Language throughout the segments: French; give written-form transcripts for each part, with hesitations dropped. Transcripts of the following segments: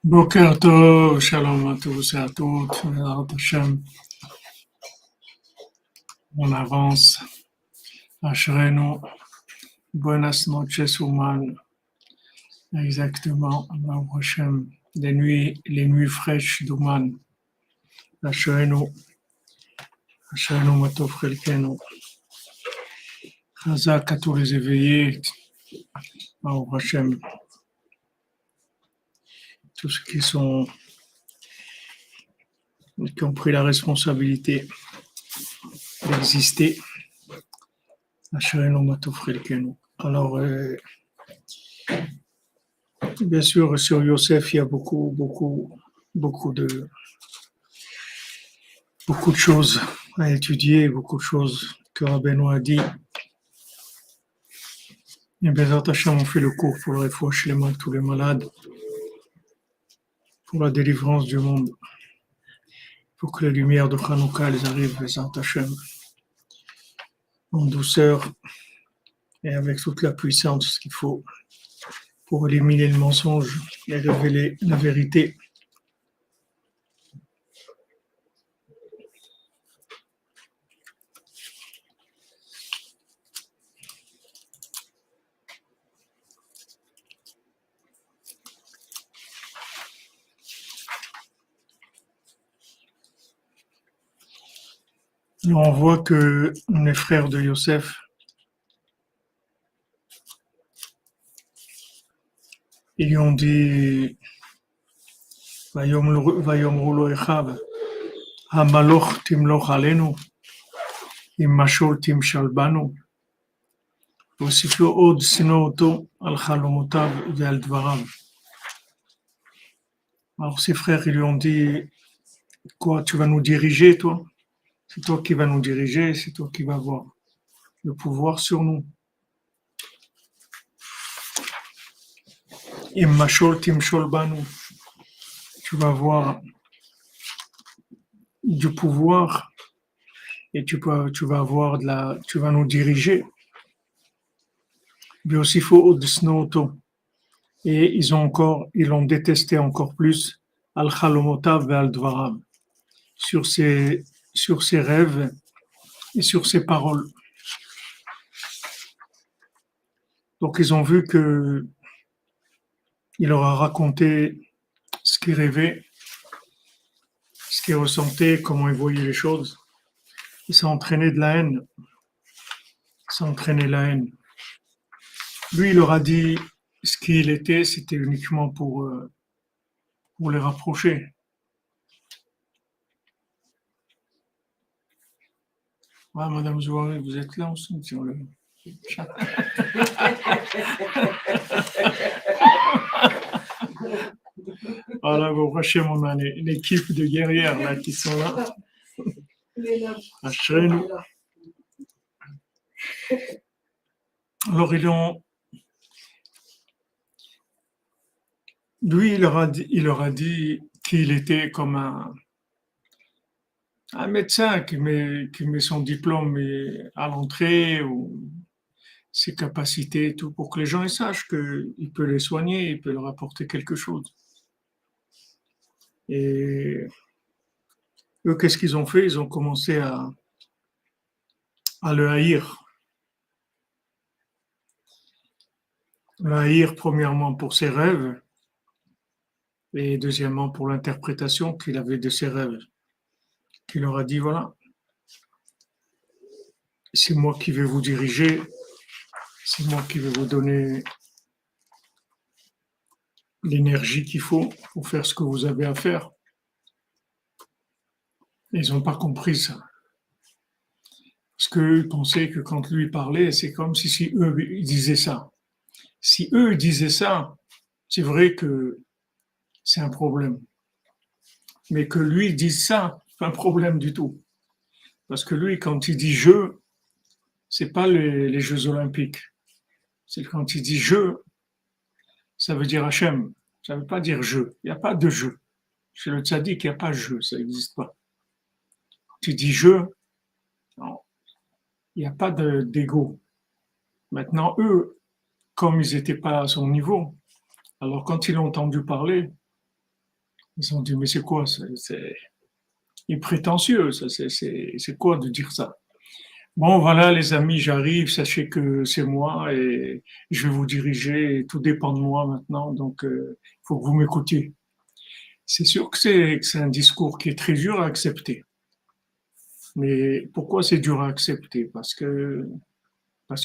Boker Tov, Shalom à tous et à toutes. Bezrat Hashem, on avance. Ashrenu, buenas noches, Ouman. Exactement, Baruch Hashem. Les nuits fraîches d'Ouman. Ashrenu, Ashrenu Matov Chelkenu. Chazak à tous les éveillés. Baruch Hashem. Tous ceux qui ont pris la responsabilité d'exister. Ashrenu Matov Chelkenu. Alors, bien sûr, sur Yosef, il y a beaucoup de choses à étudier, beaucoup de choses que Rabbeinu a dit. Et Bezrat Hashem, on fait le cours pour le refouach de tous les malades, pour la délivrance du monde, pour que les lumières de Hanouka elles arrivent, Bezrat Hashem, en douceur et avec toute la puissance qu'il faut pour éliminer le mensonge et révéler la vérité. Alors on voit que les frères de Yosef, ils lui ont dit Vayomru lo echav, Hamaloch timloch alenu, Imashol timshal banu, והוסיף לו עוד שנוא אותו על חלומותיו ועל דבריו. Alors ses frères, ils lui ont dit, quoi, tu vas nous diriger, toi? C'est toi qui vas nous diriger, c'est toi qui vas avoir le pouvoir sur nous. Imashol timshol banu, tu vas avoir du pouvoir et tu vas avoir tu vas nous diriger. Et ils l'ont détesté encore plus, al chalomotav ve al dvarav, sur ses rêves et sur ses paroles. Donc ils ont vu que il leur a raconté ce qu'il rêvait, ce qu'il ressentait, comment il voyait les choses. Et ça entraînait de la haine. Ça entraînait la haine. Lui, il leur a dit ce qu'il était, c'était uniquement pour les rapprocher. Ah, Madame Zouari, vous êtes là aussi sur le chat. Voilà, vous rachez on a une équipe de guerrières là qui sont là. Ashrenu. Alors lui, il leur a dit qu'il était comme un médecin qui met son diplôme à l'entrée ou ses capacités et tout pour que les gens ils sachent qu'il peut les soigner, il peut leur apporter quelque chose. Et eux, qu'est-ce qu'ils ont fait? Ils ont commencé à le haïr. Le haïr premièrement pour ses rêves et deuxièmement pour l'interprétation qu'il avait de ses rêves. Qu'il leur a dit, voilà, c'est moi qui vais vous diriger, c'est moi qui vais vous donner l'énergie qu'il faut pour faire ce que vous avez à faire. Et ils n'ont pas compris ça. Parce qu'eux pensaient que quand lui parlait, c'est comme si eux ils disaient ça. Si eux disaient ça, c'est vrai que c'est un problème. Mais que lui dise ça, c'est pas un problème du tout. Parce que lui, quand il dit je, c'est pas les Jeux Olympiques. C'est quand il dit je, ça veut dire Hachem. Ça veut pas dire je. Il n'y a pas de je. Chez le tzaddik, il n'y a pas je, ça n'existe pas. Quand il dit je, non, il n'y a pas d'ego. Maintenant, eux, comme ils n'étaient pas à son niveau, alors quand ils l'ont entendu parler, Ils ont dit, mais c'est quoi? Il est prétentieux, ça, c'est quoi de dire ça? Bon, voilà, les amis, j'arrive, sachez que c'est moi et je vais vous diriger, tout dépend de moi maintenant, donc il faut que vous m'écoutiez. C'est sûr que c'est un discours qui est très dur à accepter. Mais pourquoi c'est dur à accepter? Parce que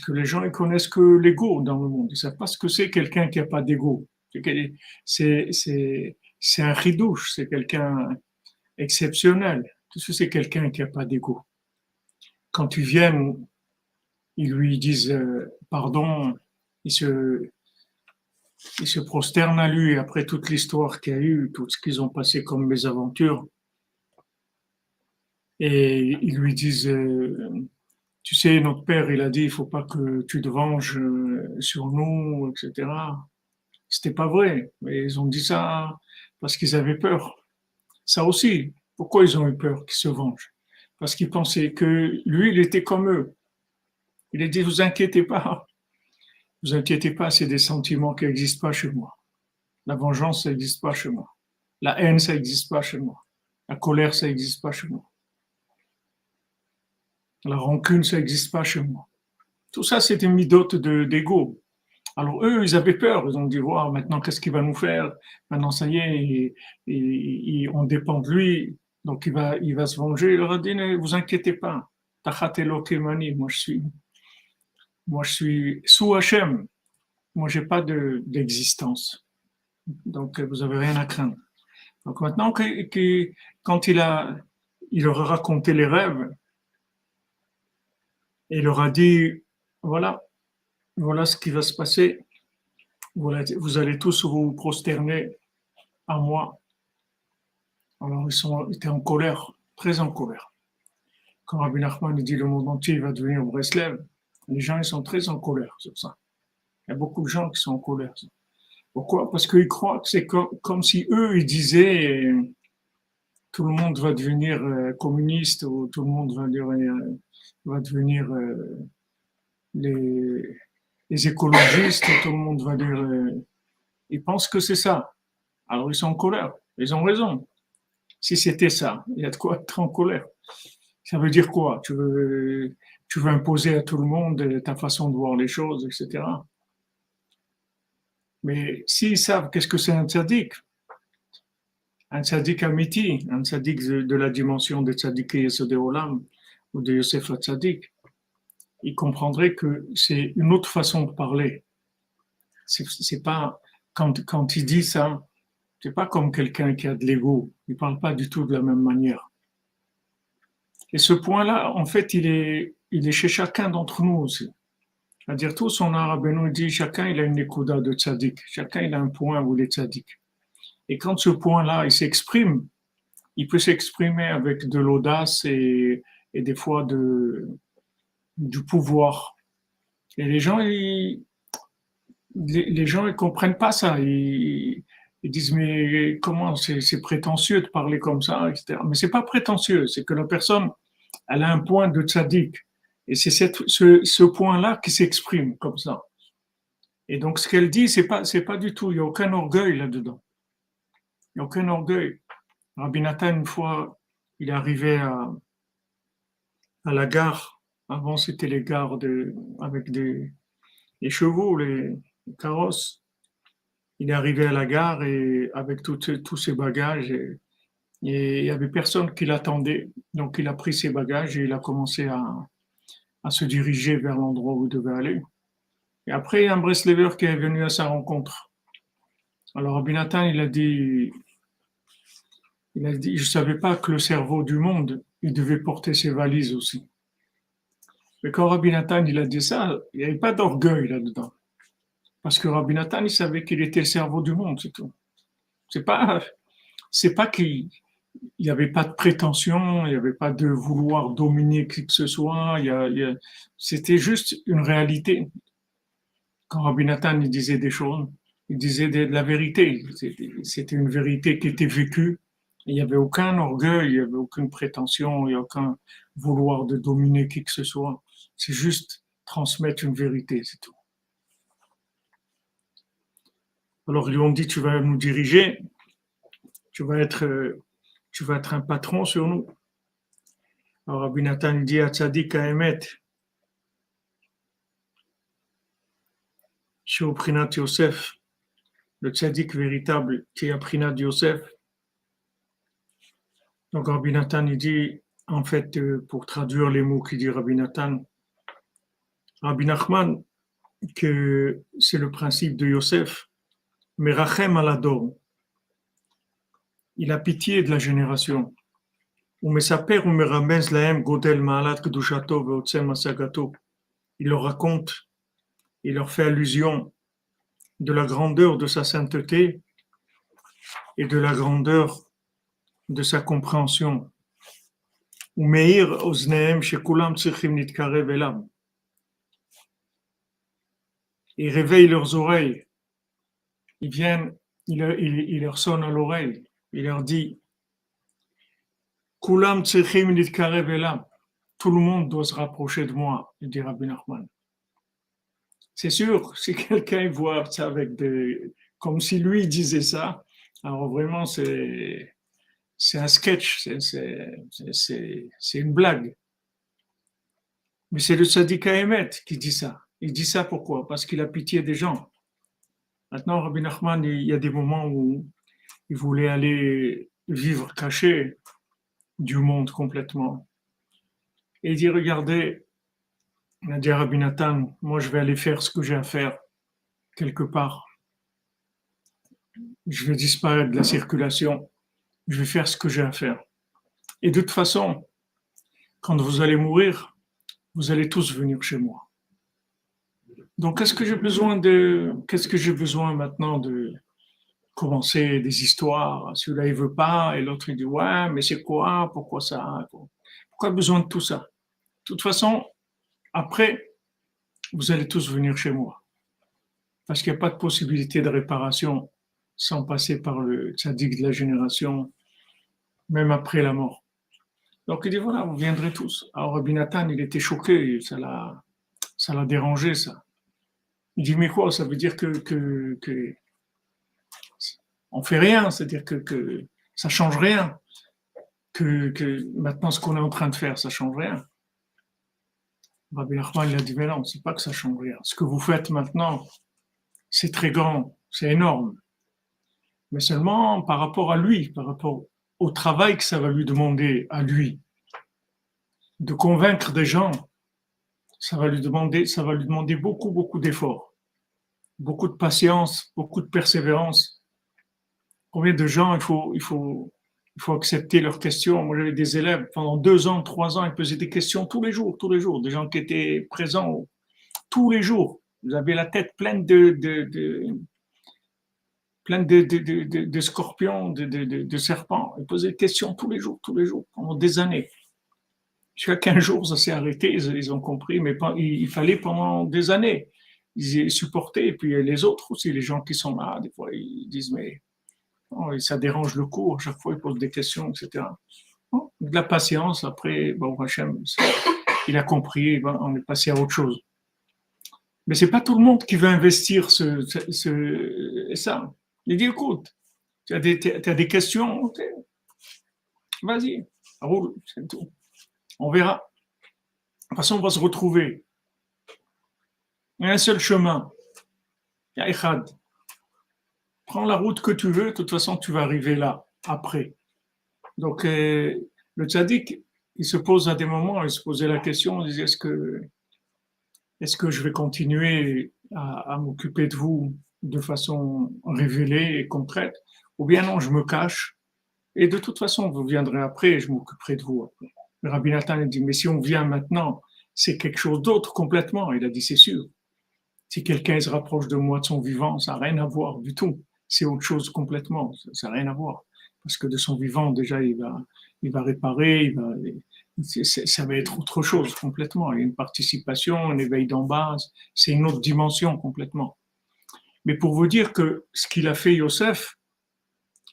les gens ils connaissent que l'ego dans le monde. Ils savent pas ce que c'est quelqu'un qui a pas d'ego. C'est un ridouche, c'est quelqu'un exceptionnel. Tout ça, c'est quelqu'un qui a pas d'ego. Quand ils viennent, ils lui disent pardon, ils se, ils se prosternent à lui après toute l'histoire qu'il y a eu, tout ce qu'ils ont passé comme mésaventures. Et ils lui disent, tu sais, notre père, il a dit, il faut pas que tu te venges sur nous, etc. C'était pas vrai, mais ils ont dit ça parce qu'ils avaient peur. Ça aussi, pourquoi ils ont eu peur qu'ils se vengent? Parce qu'ils pensaient que lui, il était comme eux. Il a dit, vous inquiétez pas, c'est des sentiments qui n'existent pas chez moi. La vengeance, ça n'existe pas chez moi. La haine, ça n'existe pas chez moi. La colère, ça n'existe pas chez moi. La rancune, ça n'existe pas chez moi. Tout ça, c'était une midote d'ego. Alors eux, ils avaient peur. Ils ont dit, wow, maintenant, qu'est-ce qu'il va nous faire? Maintenant, ça y est, on dépend de lui. Donc, il va se venger. Il leur a dit, ne vous inquiétez pas. Tachatelo Kemani, moi, je suis sous Hachem. Moi, j'ai pas d'existence. Donc, vous avez rien à craindre. Donc, maintenant, quand il leur a raconté les rêves, et il leur a dit, voilà, voilà ce qui va se passer. Voilà, vous allez tous vous prosterner à moi. Alors, ils étaient en colère, très en colère. Quand Rabbi Nachman dit le monde entier va devenir Breslev, les gens ils sont très en colère sur ça. Il y a beaucoup de gens qui sont en colère. Pourquoi? Parce qu'ils croient que c'est comme si eux, ils disaient tout le monde va devenir communiste ou tout le monde va devenir les, les écologistes, tout le monde va dire... ils pensent que c'est ça. Alors ils sont en colère. Ils ont raison. Si c'était ça, il y a de quoi être en colère. Ça veut dire quoi? Tu veux imposer à tout le monde ta façon de voir les choses, etc. Mais s'ils savent qu'est-ce que c'est un tzaddik amiti, un tzaddik de la dimension des tzaddiké Yesodé Olam ou de Yosef Tzaddik, ils comprendraient que c'est une autre façon de parler. C'est pas, quand il dit ça, c'est pas comme quelqu'un qui a de l'ego. Il parle pas du tout de la même manière. Et ce point-là, en fait, il est chez chacun d'entre nous aussi. C'est-à-dire, tous, on a, Rabbeinu dit, chacun, il a une ékouda de tzaddik. Chacun, il a un point où il est tzaddik. Et quand ce point-là, il s'exprime, il peut s'exprimer avec de l'audace et des fois du pouvoir. Et les gens, ils comprennent pas ça. Ils disent, mais comment, c'est prétentieux de parler comme ça, etc. Mais c'est pas prétentieux, c'est que la personne, elle a un point de tzaddik. Et c'est ce point-là qui s'exprime comme ça. Et donc, ce qu'elle dit, c'est pas du tout, il n'y a aucun orgueil là-dedans. Il n'y a aucun orgueil. Rabbi Nathan, une fois, il est arrivé à la gare. Avant, c'était les gares avec les chevaux, les carrosses. Il est arrivé à la gare et avec tous ses bagages et il y avait personne qui l'attendait. Donc, il a pris ses bagages et il a commencé à se diriger vers l'endroit où il devait aller. Et après, il y a un Breslever qui est venu à sa rencontre. Alors, Rabbi Nathan, il a dit, je savais pas que le cerveau du monde, il devait porter ses valises aussi. Mais quand Rabbi Nathan, il a dit ça, il n'y avait pas d'orgueil là-dedans. Parce que Rabbi Nathan, il savait qu'il était le cerveau du monde, c'est tout. C'est pas, c'est pas qu'il n'y avait pas de prétention, il n'y avait pas de vouloir dominer qui que ce soit. C'était juste une réalité. Quand Rabbi Nathan, il disait des choses, il disait de la vérité. C'était une vérité qui était vécue. Il n'y avait aucun orgueil, il n'y avait aucune prétention, il n'y a aucun vouloir de dominer qui que ce soit. C'est juste transmettre une vérité, c'est tout. Alors ils lui ont dit, tu vas nous diriger. tu vas être, tu vas être un patron sur nous. Alors Rabbi Nathan dit à Tzadik Haemet, chez Prinat Yosef, le Tzadik véritable qui est à Prinat Yosef. Donc Rabbi Nathan il dit, en fait, pour traduire les mots qu'il dit Rabbi Nathan, Rabbi Nachman, que c'est le principe de Yosef, Merachem alador. Il a pitié de la génération. Il leur raconte, il leur fait allusion de la grandeur de sa sainteté et de la grandeur de sa compréhension. Il réveille leurs oreilles. Ils viennent, il leur sonne à l'oreille. Il leur dit Kulam tzrichim nitkarev elam. Tout le monde doit se rapprocher de moi, dit Rabbi Nachman. C'est sûr, si quelqu'un voit ça comme si lui disait ça, alors vraiment c'est un sketch, c'est une blague. Mais c'est le Tzaddik Haemet qui dit ça. Il dit ça pourquoi? Parce qu'il a pitié des gens. Maintenant, Rabbi Nachman, il y a des moments où il voulait aller vivre caché du monde complètement. Et il dit, regardez, il a dit à Rabbi Nathan, moi je vais aller faire ce que j'ai à faire quelque part. Je vais disparaître de la circulation. Je vais faire ce que j'ai à faire. Et de toute façon, quand vous allez mourir, vous allez tous venir chez moi. Donc, qu'est-ce que j'ai besoin maintenant de commencer des histoires? Celui-là, il veut pas, et l'autre, il dit, ouais, mais c'est quoi? Pourquoi ça? Pourquoi besoin de tout ça? De toute façon, après, vous allez tous venir chez moi. Parce qu'il n'y a pas de possibilité de réparation sans passer par le tzaddik de la génération, même après la mort. Donc il dit voilà, vous viendrez tous. Alors Rabbi Nathan, il était choqué, ça l'a dérangé ça. Il dit mais quoi, ça veut dire que on fait rien, c'est-à-dire que ça change rien, que maintenant ce qu'on est en train de faire, ça change rien. Rabbi Nachman, il a dit mais non, c'est pas que ça change rien. Ce que vous faites maintenant, c'est très grand, c'est énorme. Mais seulement par rapport à lui, par rapport au travail que ça va lui demander à lui, de convaincre des gens, ça va lui demander beaucoup, beaucoup d'efforts, beaucoup de patience, beaucoup de persévérance. Combien de gens il faut accepter leurs questions. Moi, j'avais des élèves pendant 2 ans, 3 ans, ils posaient des questions tous les jours, des gens qui étaient présents tous les jours. Vous avez la tête pleine de scorpions, de serpents. Ils posaient des questions tous les jours, pendant des années. Jusqu'à 15 jours, ça s'est arrêté, ils ont compris, mais il fallait pendant des années. Ils supportaient, et puis les autres aussi, les gens qui sont là, des fois, ils disent, mais oh, ça dérange le cours, chaque fois, ils posent des questions, etc. Bon, de la patience, après, bon, Hachem, il a compris, on est passé à autre chose. Mais c'est pas tout le monde qui veut investir ça. Il dit, écoute, tu as des questions, okay. Vas-y, roule, c'est tout. On verra. De toute façon, on va se retrouver. Il y a un seul chemin. Il y a Echad. Prends la route que tu veux, de toute façon, tu vas arriver là, après. Donc, le tzaddik, il se pose à des moments, il se posait la question, il disait, est-ce que je vais continuer à m'occuper de vous de façon révélée et concrète, ou bien non, je me cache, et de toute façon, vous viendrez après, et je m'occuperai de vous après. Le Rabbi Nathan a dit, mais si on vient maintenant, c'est quelque chose d'autre complètement. Il a dit, c'est sûr. Si quelqu'un se rapproche de moi de son vivant, ça n'a rien à voir du tout. C'est autre chose complètement. Ça n'a rien à voir. Parce que de son vivant, déjà, il va réparer, ça va être autre chose complètement. Il y a une participation, un éveil d'en bas, c'est une autre dimension complètement. Mais pour vous dire que ce qu'il a fait Yosef,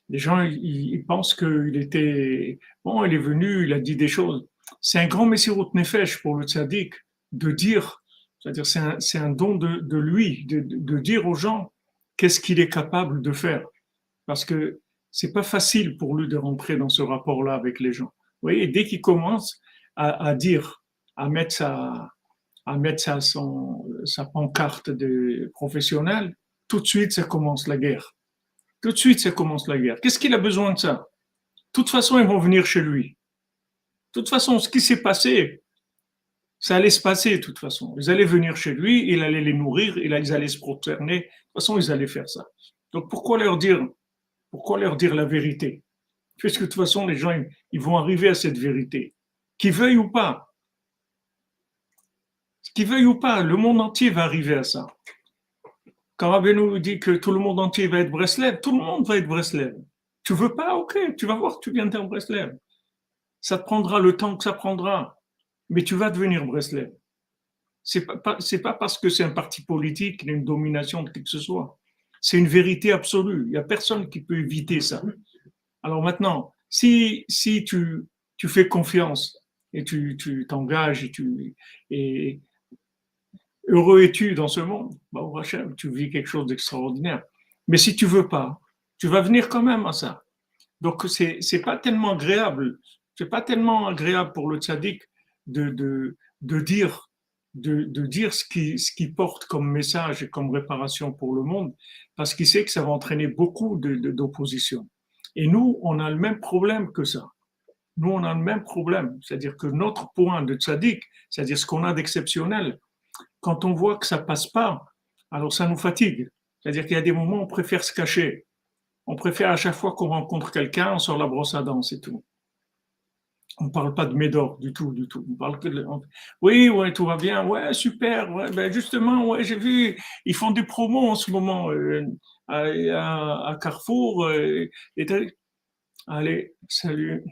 les gens, ils pensent qu'il était, bon, il est venu, il a dit des choses. C'est un grand Messirut Nefesh pour le tzaddik de dire, c'est-à-dire c'est un don de lui, de dire aux gens qu'est-ce qu'il est capable de faire. Parce que C'est pas facile pour lui de rentrer dans ce rapport-là avec les gens. Vous voyez, dès qu'il commence à dire, à mettre sa pancarte de professionnel, tout de suite, ça commence la guerre. Tout de suite, ça commence la guerre. Qu'est-ce qu'il a besoin de ça? De toute façon, ils vont venir chez lui. De toute façon, ce qui s'est passé, ça allait se passer de toute façon. Ils allaient venir chez lui, il allait les nourrir, ils allaient se prosterner. De toute façon, ils allaient faire ça. Donc pourquoi leur dire la vérité? Puisque de toute façon, les gens, ils vont arriver à cette vérité. Qu'ils veuillent ou pas. Qu'ils veuillent ou pas, le monde entier va arriver à ça. Quand Rabbeinu dit que tout le monde entier va être Breslev, tout le monde va être Breslev. Tu veux pas? Ok, tu vas voir que tu viens de Breslev. Ça te prendra le temps que ça prendra, mais tu vas devenir Breslev. C'est pas parce que c'est un parti politique qu'il y a une domination de qui que ce soit. C'est une vérité absolue. Il n'y a personne qui peut éviter ça. Alors maintenant, si tu fais confiance et tu t'engages et heureux es-tu dans ce monde, bah, au Hachem, tu vis quelque chose d'extraordinaire. Mais si tu veux pas, tu vas venir quand même à ça. Donc c'est pas tellement agréable, c'est pas tellement agréable pour le tzaddik de dire de dire ce qui porte comme message et comme réparation pour le monde, parce qu'il sait que ça va entraîner beaucoup d'opposition. Et nous, on a le même problème que ça. Nous, on a le même problème, c'est-à-dire que notre point de tzaddik, c'est-à-dire ce qu'on a d'exceptionnel, quand on voit que ça passe pas, alors ça nous fatigue. C'est-à-dire qu'il y a des moments où on préfère se cacher. On préfère à chaque fois qu'on rencontre quelqu'un, on sort la brosse à dents, c'est tout. On ne parle pas de Médor du tout, du tout. On parle que oui, ouais, tout va bien, ouais, super, ouais, ben justement, ouais, j'ai vu, ils font des promos en ce moment à Carrefour. Allez, salut,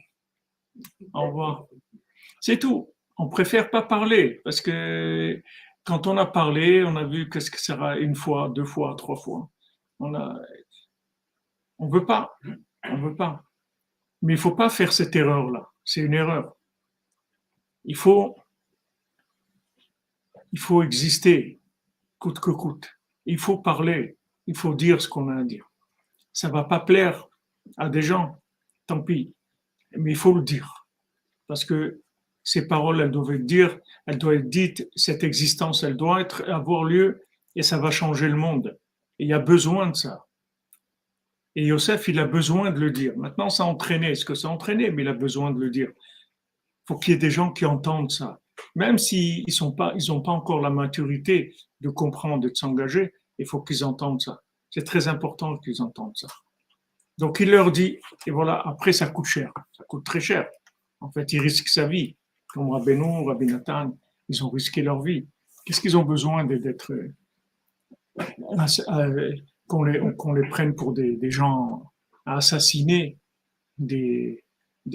au revoir. C'est tout. On préfère pas parler parce que quand on a parlé, on a vu qu'est-ce que ça sera une fois, deux fois, trois fois. On a, on veut pas, on veut pas. Mais il faut pas faire cette erreur-là. C'est une erreur. Il faut, il faut exister, coûte que coûte. Il faut parler. Il faut dire ce qu'on a à dire. Ça va pas plaire à des gens. Tant pis. Mais il faut le dire. Parce que ces paroles, elles doivent être dites, cette existence, elle doit avoir lieu et ça va changer le monde. Et il y a besoin de ça. Et Yosef, il a besoin de le dire. Maintenant, ça a entraîné. Est-ce que ça a entraîné? Mais il a besoin de le dire. Il faut qu'il y ait des gens qui entendent ça. Même s'ils n'ont pas encore la maturité de comprendre et de s'engager, il faut qu'ils entendent ça. C'est très important qu'ils entendent ça. Donc, il leur dit, et voilà, après, ça coûte cher. Ça coûte très cher. En fait, ils risquent sa vie. Comme Rabbeinu, Rabbi Nathan, ils ont risqué leur vie. Qu'est-ce qu'ils ont besoin d'être qu'on les prenne pour des gens à assassiner, des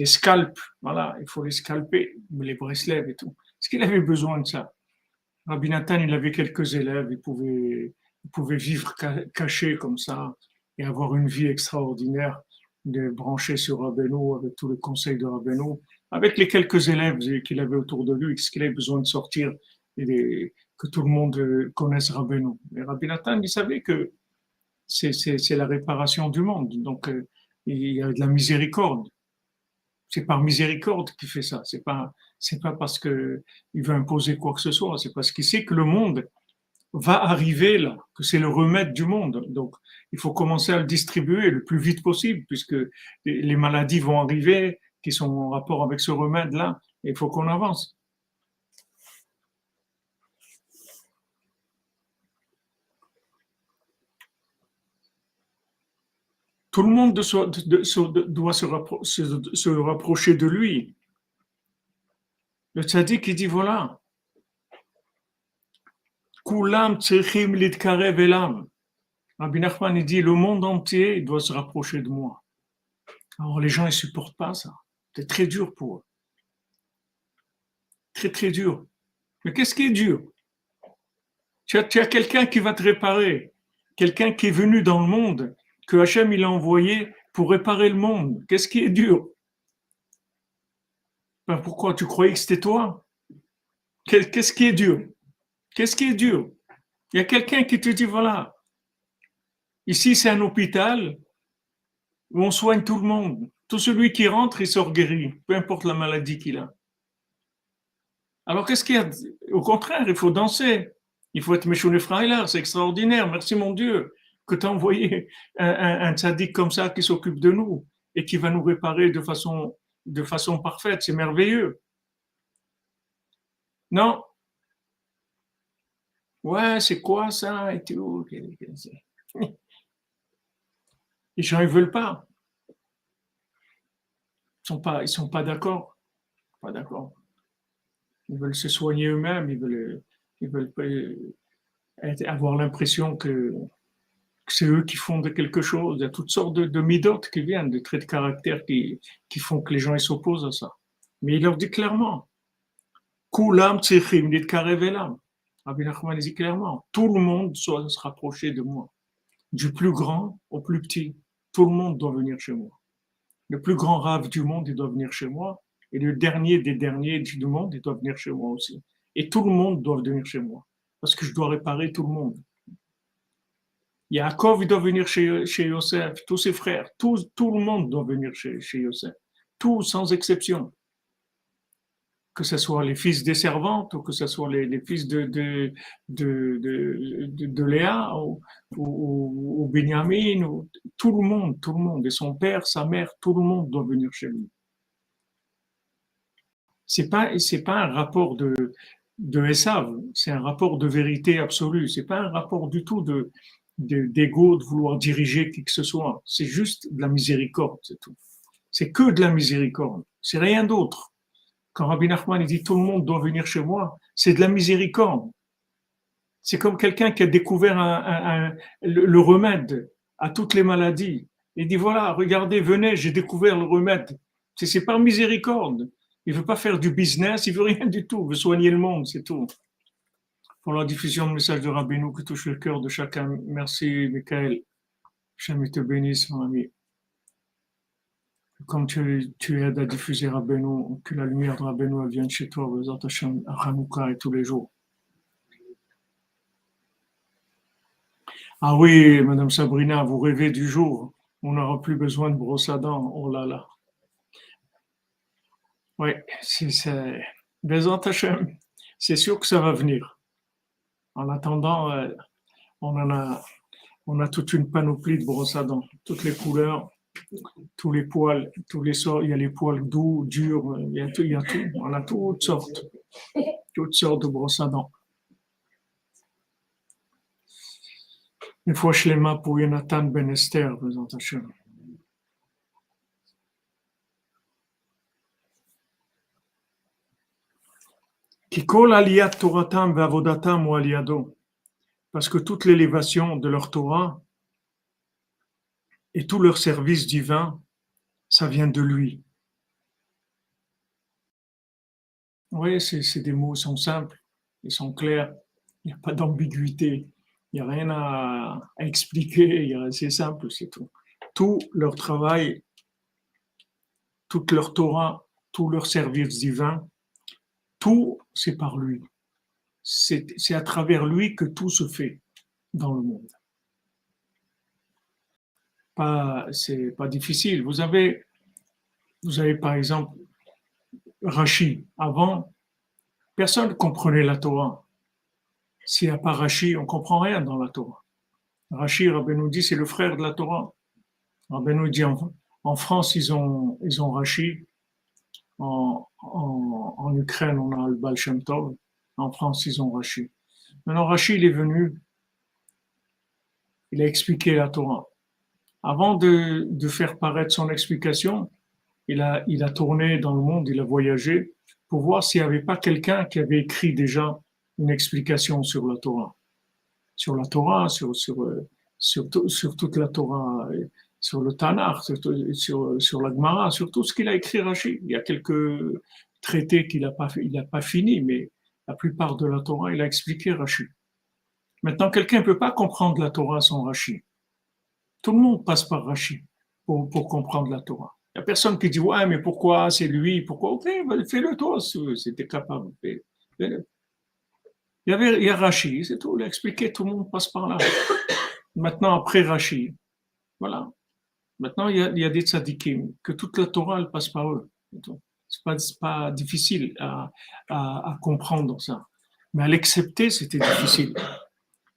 scalps, voilà, il faut les scalper, les bracelets et tout. Est-ce qu'il avait besoin de ça? Rabbi Nathan, il avait quelques élèves, il pouvait vivre caché comme ça et avoir une vie extraordinaire, de brancher sur Rabbeinu avec tous les conseils de Rabbeinu, avec les quelques élèves qu'il avait autour de lui, est-ce qu'il avait besoin de sortir et que tout le monde connaisse Rabbeinu? Mais Rabbi Nathan, il savait que c'est la réparation du monde, donc il y a de la miséricorde. C'est par miséricorde qu'il fait ça. C'est pas parce que il veut imposer quoi que ce soit. C'est parce qu'il sait que le monde va arriver là, que c'est le remède du monde. Donc, il faut commencer à le distribuer le plus vite possible, puisque les maladies vont arriver qui sont en rapport avec ce remède-là. Et il faut qu'on avance. Tout le monde doit se rapprocher de lui. Le tzaddik, il dit voilà, Kulam tzrichim litkarev elam. Rabbi Nachman, il dit le monde entier il doit se rapprocher de moi. Alors les gens, ils supportent pas ça. C'est très dur pour eux. Très, très dur. Mais qu'est-ce qui est dur? Tu as quelqu'un qui va te réparer. Quelqu'un qui est venu dans le monde, que Hachem il a envoyé pour réparer le monde. Qu'est-ce qui est dur? Ben pourquoi? Tu croyais que c'était toi? Qu'est-ce qui est dur? Qu'est-ce qui est dur? Il y a quelqu'un qui te dit, voilà, ici c'est un hôpital, où on soigne tout le monde. Tout celui qui rentre, il sort guéri, peu importe la maladie qu'il a. Alors qu'est-ce qu'il y a? Au contraire, il faut danser. Il faut être Meshoune Freiler, c'est extraordinaire. Merci mon Dieu que tu as envoyé un tzaddik comme ça qui s'occupe de nous et qui va nous réparer de façon parfaite. C'est merveilleux. Non, ouais, c'est quoi ça et tout. Les gens, ils veulent pas. Ils sont pas d'accord. Pas d'accord. Ils veulent se soigner eux-mêmes. Ils veulent pas avoir l'impression que c'est eux qui font de quelque chose. Il y a toutes sortes de midotes qui viennent, de traits de caractère qui font que les gens ils s'opposent à ça. Mais il leur dit clairement, Kulam tzrichim litkarev elam. Rabbi Nachman dit clairement, tout le monde doit se rapprocher de moi. Du plus grand au plus petit, tout le monde doit venir chez moi. Le plus grand rave du monde, il doit venir chez moi. Et le dernier des derniers du monde, il doit venir chez moi aussi. Et tout le monde doit venir chez moi. Parce que je dois réparer tout le monde. Yaakov, il doit venir chez Yosef, tous ses frères, tout le monde doit venir chez Yosef. Tout sans exception. Que ce soit les fils des servantes ou que ce soit les fils de Léa ou Benjamin, ou, tout le monde, et son père, sa mère, tout le monde doit venir chez lui. C'est pas un rapport de Esav, c'est un rapport de vérité absolue. C'est pas un rapport du tout d'ego, de vouloir diriger qui que ce soit. C'est juste de la miséricorde, c'est tout. C'est que de la miséricorde. C'est rien d'autre. Quand Rabbi Nachman dit tout le monde doit venir chez moi, c'est de la miséricorde. C'est comme quelqu'un qui a découvert le remède à toutes les maladies. Il dit voilà, regardez, venez, j'ai découvert le remède. C'est par miséricorde. Il veut pas faire du business, il veut rien du tout. Il veut soigner le monde, c'est tout. Pour la diffusion du message de Rabbeinu qui touche le cœur de chacun. Merci, Michael. J'aime te bénisse, mon ami. Comme tu aides à diffuser Rabbeinu, que la lumière de Rabbeinu vienne chez toi, à Hanouka et tous les jours. Ah oui, Madame Sabrina, vous rêvez du jour. On n'aura plus besoin de brosse à dents. Oh là là. Oui, c'est Bezat Hashem. C'est sûr que ça va venir. En attendant, on a toute une panoplie de brosses à dents, toutes les couleurs, tous les poils, tous les sortes. Il y a les poils doux, durs, il y a tout. On a toutes sortes de brosses à dents. Une fois Shlema pour Jonathan Ben Esther, Bezat Hashem. Kikol aliyat Toratam ve'avodatam ou aliyado. Parce que toute l'élévation de leur Torah et tout leur service divin, ça vient de lui. Oui, des mots, ils sont simples, ils sont clairs, il n'y a pas d'ambiguïté, il n'y a rien à expliquer, c'est simple, c'est tout. Tout leur travail, toute leur Torah, tout leur service divin, tout, c'est par lui. C'est à travers lui que tout se fait dans le monde. C'est pas difficile. Vous avez par exemple Rashi. Avant, personne ne comprenait la Torah. S'il n'y a pas Rashi, on ne comprend rien dans la Torah. Rashi, Rabbeinu dit, c'est le frère de la Torah. Rabbeinu dit, en France, ils ont Rashi. En Ukraine, on a le Baal Shem Tov. En France, ils ont Rashi. Maintenant, Rashi, il est venu, il a expliqué la Torah. Avant de faire paraître son explication, il a tourné dans le monde, il a voyagé pour voir s'il n'y avait pas quelqu'un qui avait écrit déjà une explication sur la Torah. Sur la Torah, sur toute la Torah, sur le Tanakh, sur la Gemara, sur tout ce qu'il a écrit Rashi. Il y a quelques traités qu'il n'a pas fini, mais la plupart de la Torah, il a expliqué Rashi. Maintenant, quelqu'un ne peut pas comprendre la Torah sans Rashi. Tout le monde passe par Rashi pour comprendre la Torah. Il n'y a personne qui dit ouais, mais pourquoi c'est lui, pourquoi? Ok, fais-le toi si tu es capable. Fais-le. Il y a Rashi, c'est tout, il a expliqué, tout le monde passe par là. Maintenant, après Rashi, voilà. Maintenant, il y a des tzadikim, que toute la Torah, elle passe par eux. C'est pas difficile à comprendre ça. Mais à l'accepter, c'était difficile.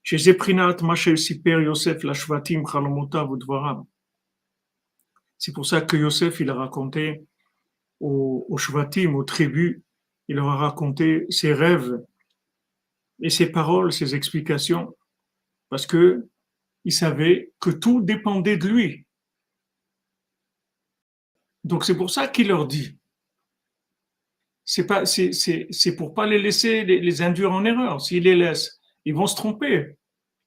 Chez Eprinat, Mashel Siper Yosef, la Shvatim, Chalomotav, Udvaram. C'est pour ça que Yosef, il a raconté aux Shvatim, aux tribus, il leur a raconté ses rêves et ses paroles, ses explications, parce que il savait que tout dépendait de lui. Donc c'est pour ça qu'il leur dit. C'est pour pas les laisser les induire en erreur. S'il les laisse, ils vont se tromper.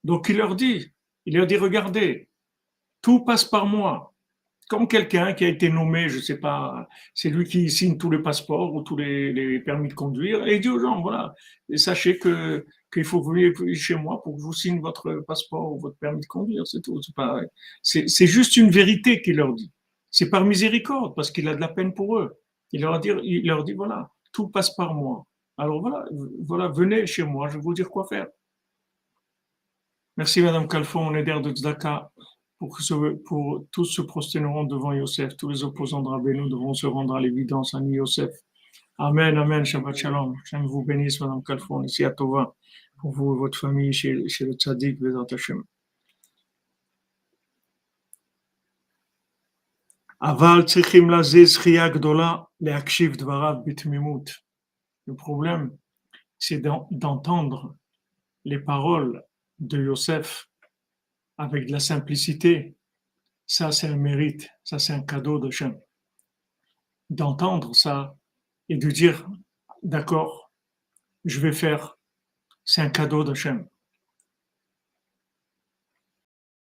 Donc il leur dit, regardez, tout passe par moi. Comme quelqu'un qui a été nommé, je sais pas, c'est lui qui signe tous les passeports ou tous les permis de conduire, et il dit aux gens, voilà, et sachez qu'il faut venir chez moi pour que je vous signe votre passeport ou votre permis de conduire, c'est tout. C'est juste une vérité qu'il leur dit. C'est par miséricorde, parce qu'il a de la peine pour eux. Il leur dit, voilà, tout passe par moi. Alors voilà, venez chez moi, je vais vous dire quoi faire. Merci Madame Calfon, on est d'air de Tzedaka. Pour tous se prosterneront devant Yosef, tous les opposants de Rabbeinu devront se rendre à l'évidence à Yosef. Amen, amen, Shabbat Shalom. J'aime vous bénisse, Madame Calfon, ici à Tova, pour vous et votre famille chez le Tzadik, Bezat Hashem. Aval tzrichim lazeh zchia gdola leakshiv dvarav bitmimut. Le problème, c'est d'entendre les paroles de Yosef avec de la simplicité. Ça, c'est un mérite, ça, c'est un cadeau de Shem. D'entendre ça et de dire, d'accord, je vais faire, c'est un cadeau de Shem.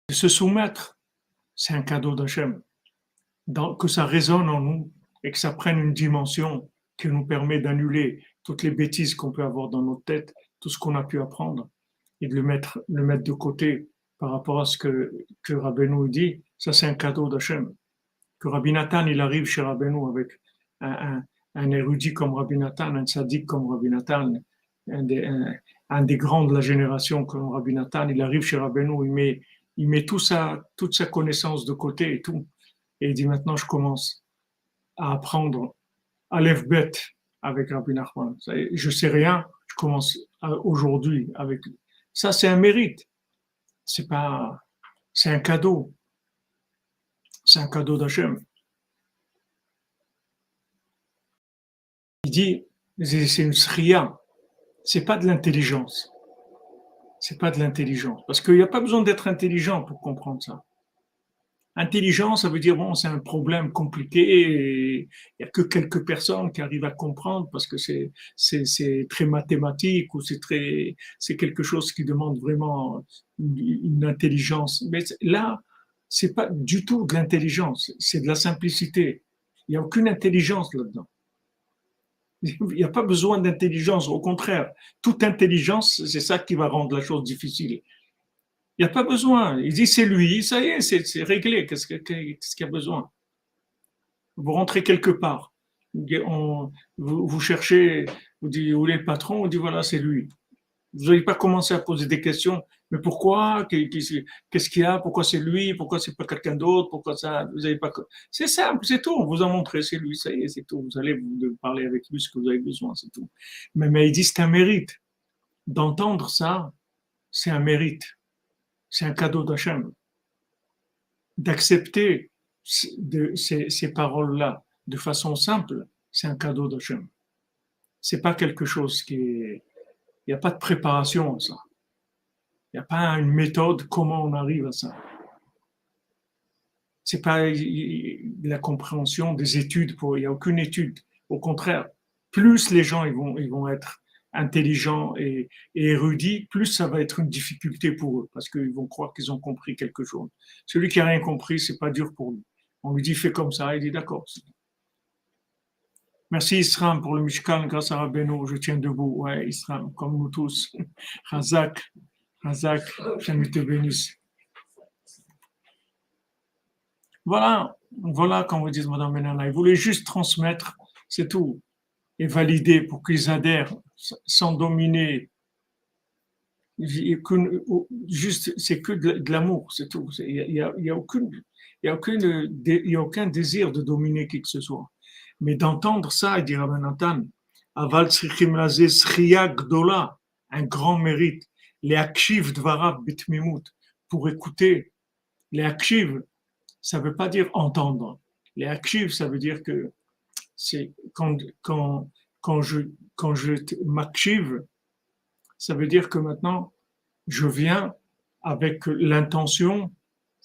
De se soumettre, c'est un cadeau de Shem. Que ça résonne en nous et que ça prenne une dimension qui nous permet d'annuler toutes les bêtises qu'on peut avoir dans notre tête, tout ce qu'on a pu apprendre, et de le mettre de côté par rapport à ce que Rabbeinu dit, ça c'est un cadeau d'Hachem. Que Rabbi Nathan, il arrive chez Rabbeinu avec un érudit comme Rabbi Nathan, un tzaddik comme Rabbi Nathan, un des grands de la génération comme Rabbi Nathan, il arrive chez Rabbeinu, il met toute sa connaissance de côté et tout. Et il dit maintenant je commence à apprendre Aleph Bet avec Rabbi Nachman. Je sais rien, je commence aujourd'hui avec. Ça c'est un mérite. C'est un cadeau. C'est un cadeau d'Hachem. Il dit, c'est une sriya. C'est pas de l'intelligence. C'est pas de l'intelligence. Parce qu'il n'y a pas besoin d'être intelligent pour comprendre ça. Intelligent, ça veut dire, bon, c'est un problème compliqué et il n'y a que quelques personnes qui arrivent à comprendre parce que c'est très mathématique ou c'est quelque chose qui demande vraiment une intelligence. Mais là, c'est pas du tout de l'intelligence, c'est de la simplicité. Il n'y a aucune intelligence là-dedans. Il n'y a pas besoin d'intelligence, au contraire. Toute intelligence, c'est ça qui va rendre la chose difficile. Il n'y a pas besoin. Il dit c'est lui, ça y est, c'est réglé. Qu'est-ce qu'il y a besoin? Vous rentrez quelque part. Vous cherchez, vous dites où est le patron, on dit voilà, c'est lui. Vous n'allez pas commencer à poser des questions. Mais pourquoi? Qu'est-ce qu'il y a? Pourquoi c'est lui? Pourquoi c'est pas quelqu'un d'autre? Pourquoi ça? Vous avez pas. C'est simple, c'est tout. On vous a montré, c'est lui, ça y est, c'est tout. Vous allez vous parler avec lui ce que vous avez besoin, c'est tout. Mais il dit c'est un mérite. D'entendre ça, c'est un mérite. C'est un cadeau d'Hachem. D'accepter ces paroles-là de façon simple, c'est un cadeau d'Hachem. C'est pas quelque chose qui est. Il n'y a pas de préparation à ça. Il n'y a pas une méthode comment on arrive à ça. C'est pas la compréhension des études. Il n'y a aucune étude. Au contraire, plus les gens ils vont être intelligents et érudits, plus ça va être une difficulté pour eux parce qu'ils vont croire qu'ils ont compris quelque chose. Celui qui n'a rien compris, c'est pas dur pour lui. On lui dit fais comme ça, il dit d'accord. Merci Isram pour le Mishkan, grâce à Rabbeinu, je tiens debout. Ouais, Isram, comme nous tous. Razak, j'aime te bénisse. Voilà, comme vous dites, Madame Benana. Il voulait juste transmettre, c'est tout, et valider pour qu'ils adhèrent sans dominer. Juste, c'est que de l'amour, c'est tout. Il y a aucune. il y a aucun désir de dominer qui que ce soit. Mais d'entendre ça, il dit Rabbi Nathan, Aval tzrichim lazeh zriya gdola, un grand mérite. Les akshiv dvarav bitmimut, pour écouter. Les akshiv, ça ne veut pas dire entendre. Les akshiv, ça veut dire que c'est quand je m'akshiv, ça veut dire que maintenant, je viens avec l'intention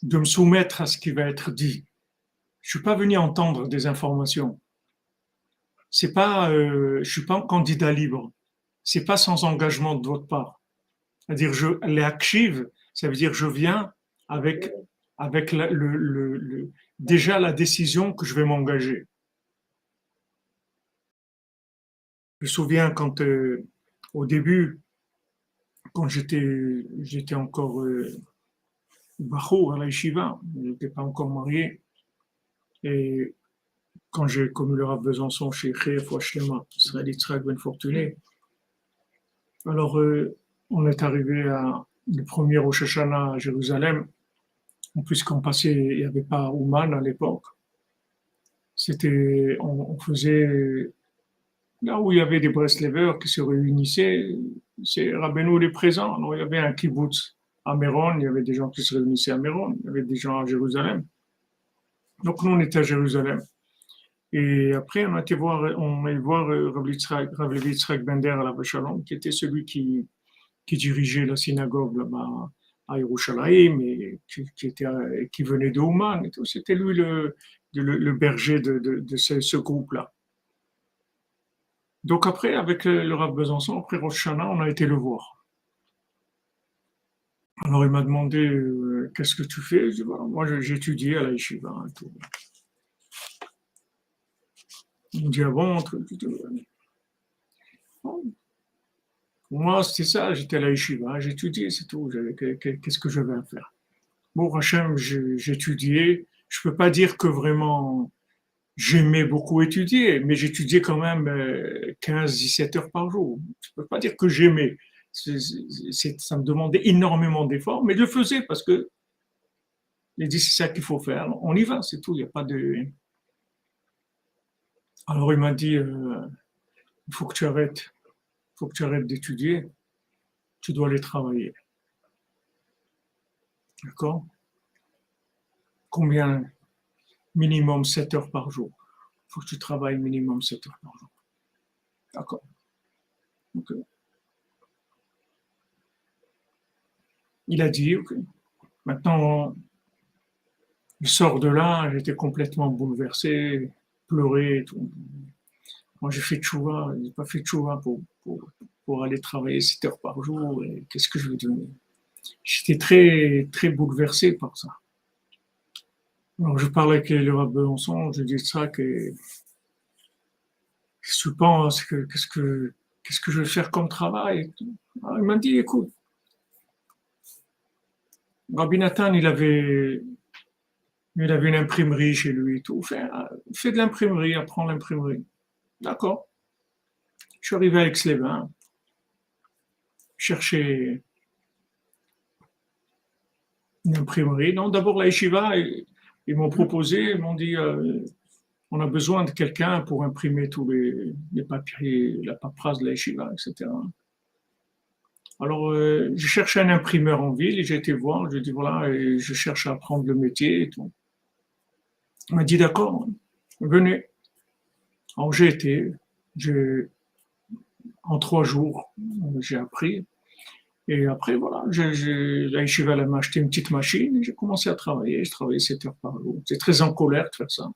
de me soumettre à ce qui va être dit. Je suis pas venu entendre des informations. C'est pas, je suis pas un candidat libre. C'est pas sans engagement de votre part. C'est-à-dire, les akshiv, ça veut dire je viens avec déjà la décision que je vais m'engager. Je me souviens quand au début, quand j'étais encore bachour à la yeshiva, je n'étais pas encore marié, et quand j'ai connu le Rav Besançon chez Chef Washlema, Israël Yitzhak Ben Fortuné, alors on est arrivé le premier Rosh Hashanah à Jérusalem. En plus, qu'on passait, il n'y avait pas Ouman à l'époque. On faisait là où il y avait des Breslevers qui se réunissaient, c'est Rabbeinu les présents. Alors, il y avait un kibbutz à Méron, il y avait des gens qui se réunissaient à Méron, il y avait des gens à Jérusalem. Donc nous, on était à Jérusalem. Et après, on est voir Rav Levi Yitzhak Bender à la Shalom, qui était celui qui dirigeait la synagogue là-bas à Yerushalayim et qui venait de Ouman. Et tout. C'était lui le berger de ce groupe-là. Donc après, avec le Rav Besançon, après Rosh Hashanah, on a été le voir. Alors il m'a demandé qu'est-ce que tu fais. Je dis, voilà, moi j'étudiais à la yeshiva. Et tout. Il me dit ah bon, pour moi c'était ça, j'étais à la yeshiva, j'étudiais, c'est tout. Qu'est-ce que j'avais à faire? Bon, Hachem, j'étudiais. Je peux pas dire que vraiment j'aimais beaucoup étudier, mais j'étudiais quand même 15-17 heures par jour. Je peux pas dire que j'aimais. Ça me demandait énormément d'efforts, mais je le faisais parce que j'ai dit c'est ça qu'il faut faire. On y va, c'est tout. Il n'y a pas de. Alors il m'a dit il faut que tu arrêtes. Il faut que tu arrêtes d'étudier. Tu dois aller travailler. D'accord? Combien? Minimum 7 heures par jour. Il faut que tu travailles minimum 7 heures par jour. D'accord. Donc, il a dit, ok. Maintenant, il sort de là, j'étais complètement bouleversé, pleuré et tout. Moi, j'ai fait tchouva, j'ai pas fait tchouva pour aller travailler 7 heures par jour. Et qu'est-ce que je vais devenir? J'étais très, très bouleversé par ça. Alors, je parlais avec le Rav Besançon, je dis ça, qu'est-ce que tu penses, qu'est-ce que je vais faire comme travail? Alors, il m'a dit, écoute, Rabbi Nathan, il avait une imprimerie chez lui et tout. Fais de l'imprimerie, apprends l'imprimerie. D'accord. Je suis arrivé à Aix-les-Bains, chercher une imprimerie. Non, d'abord la yeshiva, ils m'ont proposé, ils m'ont dit on a besoin de quelqu'un pour imprimer tous les papiers, la paperasse de la yeshiva, etc. Alors, j'ai cherché un imprimeur en ville et j'ai été voir, j'ai dit voilà, et je cherche à apprendre le métier et tout. Il m'a dit d'accord, venez. Alors j'ai été, en 3 jours, j'ai appris. Et après, voilà, la yeshiva elle m'a acheté une petite machine et j'ai commencé à travailler. Je travaillais 7 heures par jour. J'étais très en colère de faire ça,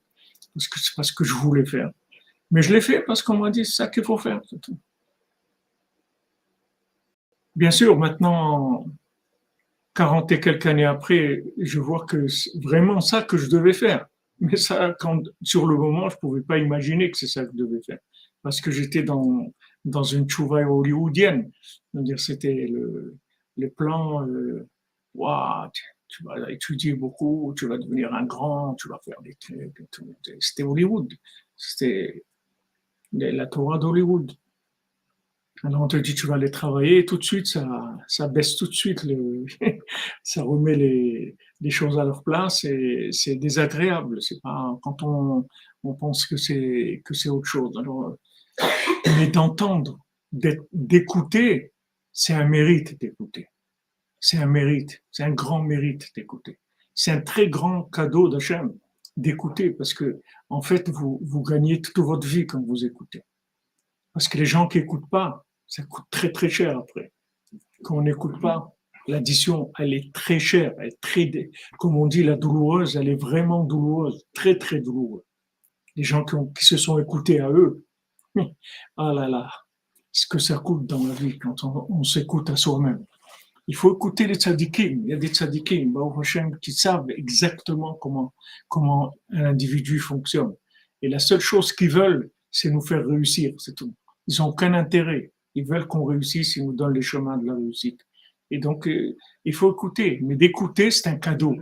parce que c'est pas ce que je voulais faire. Mais je l'ai fait parce qu'on m'a dit c'est ça qu'il faut faire. C'est tout. Bien sûr, maintenant, 40 et quelques années après, je vois que c'est vraiment ça que je devais faire. Mais ça, sur le moment, je ne pouvais pas imaginer que c'est ça que je devais faire. Parce que j'étais dans une tchouva hollywoodienne. C'est-à-dire, c'était le plan, wow, tu vas étudier beaucoup, tu vas devenir un grand, tu vas faire des trucs. C'était Hollywood. C'était la Torah d'Hollywood. Alors on te dit tu vas aller travailler, et tout de suite ça baisse tout de suite ça remet les choses à leur place, c'est désagréable. C'est pas quand on pense que c'est autre chose. Alors, mais d'entendre, d'écouter, c'est un mérite d'écouter. C'est un mérite, c'est un grand mérite d'écouter. C'est un très grand cadeau d'Hachem d'écouter parce que, en fait, vous gagnez toute votre vie quand vous écoutez. Parce que les gens qui n'écoutent pas, ça coûte très très cher après. Quand on n'écoute pas, l'addition, elle est très chère, elle est très, comme on dit, la douloureuse, elle est vraiment douloureuse, très très douloureuse. Les gens qui se sont écoutés à eux, ah là là, ce que ça coûte dans la vie quand on s'écoute à soi-même. Il faut écouter les tzadikim. Il y a des tzadikim, qui savent exactement comment un individu fonctionne. Et la seule chose qu'ils veulent, c'est nous faire réussir, c'est tout. Ils n'ont aucun intérêt. Ils veulent qu'on réussisse, ils nous donnent les chemins de la réussite. Et donc, il faut écouter. Mais d'écouter, c'est un cadeau.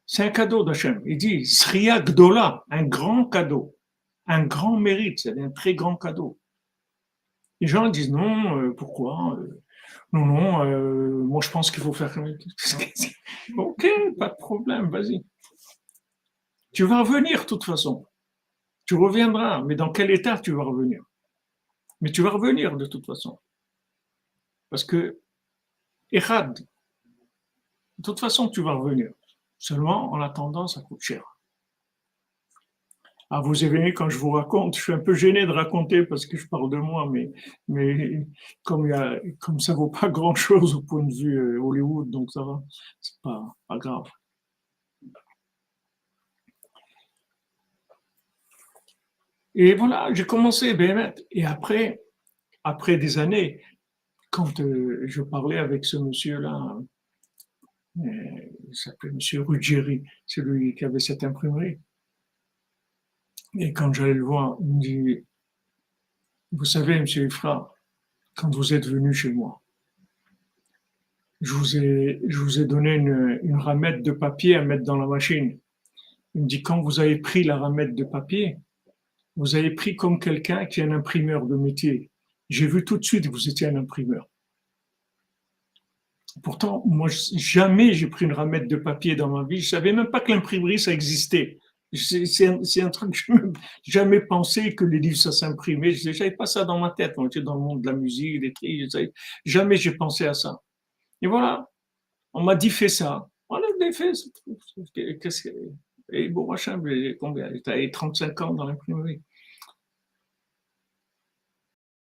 C'est un cadeau d'Hachem. Il dit, Sriya Gdola, un grand cadeau. Un grand mérite, c'est un très grand cadeau. Les gens disent non, pourquoi non, non, moi je pense qu'il faut faire. Ok, pas de problème, vas-y. Tu vas revenir de toute façon. Tu reviendras, mais dans quel état tu vas revenir? Mais tu vas revenir de toute façon. Parce que, Echad, de toute façon tu vas revenir. Seulement, en attendant, ça coûte cher. Ah, vous avez quand je vous raconte, je suis un peu gêné de raconter parce que je parle de moi, mais comme ça vaut pas grand-chose au point de vue Hollywood, donc ça va, c'est pas grave. Et voilà, j'ai commencé, ben, et après des années, quand je parlais avec ce monsieur-là, il s'appelait Monsieur Ruggieri, celui qui avait cette imprimerie, et quand j'allais le voir, il me dit, vous savez, Monsieur Ifra, quand vous êtes venu chez moi, je vous ai donné une ramette de papier à mettre dans la machine. Il me dit, quand vous avez pris la ramette de papier, vous avez pris comme quelqu'un qui est un imprimeur de métier. J'ai vu tout de suite que vous étiez un imprimeur. Pourtant, moi, jamais j'ai pris une ramette de papier dans ma vie. Je savais même pas que l'imprimerie, ça existait. C'est un truc que je n'ai jamais pensé que les livres, ça s'imprimait. Je n'avais pas ça dans ma tête. On était dans le monde de la musique, des trucs. Jamais j'ai pensé à ça. Et voilà, on m'a dit fais ça. Voilà, je l'ai fait. Qu'est-ce que... Et bon, machin, combien? T'as 35 ans dans l'imprimerie.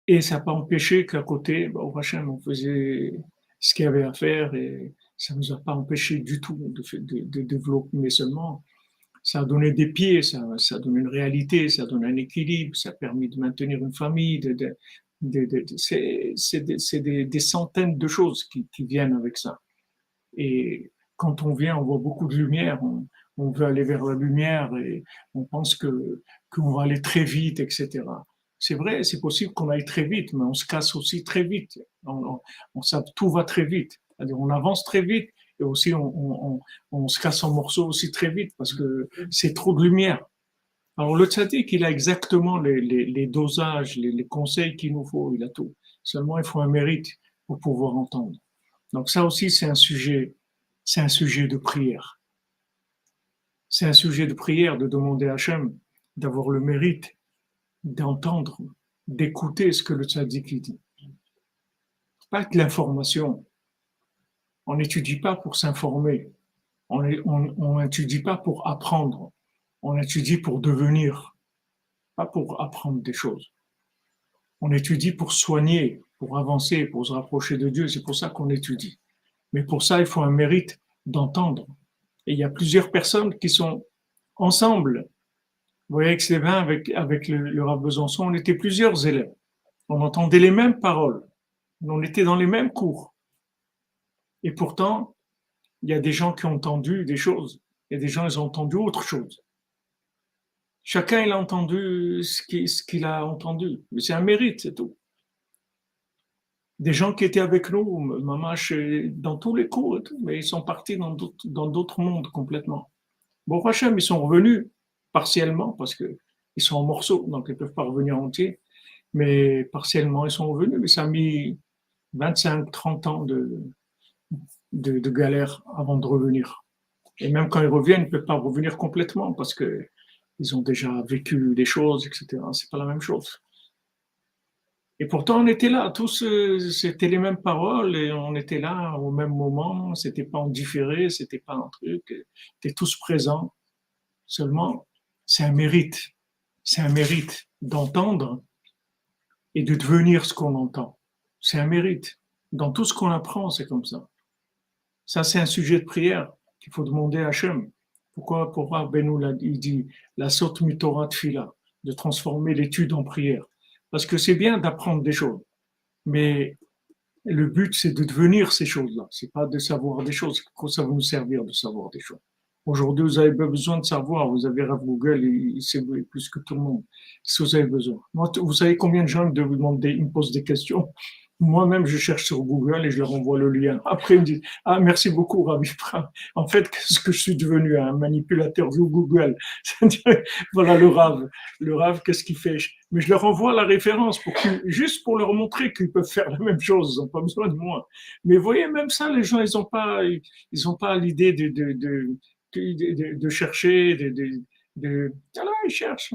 Et ça n'a pas empêché qu'à côté, bon, machin, on faisait ce qu'il y avait à faire et ça ne nous a pas empêché du tout de développer, mais seulement ça a donné des pieds, ça a donné une réalité, ça a donné un équilibre, ça a permis de maintenir une famille, c'est des centaines de choses qui viennent avec ça. Et quand on vient, on voit beaucoup de lumière, on veut aller vers la lumière et on pense qu'on va aller très vite, etc. C'est vrai, c'est possible qu'on aille très vite, mais on se casse aussi très vite. Ça, tout va très vite. C'est-à-dire, on avance très vite et aussi on se casse en morceaux aussi très vite parce que c'est trop de lumière. Alors le tzaddik, il a exactement les dosages, les conseils qu'il nous faut, il a tout. Seulement, il faut un mérite pour pouvoir entendre. Donc ça aussi, c'est un sujet de prière. C'est un sujet de prière de demander à Hachem d'avoir le mérite d'entendre, d'écouter ce que le tzaddik dit. Pas que l'information. On n'étudie pas pour s'informer. On n'étudie pas pour apprendre. On étudie pour devenir, pas pour apprendre des choses. On étudie pour soigner, pour avancer, pour se rapprocher de Dieu. C'est pour ça qu'on étudie. Mais pour ça, il faut un mérite d'entendre. Et il y a plusieurs personnes qui sont ensemble. Vous voyez, avec Slévin, avec le Rav Besançon, on était plusieurs élèves. On entendait les mêmes paroles. On était dans les mêmes cours. Et pourtant, il y a des gens qui ont entendu des choses. Il y a des gens qui ont entendu autre chose. Chacun, il a entendu ce qu'il a entendu. Mais c'est un mérite, c'est tout. Des gens qui étaient avec nous, mamache, dans tous les cours, mais ils sont partis dans d'autres mondes complètement. Bon, Hachem, ils sont revenus partiellement parce qu'ils sont en morceaux, donc ils ne peuvent pas revenir entiers, mais partiellement, ils sont revenus, mais ça a mis 25, 30 ans de galère avant de revenir. Et même quand ils reviennent, ils ne peuvent pas revenir complètement parce que ils ont déjà vécu des choses, etc. C'est pas la même chose. Et pourtant, on était là, tous, c'était les mêmes paroles et on était là au même moment. C'était pas en différé, c'était pas un truc. On était tous présents. Seulement, c'est un mérite. C'est un mérite d'entendre et de devenir ce qu'on entend. C'est un mérite. Dans tout ce qu'on apprend, c'est comme ça. Ça, c'est un sujet de prière qu'il faut demander à Hachem. Pourquoi Benou il dit la saute Torah tfila, de transformer l'étude en prière? Parce que c'est bien d'apprendre des choses, mais le but, c'est de devenir ces choses-là. C'est pas de savoir des choses. Ça va nous servir de savoir des choses. Aujourd'hui, vous avez besoin de savoir. Vous avez Rav Google, il sait plus que tout le monde. Si vous avez besoin. Moi, vous savez combien de gens ils me posent des questions. Moi-même, je cherche sur Google et je leur envoie le lien. Après, ils me disent, ah, merci beaucoup, Ravi. En fait, qu'est-ce que je suis devenu? Un manipulateur de Google. Voilà le Rav. Le Rav, qu'est-ce qu'il fait? Mais je leur envoie la référence juste pour leur montrer qu'ils peuvent faire la même chose. Ils n'ont pas besoin de moi. Mais vous voyez, même ça, les gens, ils ont pas l'idée de chercher, alors, ils cherchent.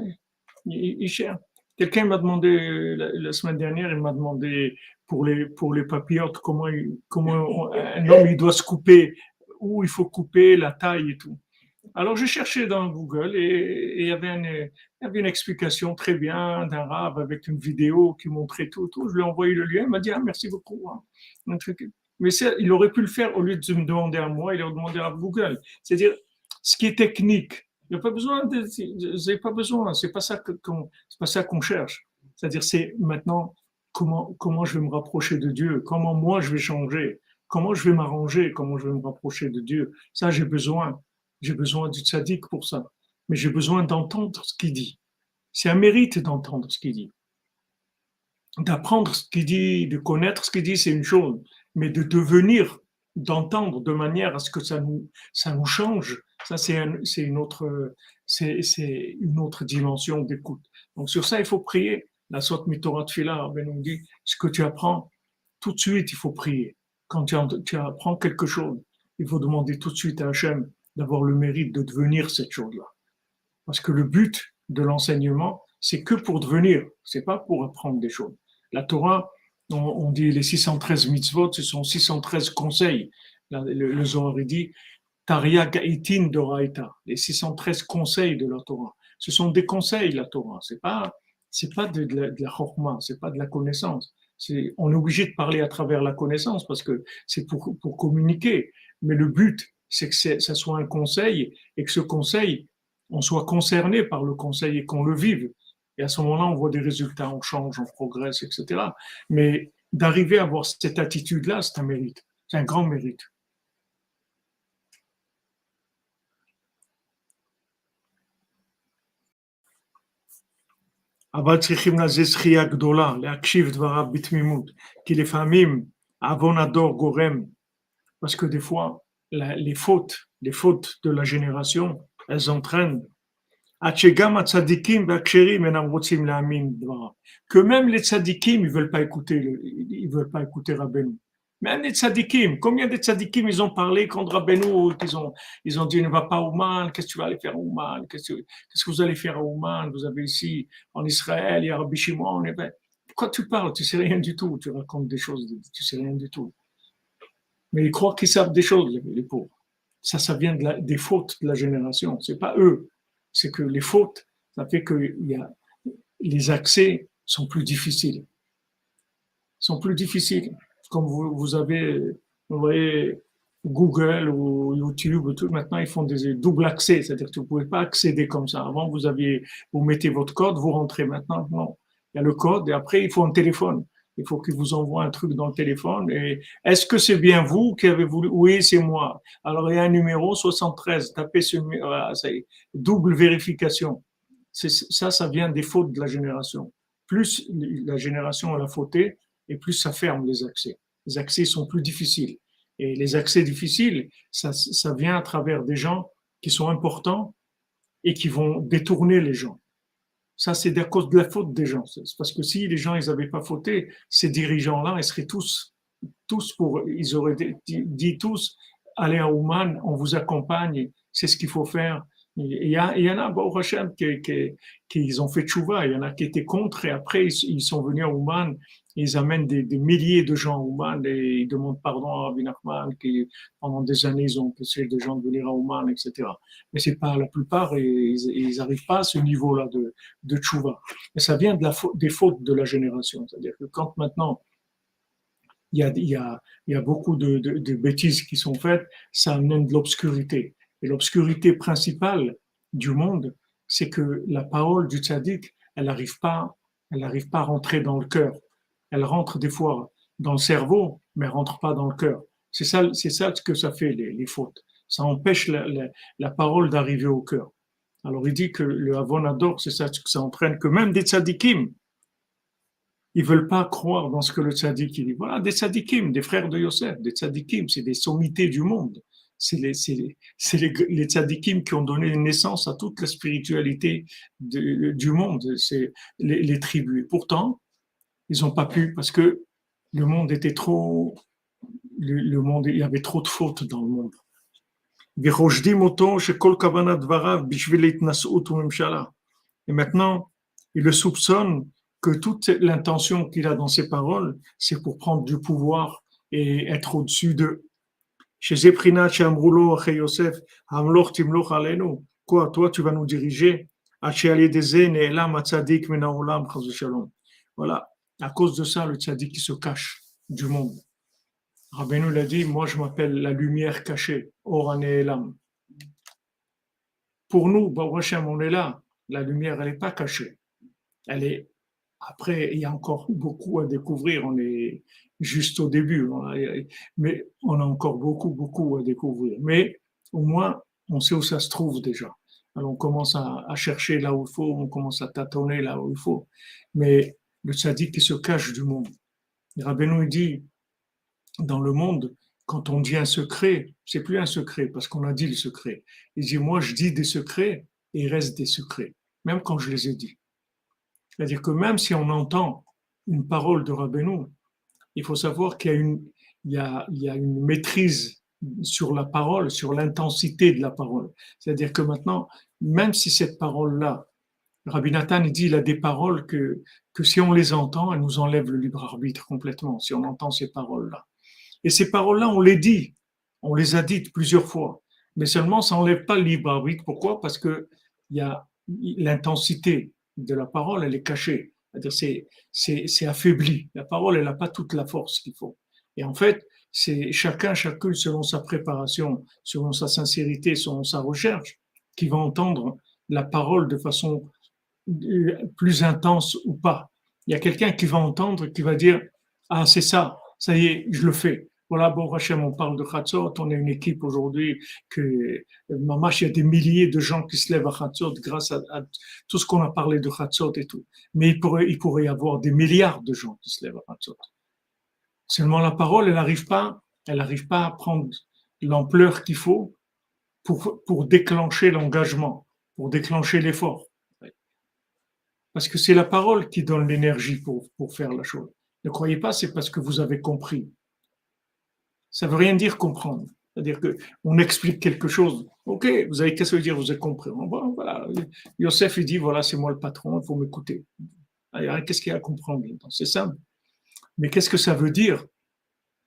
Ils cherchent. Quelqu'un m'a demandé la semaine dernière, il m'a demandé pour les papillotes comment un homme il doit se couper, où il faut couper la taille et tout. Alors j'ai cherché dans Google et il y avait une explication très bien d'un rave avec une vidéo qui montrait tout. Je lui ai envoyé le lien, il m'a dit ah merci beaucoup. Hein. Un truc. Mais il aurait pu le faire au lieu de me demander à moi, il aurait demandé à Google. C'est-à-dire ce qui est technique, il n'y a pas besoin vous n'avez pas besoin, c'est pas ça qu'on cherche. C'est-à-dire c'est maintenant comment je vais me rapprocher de Dieu, comment moi je vais changer, comment je vais m'arranger, comment je vais me rapprocher de Dieu. Ça j'ai besoin. J'ai besoin du tzaddik pour ça. Mais j'ai besoin d'entendre ce qu'il dit. C'est un mérite d'entendre ce qu'il dit. D'apprendre ce qu'il dit, de connaître ce qu'il dit, c'est une chose. Mais de devenir, d'entendre de manière à ce que ça nous change, ça c'est une autre dimension d'écoute. Donc sur ça, il faut prier. La sorte Mitorah Tfila, Ben nous dit, ce que tu apprends, tout de suite, il faut prier. Quand tu apprends quelque chose, il faut demander tout de suite à Hachem d'avoir le mérite de devenir cette chose-là. Parce que le but de l'enseignement, c'est que pour devenir, c'est pas pour apprendre des choses. La Torah, on dit les 613 mitzvot, ce sont 613 conseils. Le Zohar dit Taria Gaitin Doraita, les 613 conseils de la Torah. Ce sont des conseils, la Torah. C'est pas de la chorma, c'est pas de la connaissance. On est obligé de parler à travers la connaissance parce que c'est pour communiquer. Mais le but, c'est que ça soit un conseil et que ce conseil, on soit concerné par le conseil et qu'on le vive. Et à ce moment-là, on voit des résultats, on change, on progresse, etc. Mais d'arriver à avoir cette attitude-là, c'est un mérite. C'est un grand mérite. אבל צריכים לזה זכייה גדולה, להקשיב דבריו בתמימות, כי לפעמים עוון הדור גורם, parce que des fois, les fautes de la génération, elles entraînent que même les tzadikim, ils veulent pas écouter Rabbeinu. Même les tzadikim, combien de tzadikim ils ont parlé contre Rabbeinu, ils ont dit ne va pas au mal, qu'est-ce que tu vas aller faire au mal, qu'est-ce que vous allez faire au mal, vous avez ici en Israël, il y a Rabbi Shimon, et ben, pourquoi tu parles, tu sais rien du tout, tu racontes des choses, tu sais rien du tout. Mais ils croient qu'ils savent des choses, les pauvres. Ça vient des fautes de la génération, c'est pas eux, c'est que les fautes, ça fait que les accès sont plus difficiles. Sont plus difficiles. Comme vous voyez, Google ou YouTube, tout, maintenant ils font des doubles accès, c'est-à-dire que vous ne pouvez pas accéder comme ça. Avant, vous mettez votre code, vous rentrez. Maintenant, non. Il y a le code et après, il faut un téléphone. Il faut qu'il vous envoie un truc dans le téléphone. Et est-ce que c'est bien vous qui avez voulu? Oui, c'est moi. Alors, il y a un numéro 73. Tapez ce numéro. Voilà, double vérification. Ça vient des fautes de la génération. Plus la génération a la fauté, et plus ça ferme les accès. Les accès sont plus difficiles. Et les accès difficiles, ça vient à travers des gens qui sont importants et qui vont détourner les gens. Ça, c'est à cause de la faute des gens. C'est parce que si les gens ils n'avaient pas fauté, ces dirigeants-là, ils seraient tous ils auraient dit tous, allez à Ouman, on vous accompagne, c'est ce qu'il faut faire. Il y en a, Baruch Hashem, qui ont fait tchouva, il y en a qui étaient contre, et après, ils sont venus à Ouman, ils amènent des milliers de gens à Ouman, et ils demandent pardon à Rabbi Nachman, qui pendant des années, ils ont empêché des gens de venir à Ouman, etc. Mais c'est pas la plupart, et ils n'arrivent pas à ce niveau-là de tchouva. Mais ça vient des fautes de la génération. C'est-à-dire que quand maintenant, il y a beaucoup de bêtises qui sont faites, ça amène de l'obscurité. Et l'obscurité principale du monde, c'est que la parole du tzaddik, elle n'arrive pas à rentrer dans le cœur. Elle rentre des fois dans le cerveau, mais elle rentre pas dans le cœur. C'est ça ce que ça fait, les fautes. Ça empêche la parole d'arriver au cœur. Alors il dit que le avonador, c'est ça que ça entraîne, que même des tzaddikim, ils veulent pas croire dans ce que le tzaddik dit. Voilà, des tzaddikim, des frères de Yosef, des tzaddikim, c'est des sommités du monde. C'est les tzaddikim qui ont donné naissance à toute la spiritualité du monde, c'est les tribus. Et pourtant, ils n'ont pas pu parce que le monde était trop, le monde, il y avait trop de fautes dans le monde. Et maintenant, il le soupçonne que toute l'intention qu'il a dans ses paroles, c'est pour prendre du pouvoir et être au-dessus d'eux. Chez Zeprina, chez Amroulo, chez Yosef, Hamloch Timloch Alenu. Quoi, toi, tu vas nous diriger? Voilà. À cause de ça, le tzaddik qui se cache du monde. Rabbeinu l'a dit, moi je m'appelle la lumière cachée, Oran et Elam. Pour nous, Baruch Hashem, on est là. La lumière, elle n'est pas cachée. Elle est. Après, il y a encore beaucoup à découvrir. On est juste au début, mais on a encore beaucoup, beaucoup à découvrir. Mais au moins, on sait où ça se trouve déjà. Alors, on commence à chercher là où il faut, on commence à tâtonner là où il faut. Mais le tzaddik qui se cache du monde. Rabbeinu dit, dans le monde, quand on dit un secret, c'est plus un secret parce qu'on a dit le secret. Il dit, moi, je dis des secrets et il reste des secrets, même quand je les ai dit. C'est-à-dire que même si on entend une parole de Rabbeinu, il faut savoir qu'il y a une maîtrise sur la parole, sur l'intensité de la parole. C'est-à-dire que maintenant, même si cette parole-là, Rabbi Nathan dit, il a des paroles que si on les entend, elles nous enlèvent le libre arbitre complètement, si on entend ces paroles-là. Et ces paroles-là, on les a dites plusieurs fois, mais seulement ça n'enlève pas le libre arbitre. Pourquoi? Parce que il y a l'intensité de la parole, elle est cachée. C'est-à-dire c'est affaibli. La parole, elle n'a pas toute la force qu'il faut. Et en fait, c'est chacune selon sa préparation, selon sa sincérité, selon sa recherche, qui va entendre la parole de façon plus intense ou pas. Il y a quelqu'un qui va entendre, qui va dire, ah, c'est ça, ça y est, je le fais. Voilà, bon, Hachem, on parle de Chatzot, on est une équipe aujourd'hui que, mamash, il y a des milliers de gens qui se lèvent à Chatzot grâce à tout ce qu'on a parlé de Chatzot et tout. Mais il pourrait y avoir des milliards de gens qui se lèvent à Chatzot. Seulement la parole, elle n'arrive pas à prendre l'ampleur qu'il faut pour déclencher l'engagement, pour déclencher l'effort. Parce que c'est la parole qui donne l'énergie pour faire la chose. Ne croyez pas, c'est parce que vous avez compris. Ça veut rien dire comprendre. C'est-à-dire qu'on explique quelque chose. Ok, vous avez qu'est-ce que ça veut dire, vous avez compris. Bon, voilà. Yosef, il dit, voilà, c'est moi le patron, il faut m'écouter. Qu'est-ce qu'il y a à comprendre? C'est simple. Mais qu'est-ce que ça veut dire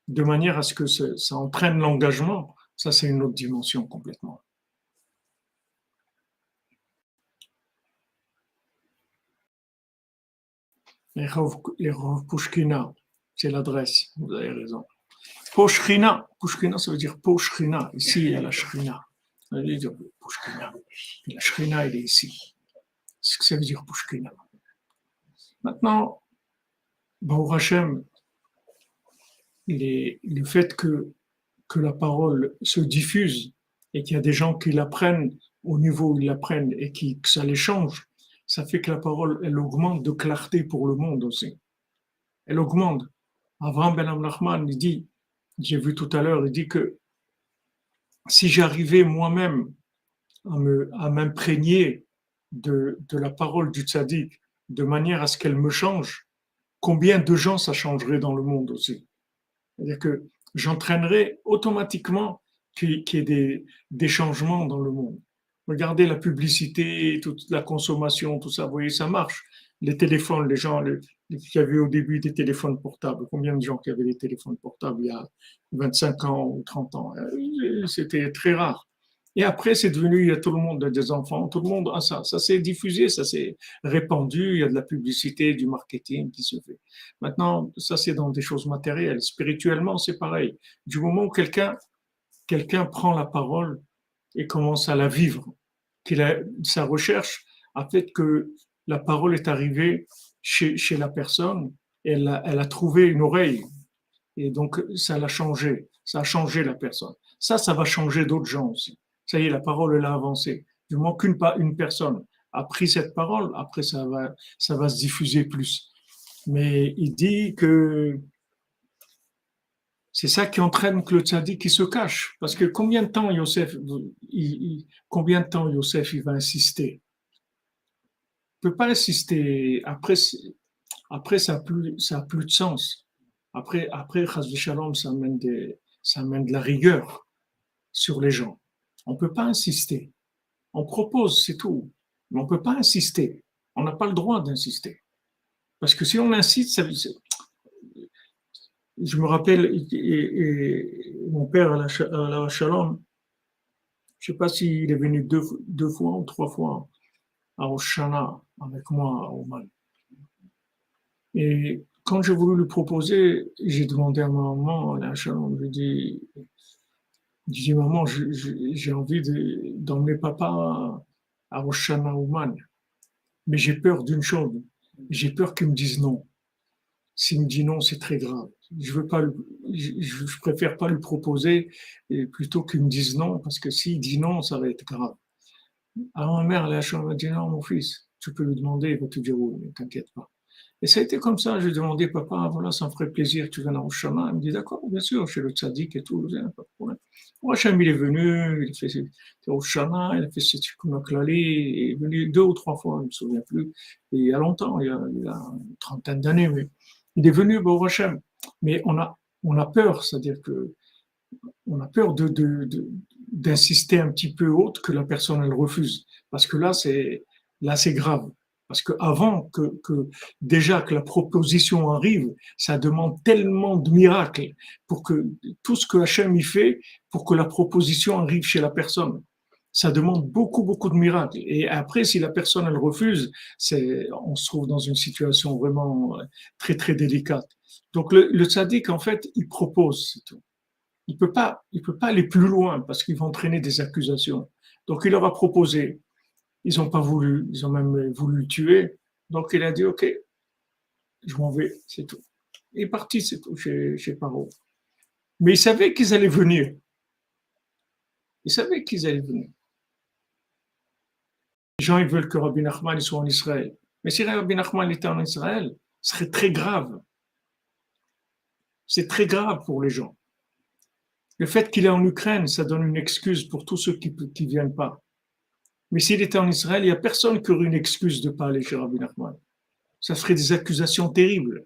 de manière à ce que ça entraîne l'engagement? Ça, c'est une autre dimension complètement. Les Rov Pushkina, c'est l'adresse, vous avez raison. Poshrina, Pushkina, ça veut dire Poshrina. Ici, il y a la Shrina. Ça veut dire Pushkina. La Shrina, elle est ici. C'est ce que ça veut dire Pushkina. Maintenant, Baruch Hashem, le fait que la parole se diffuse et qu'il y a des gens qui l'apprennent au niveau où ils l'apprennent et que ça les change, ça fait que la parole, elle augmente de clarté pour le monde aussi. Elle augmente. Avraham Ben Amnachman, il dit, j'ai vu tout à l'heure, il dit que si j'arrivais moi-même à m'imprégner de la parole du tzaddik de manière à ce qu'elle me change, combien de gens ça changerait dans le monde aussi? C'est-à-dire que j'entraînerai automatiquement qu'il y ait des changements dans le monde. Regardez la publicité, toute la consommation, tout ça, vous voyez, ça marche. Les téléphones, les gens qui avaient au début des téléphones portables, combien de gens qui avaient des téléphones portables il y a 25 ans ou 30 ans? C'était très rare. Et après, c'est devenu, il y a tout le monde, des enfants, tout le monde a ça. Ça s'est diffusé, ça s'est répandu, il y a de la publicité, du marketing qui se fait. Maintenant, ça, c'est dans des choses matérielles. Spirituellement, c'est pareil. Du moment où quelqu'un prend la parole et commence à la vivre, sa recherche a fait que la parole est arrivée chez la personne, elle a trouvé une oreille, et donc ça l'a changé, ça a changé la personne. Ça va changer d'autres gens aussi. Ça y est, la parole, elle a avancé. Du moment qu'une personne a pris cette parole, après ça va se diffuser plus. Mais il dit que c'est ça qui entraîne que le tzaddik qui se cache. Parce que combien de temps Yosef il va insister? Il ne peut pas insister. Après ça a plus de sens. Après Chas Shalom, ça amène de la rigueur sur les gens. On ne peut pas insister. On propose, c'est tout. Mais on ne peut pas insister. On n'a pas le droit d'insister. Parce que si on insiste, je me rappelle, mon père à la Shalom, je ne sais pas s'il est venu deux fois ou trois fois à Oshana avec moi à Oman. Et quand j'ai voulu lui proposer, j'ai demandé à ma maman à la Shalom, j'ai dit maman, j'ai envie d'emmener papa à Oshana Oman, mais j'ai peur d'une chose, j'ai peur qu'il me dise non. S'il me dit non, c'est très grave. Je veux pas, je préfère pas lui proposer plutôt qu'il me dise non, parce que s'il dit non, ça va être grave. Alors ma mère, elle m'a dit non, mon fils, tu peux lui demander, il va te dire oui, ne t'inquiète pas. Et ça a été comme ça. J'ai demandé, papa, voilà, ça me ferait plaisir, tu viens au chemin. Il me dit, d'accord, bien sûr, chez le tzaddik et tout, pas de problème. Hachem, il est venu, il fait au chemin, il a fait ses Klali, il est venu deux ou trois fois, je ne me souviens plus. Et il y a longtemps, il y a une trentaine d'années, mais il est venu, au Hachem. Mais on a peur, c'est-à-dire que on a peur d'insister un petit peu autre que la personne elle refuse, parce que là c'est grave. Parce que avant déjà que la proposition arrive, ça demande tellement de miracles pour que tout ce que Hachem y fait pour que la proposition arrive chez la personne. Ça demande beaucoup de miracles. Et après, si la personne elle refuse, on se trouve dans une situation vraiment très délicate. Donc le tzaddik en fait, il propose, c'est tout. Il peut pas aller plus loin parce qu'il va entraîner des accusations. Donc il leur a proposé. Ils n'ont pas voulu. Ils ont même voulu le tuer. Donc il a dit OK, je m'en vais, c'est tout. Il est parti, c'est tout, chez Paro. Mais il savait qu'ils allaient venir. Il savait qu'ils allaient venir. Les gens ils veulent que Rabbi Nachman soit en Israël. Mais si Rabbi Nachman était en Israël, ce serait très grave. C'est très grave pour les gens. Le fait qu'il est en Ukraine, ça donne une excuse pour tous ceux qui ne viennent pas. Mais s'il était en Israël, il n'y a personne qui aurait une excuse de ne pas aller chez Rabbi Nachman. Ça ferait des accusations terribles.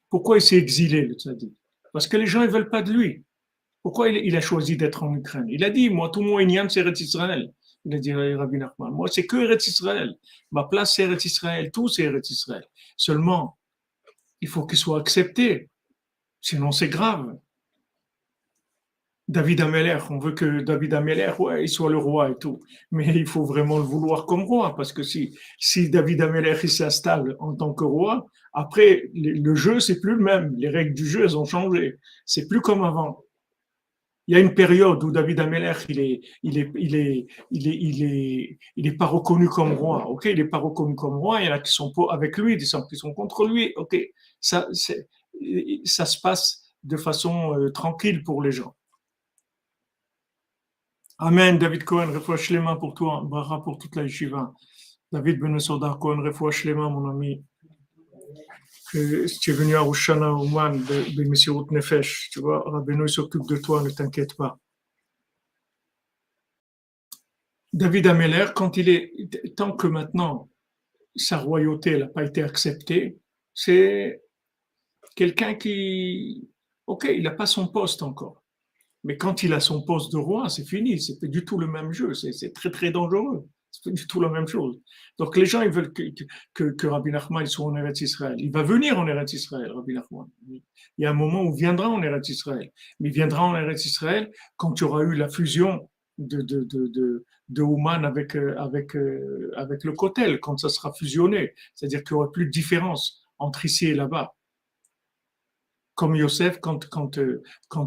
Pourquoi il s'est exilé, le tzaddik? Parce que les gens ne veulent pas de lui. Pourquoi il a choisi d'être en Ukraine? Il a dit, moi, tout mon Inyan, c'est Eretz Israël. Il a dit Rabbi Nachman. Moi, c'est que Eretz Israël. Ma place, c'est Eretz Israël. Tout, c'est Eretz Israël. Seulement, il faut qu'il soit accepté. Sinon, c'est grave. David Ameller, on veut que David Ameller, ouais, il soit le roi et tout. Mais il faut vraiment le vouloir comme roi, parce que si David Ameller il s'installe en tant que roi, après, le jeu, c'est plus le même. Les règles du jeu, elles ont changé. C'est plus comme avant. Il y a une période où David Ameller, il est pas reconnu comme roi. Ok, il est pas reconnu comme roi. Il y en a qui sont avec lui, des gens qui sont contre lui. Ok, ça se passe de façon tranquille pour les gens. Amen. David Cohen, refouach shlema pour toi. Bracha pour toute la yeshiva. David Ben Soda Cohen, refouach shlema, mon ami. Tu es venu à Roshana Ouman, de Messirut Nefesh. Tu vois, Rabbeinu s'occupe de toi, ne t'inquiète pas. David Ameller, tant que maintenant sa royauté n'a pas été acceptée, c'est quelqu'un qui Ok, il n'a pas son poste encore. Mais quand il a son poste de roi, c'est fini. C'est pas du tout le même jeu. C'est très, très dangereux. C'est pas du tout la même chose. Donc, les gens, ils veulent que Rabbi Nachman soit en Eretz Israël. Il va venir en Eretz Israël, Rabbi Nachman. Il y a un moment où il viendra en Eretz Israël. Mais il viendra en Eretz Israël quand il y aura eu la fusion de Ouman avec le Kotel, quand ça sera fusionné. C'est-à-dire qu'il n'y aura plus de différence entre ici et là-bas. Comme Yosef, quand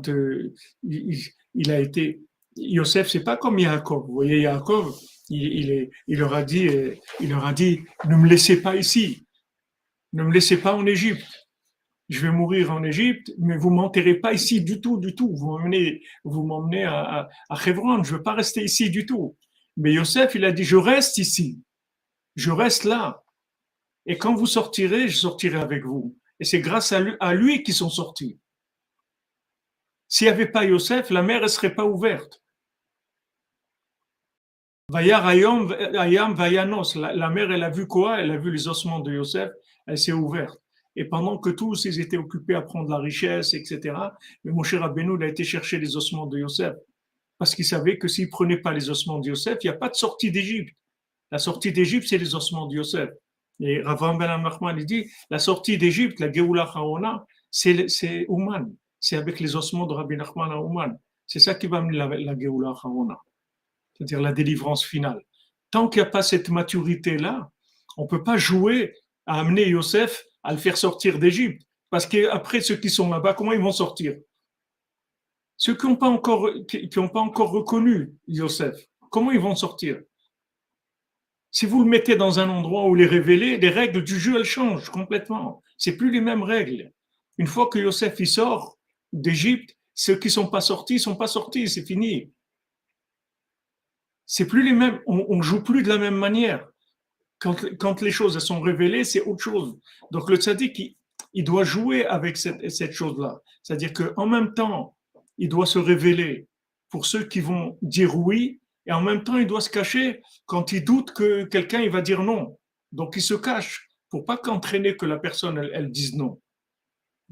il a été. Yosef, c'est pas comme Yaakov. Vous voyez, Yaakov, il leur a dit, ne me laissez pas ici, ne me laissez pas en Égypte. Je vais mourir en Égypte, mais vous m'enterrez pas ici du tout, du tout. Vous m'emmenez à Hebron. Je veux pas rester ici du tout. Mais Yosef, il a dit, je reste ici, je reste là. Et quand vous sortirez, je sortirai avec vous. Et c'est grâce à lui qu'ils sont sortis. S'il n'y avait pas Yosef, la mer ne serait pas ouverte. Vayar Ayam Vayanos, la mer, elle a vu quoi? Elle a vu les ossements de Yosef, elle s'est ouverte. Et pendant que tous, ils étaient occupés à prendre la richesse, etc., mais mon cher Rabbeinu, il a été chercher les ossements de Yosef. Parce qu'il savait que s'il ne prenait pas les ossements de Yosef, il n'y a pas de sortie d'Égypte. La sortie d'Égypte, c'est les ossements de Yosef. Et Rav Ben Nachman, il dit, la sortie d'Égypte, la Geoula Haona, c'est Ouman. C'est avec les ossements de Rabbi Nachman à Ouman. C'est ça qui va amener la Geoula Haona, c'est-à-dire la délivrance finale. Tant qu'il n'y a pas cette maturité-là, on ne peut pas jouer à amener Yosef à le faire sortir d'Égypte. Parce qu'après, ceux qui sont là-bas, comment ils vont sortir? Ceux qui n'ont pas encore reconnu Yosef, comment ils vont sortir? Si vous le mettez dans un endroit où il est révélé, les règles du jeu, elles changent complètement. C'est plus les mêmes règles. Une fois que Yosef il sort d'Égypte, ceux qui sont pas sortis sont pas sortis, c'est fini. C'est plus les mêmes, on joue plus de la même manière. Quand les choses elles sont révélées, c'est autre chose. Donc le tzaddik, il doit jouer avec cette chose-là. C'est-à-dire qu'en même temps, il doit se révéler pour ceux qui vont dire oui, et en même temps, il doit se cacher quand il doute que quelqu'un il va dire non. Donc il se cache pour pas qu'entraîner que la personne elle dise non.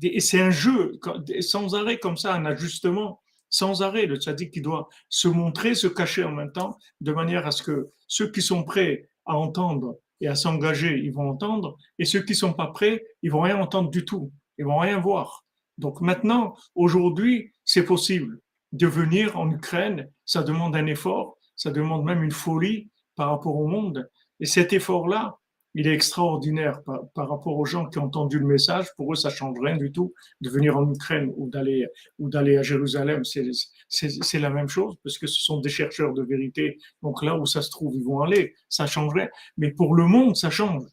Et c'est un jeu sans arrêt comme ça, un ajustement sans arrêt. Le tzaddik qui doit se montrer, se cacher en même temps, de manière à ce que ceux qui sont prêts à entendre et à s'engager, ils vont entendre, et ceux qui sont pas prêts, ils vont rien entendre du tout, ils vont rien voir. Donc maintenant, aujourd'hui, c'est possible de venir en Ukraine. Ça demande un effort, ça demande même une folie par rapport au monde. Et cet effort-là, il est extraordinaire par rapport aux gens qui ont entendu le message. Pour eux, ça change rien du tout de venir en Ukraine ou d'aller à Jérusalem. C'est la même chose parce que ce sont des chercheurs de vérité. Donc là où ça se trouve, ils vont aller. Ça changerait. Mais pour le monde, ça change.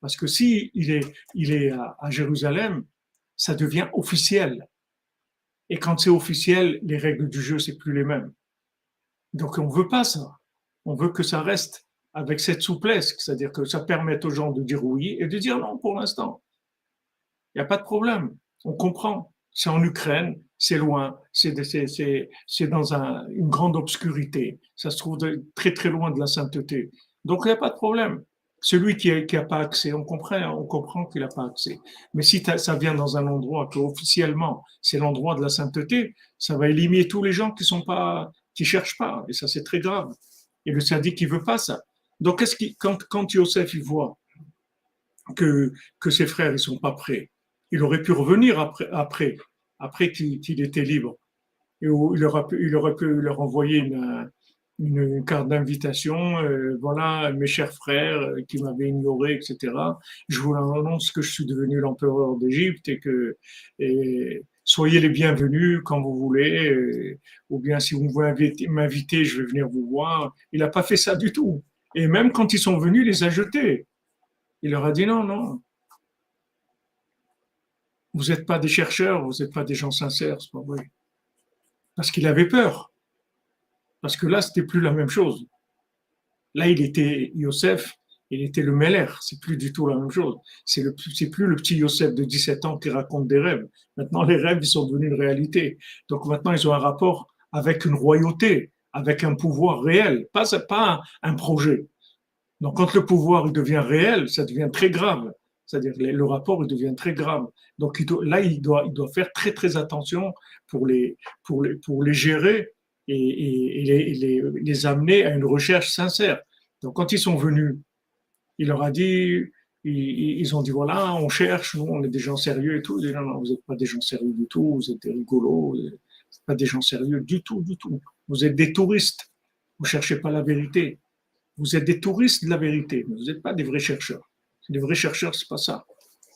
Parce que si il est à Jérusalem, ça devient officiel. Et quand c'est officiel, les règles du jeu, c'est plus les mêmes. Donc on veut pas ça. On veut que ça reste avec cette souplesse, c'est-à-dire que ça permette aux gens de dire oui et de dire non pour l'instant. Il n'y a pas de problème. On comprend. C'est en Ukraine, c'est loin, c'est dans une grande obscurité. Ça se trouve très très loin de la sainteté. Donc il n'y a pas de problème. Celui qui a pas accès, on comprend qu'il n'a pas accès. Mais si ça vient dans un endroit que officiellement c'est l'endroit de la sainteté, ça va éliminer tous les gens qui cherchent pas. Et ça c'est très grave. Et le syndic qui veut pas ça. Donc quand Yosef il voit que ses frères ils sont pas prêts, il aurait pu revenir après qu'il était libre. Et il aurait pu leur envoyer une carte d'invitation. Voilà, mes chers frères qui m'avaient ignoré, etc. Je vous annonce que je suis devenu l'empereur d'Égypte et soyez les bienvenus quand vous voulez. Ou bien si vous voulez m'inviter, je vais venir vous voir. Il n'a pas fait ça du tout. Et même quand ils sont venus, il les a jetés. Il leur a dit non, non, vous n'êtes pas des chercheurs, vous n'êtes pas des gens sincères, c'est pas vrai. Parce qu'il avait peur. Parce que là, c'était plus la même chose. Là, il était Yosef, il était le Meller. C'est plus du tout la même chose. C'est plus le petit Yosef de 17 ans qui raconte des rêves. Maintenant, les rêves, ils sont devenus une réalité. Donc maintenant, ils ont un rapport avec une royauté, avec un pouvoir réel, pas un projet. Donc quand le pouvoir il devient réel, ça devient très grave. C'est-à-dire le rapport il devient très grave. Donc il doit faire très très attention pour les gérer et les amener à une recherche sincère. Donc quand ils sont venus, il leur a dit, ils ont dit voilà, on cherche, nous on est des gens sérieux et tout. Ils dit, non, non, vous n'êtes pas des gens sérieux du tout, vous êtes des rigolos, vous n'êtes pas des gens sérieux du tout, du tout. Vous êtes des touristes, vous ne cherchez pas la vérité. Vous êtes des touristes de la vérité, mais vous n'êtes pas des vrais chercheurs. Les vrais chercheurs, c'est pas ça.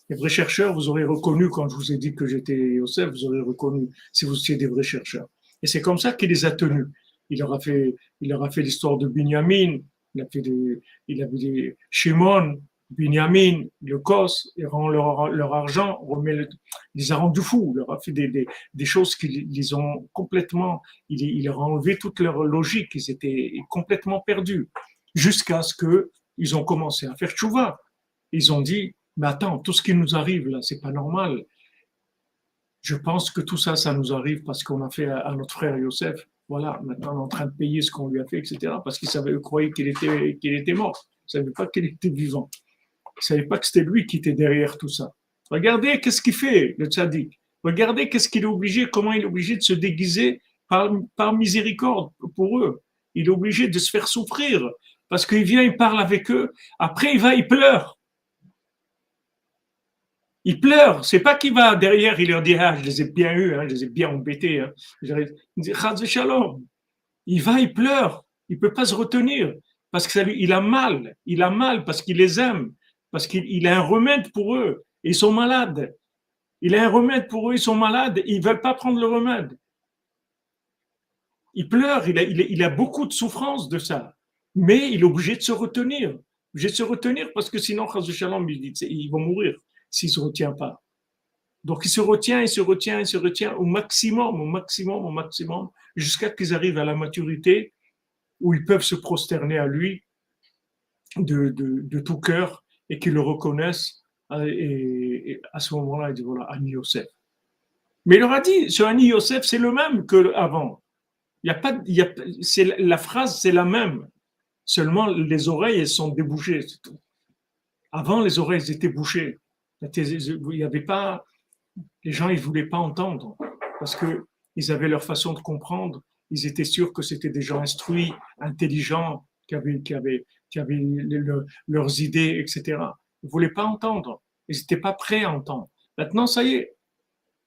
Les vrais chercheurs, vous aurez reconnu, quand je vous ai dit que j'étais Yosef, vous aurez reconnu si vous étiez des vrais chercheurs. Et c'est comme ça qu'il les a tenus. Il leur a fait l'histoire de Binyamin, il a fait des Shimon, Binyamin, le Kos, il rend leur argent, il les a rendus fous, il leur a fait des choses qui les ont complètement, il leur a enlevé toute leur logique, ils étaient complètement perdus, jusqu'à ce qu'ils ont commencé à faire tchouva. Ils ont dit, mais attends, tout ce qui nous arrive là, c'est pas normal. Je pense que tout ça, ça nous arrive parce qu'on a fait à notre frère Yosef. Voilà, maintenant on est en train de payer ce qu'on lui a fait, etc. Parce qu'ils croyaient qu'il était mort. Ils ne savaient pas qu'il était vivant. Ils ne savaient pas que c'était lui qui était derrière tout ça. Regardez qu'est-ce qu'il fait, le tzaddik. Regardez qu'est-ce qu'il est obligé, comment il est obligé de se déguiser par miséricorde pour eux. Il est obligé de se faire souffrir parce qu'il vient, il parle avec eux. Après, il va, il pleure. Il pleure. C'est pas qu'il va derrière, il leur dit, ah, je les ai bien eus, hein, je les ai bien embêtés. Hein. Il dit, Shalom. Il va, il pleure. Il peut pas se retenir parce que il a mal. Il a mal parce qu'il les aime, parce qu'il a un remède pour eux. Ils sont malades. Il a un remède pour eux, ils sont malades. Ils veulent pas prendre le remède. Il pleure. Il a beaucoup de souffrance de ça. Mais il est obligé de se retenir. Obligé de se retenir parce que sinon, Shalom, il va mourir s'il ne se retient pas. Donc, il se retient au maximum, jusqu'à qu'ils arrivent à la maturité où ils peuvent se prosterner à lui de tout cœur et qu'ils le reconnaissent. Et à ce moment-là, il dit voilà, Ani Yosef. Mais il leur a dit, ce Ani Yosef, c'est le même qu'avant. La phrase, c'est la même. Seulement, les oreilles, elles sont débouchées, c'est tout. Avant, les oreilles étaient bouchées. Il n'y avait pas, les gens, ils ne voulaient pas entendre parce qu'ils avaient leur façon de comprendre. Ils étaient sûrs que c'était des gens instruits, intelligents, qui avaient leurs idées, etc. Ils ne voulaient pas entendre. Ils n'étaient pas prêts à entendre. Maintenant, ça y est,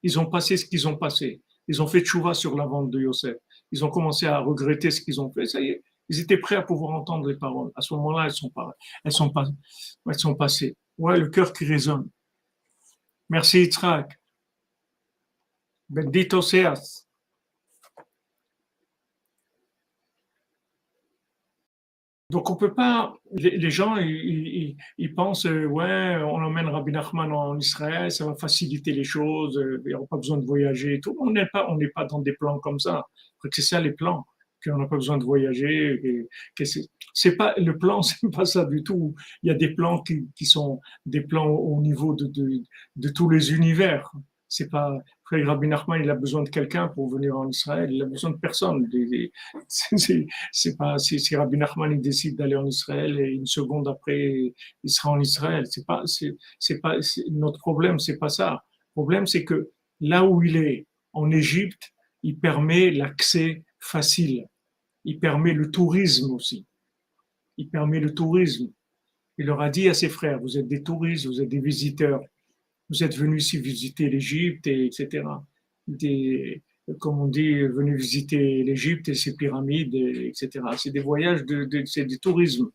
ils ont passé ce qu'ils ont passé. Ils ont fait tchouva sur la vente de Yosef. Ils ont commencé à regretter ce qu'ils ont fait. Ça y est, ils étaient prêts à pouvoir entendre les paroles. À ce moment-là, elles sont passées. Ouais, le cœur qui résonne. Merci Yitzhak. Bendito seas. Donc on peut pas. Les gens ils pensent ouais, on emmène Rabbi Nachman en Israël, ça va faciliter les choses, il n'y aura pas besoin de voyager et tout. On n'est pas dans des plans comme ça. C'est ça les plans, qu'on n'a pas besoin de voyager. C'est pas le plan, c'est pas ça du tout. Il y a des plans qui sont des plans au niveau de tous les univers. C'est pas Frère Rabbi Nachman, il a besoin de quelqu'un pour venir en Israël. Il a besoin de personne. C'est pas si Rabbi Nachman il décide d'aller en Israël et une seconde après il sera en Israël. Notre problème, c'est pas ça. Le problème, c'est que là où il est en Égypte, il permet l'accès facile. Il permet le tourisme aussi. Il permet le tourisme. Il leur a dit à ses frères, vous êtes des touristes, vous êtes des visiteurs. Vous êtes venus ici visiter l'Égypte, etc. Comme on dit, venus visiter l'Égypte et ses pyramides, etc. C'est des voyages, c'est du tourisme.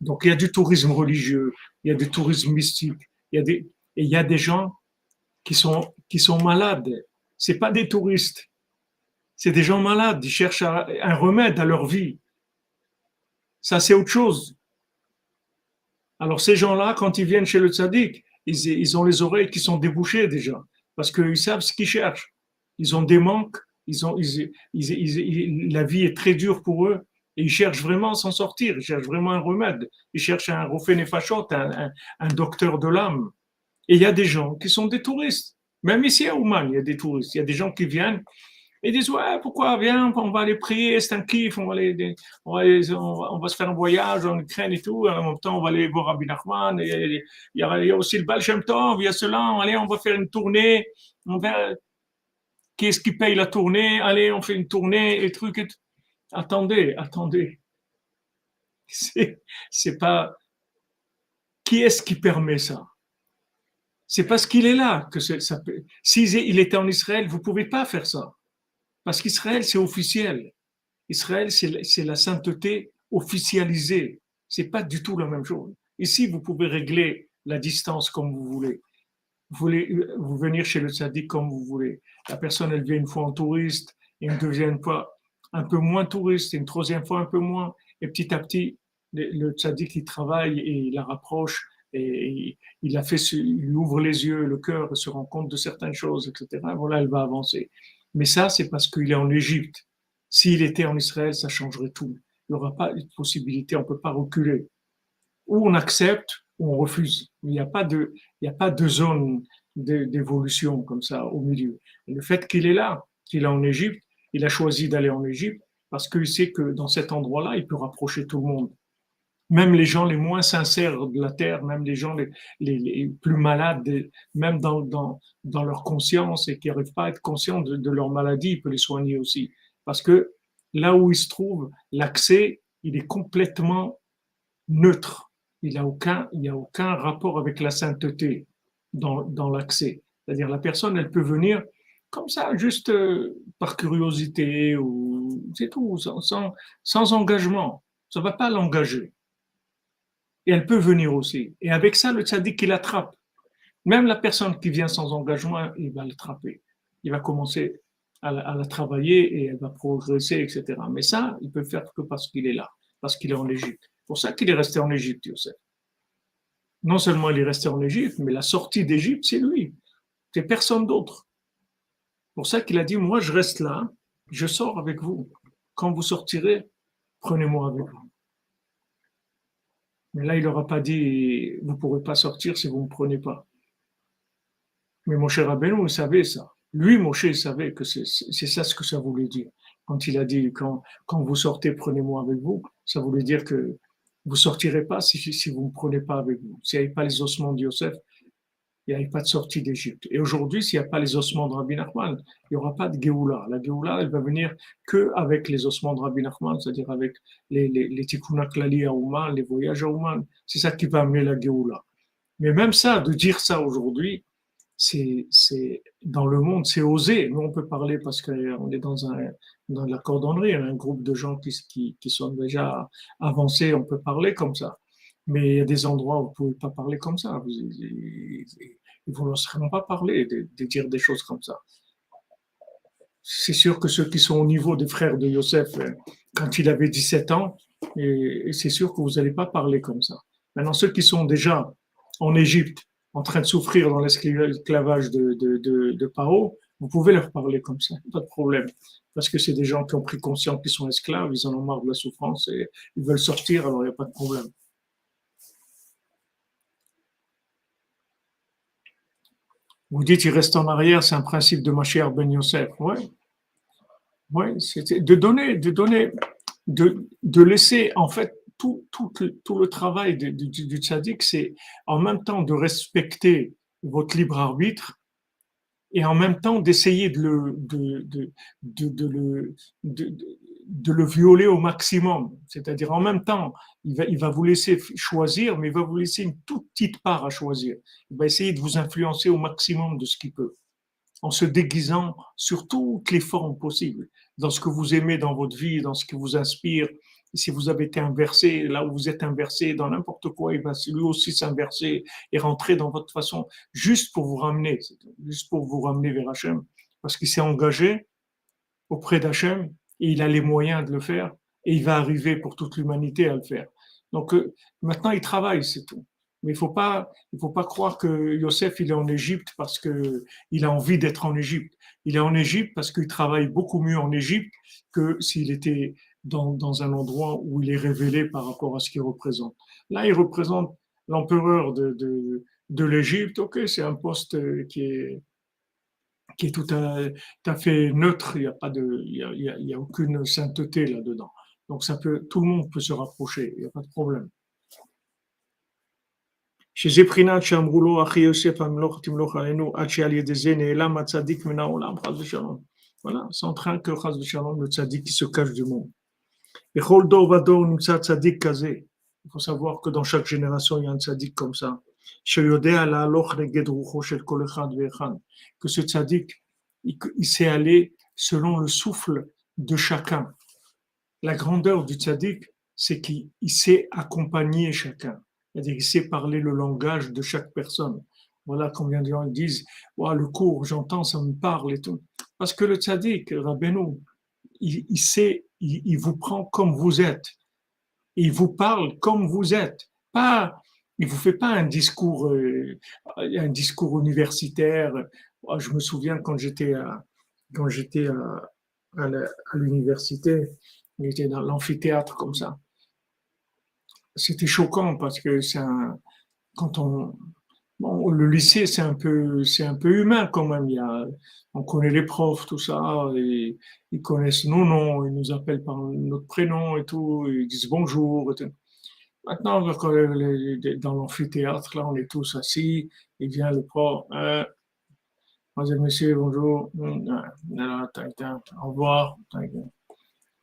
Donc il y a du tourisme religieux, il y a du tourisme mystique, et il y a des gens qui sont malades. C'est pas des touristes, c'est des gens malades. Ils cherchent un remède à leur vie. Ça, c'est autre chose. Alors ces gens-là, quand ils viennent chez le tzaddik, ils ont les oreilles qui sont débouchées déjà, parce qu'ils savent ce qu'ils cherchent. Ils ont des manques, la vie est très dure pour eux, et ils cherchent vraiment à s'en sortir, ils cherchent vraiment un remède, ils cherchent un rofé nefashot, un docteur de l'âme. Et il y a des gens qui sont des touristes. Même ici à Ouman, il y a des touristes. Il y a des gens qui viennent Ils disent, ouais, pourquoi, viens, on va aller prier, c'est un kiff, on va se faire un voyage en Ukraine et tout, en même temps, on va aller voir Rabbi Nachman, il y a aussi le Baal Shem Tov, il y a cela, allez, on va faire une tournée, on va, qui est-ce qui paye la tournée, allez, on fait une tournée, et trucs, et tout. Attendez, c'est, c'est pas, qui est-ce qui permet ça? C'est parce qu'il est là que ça peut. S'il était en Israël, vous ne pouvez pas faire ça. Parce qu'Israël, c'est officiel. Israël, c'est la sainteté officialisée. C'est pas du tout la même chose. Ici, vous pouvez régler la distance comme vous voulez. Vous voulez vous venir chez le tzaddik comme vous voulez. La personne, elle vient une fois en touriste, une deuxième fois un peu moins touriste, une troisième fois un peu moins. Et petit à petit, le tzaddik, il travaille et il la rapproche et il a fait, il ouvre les yeux, le cœur, se rend compte de certaines choses, etc. Voilà, elle va avancer. Mais ça, c'est parce qu'il est en Égypte. S'il était en Israël, ça changerait tout. Il n'y aura pas de possibilité, on ne peut pas reculer. Ou on accepte, ou on refuse. Il n'y a pas de, il n'y a pas de zone d'évolution comme ça au milieu. Et le fait qu'il est là, qu'il est en Égypte, il a choisi d'aller en Égypte parce qu'il sait que dans cet endroit-là, il peut rapprocher tout le monde. Même les gens les moins sincères de la terre, même les gens les plus malades, même dans leur conscience et qui n'arrivent pas à être conscients de leur maladie, il peut les soigner aussi. Parce que là où il se trouve, l'accès, il est complètement neutre. Il n'y a aucun rapport avec la sainteté dans l'accès. C'est-à-dire la personne, elle peut venir comme ça, juste par curiosité, ou c'est tout, sans engagement. Ça ne va pas l'engager. Et elle peut venir aussi. Et avec ça, le tzaddik, il attrape. Même la personne qui vient sans engagement, il va l'attraper. Il va commencer à la travailler et elle va progresser, etc. Mais ça, il peut faire que parce qu'il est là, parce qu'il est en Égypte. C'est pour ça qu'il est resté en Égypte, Youssef. Non seulement il est resté en Égypte, mais la sortie d'Égypte, c'est lui. C'est personne d'autre. C'est pour ça qu'il a dit, moi, je reste là, je sors avec vous. Quand vous sortirez, prenez-moi avec vous. Mais là, il n'aura pas dit, vous ne pourrez pas sortir si vous ne me prenez pas. Mais Moshe Rabbeinu, il savait ça. Lui, Moshe, il savait que c'est ça ce que ça voulait dire. Quand il a dit, quand vous sortez, prenez-moi avec vous, ça voulait dire que vous sortirez pas si vous ne me prenez pas avec vous. S'il n'y avait pas les ossements de Yosef, il n'y avait pas de sortie d'Égypte. Et aujourd'hui, s'il n'y a pas les ossements de Rabbi Nachman, il n'y aura pas de Géoula. La Géoula, elle va venir que avec les ossements de Rabbi Nachman, c'est-à-dire avec les Tikkun Klali à Ouman, les voyages à Ouman. C'est ça qui va amener la Géoula. Mais même ça, de dire ça aujourd'hui, c'est dans le monde, c'est osé. Nous, on peut parler parce qu'on est dans la cordonnerie, on a un groupe de gens qui sont déjà avancés, on peut parler comme ça. Mais il y a des endroits où vous ne pouvez pas parler comme ça. Ils ne vous laisseront pas parler, de dire des choses comme ça. C'est sûr que ceux qui sont au niveau des frères de Yosef, quand il avait 17 ans, et c'est sûr que vous n'allez pas parler comme ça. Maintenant, ceux qui sont déjà en Égypte, en train de souffrir dans l'esclavage de Paro, vous pouvez leur parler comme ça, pas de problème. Parce que c'est des gens qui ont pris conscience qu'ils sont esclaves, ils en ont marre de la souffrance et ils veulent sortir, alors il n'y a pas de problème. Vous dites, il reste en arrière, c'est un principe de Mashiach Ben Yosef. Ouais, ouais, c'était de laisser, en fait, tout le travail du tzaddik, c'est en même temps de respecter votre libre arbitre et en même temps d'essayer de, de le violer au maximum. C'est-à-dire en même temps, il va vous laisser choisir, mais il va vous laisser une toute petite part à choisir. Il va essayer de vous influencer au maximum de ce qu'il peut en se déguisant sur toutes les formes possibles, dans ce que vous aimez dans votre vie, dans ce qui vous inspire. Si vous avez été inversé, là où vous êtes inversé, dans n'importe quoi, il va lui aussi s'inverser et rentrer dans votre façon, juste pour vous ramener vers Hachem, parce qu'il s'est engagé auprès d'Hachem et il a les moyens de le faire et il va arriver pour toute l'humanité à le faire. Donc maintenant, il travaille, c'est tout. Mais il faut pas croire que Yosef, il est en Égypte parce que il a envie d'être en Égypte. Il est en Égypte parce qu'il travaille beaucoup mieux en Égypte que s'il était dans un endroit où il est révélé par rapport à ce qu'il représente. Là, il représente l'empereur de l'Égypte. Ok, c'est un poste qui est tout à fait neutre, il n'y a pas de, il y a aucune sainteté là-dedans. Donc ça peut, tout le monde peut se rapprocher, il n'y a pas de problème. שזה בחינת שאמרו לו, אחי יוסף המלוך תמלוך עלינו, עד שעל ידי זה נעלם הצדיק מן העולם, חס ושלום. Voilà, c'est en train que חס ושלום, le tzaddik qui se cache du monde. בכל דור ודור נמצא צדיק כזה. Il faut savoir que dans chaque génération, il y a un tzaddik comme ça. שיודע להלוך נגד רוחו של כל אחד ואחד. Que ce tzaddik, il sait aller selon le souffle de chacun. La grandeur du tzaddik, c'est qu'il sait accompagner chacun. C'est-à-dire qu'il sait parler le langage de chaque personne. Voilà combien de gens disent oh, le cours, j'entends, ça me parle et tout. Parce que le tzaddik, Rabbeinu, il sait, il vous prend comme vous êtes. Il vous parle comme vous êtes. Pas, il vous fait pas un discours universitaire. Je me souviens quand j'étais à l'université, j'étais dans l'amphithéâtre comme ça. C'était choquant parce que quand bon, le lycée c'est un peu humain quand même. On connaît les profs, tout ça, et ils connaissent nos noms, ils nous appellent par notre prénom et tout, ils disent bonjour. Et tout. Maintenant, dans l'amphithéâtre, là, on est tous assis, il vient le prof, Madame, Monsieur, bonjour, au revoir.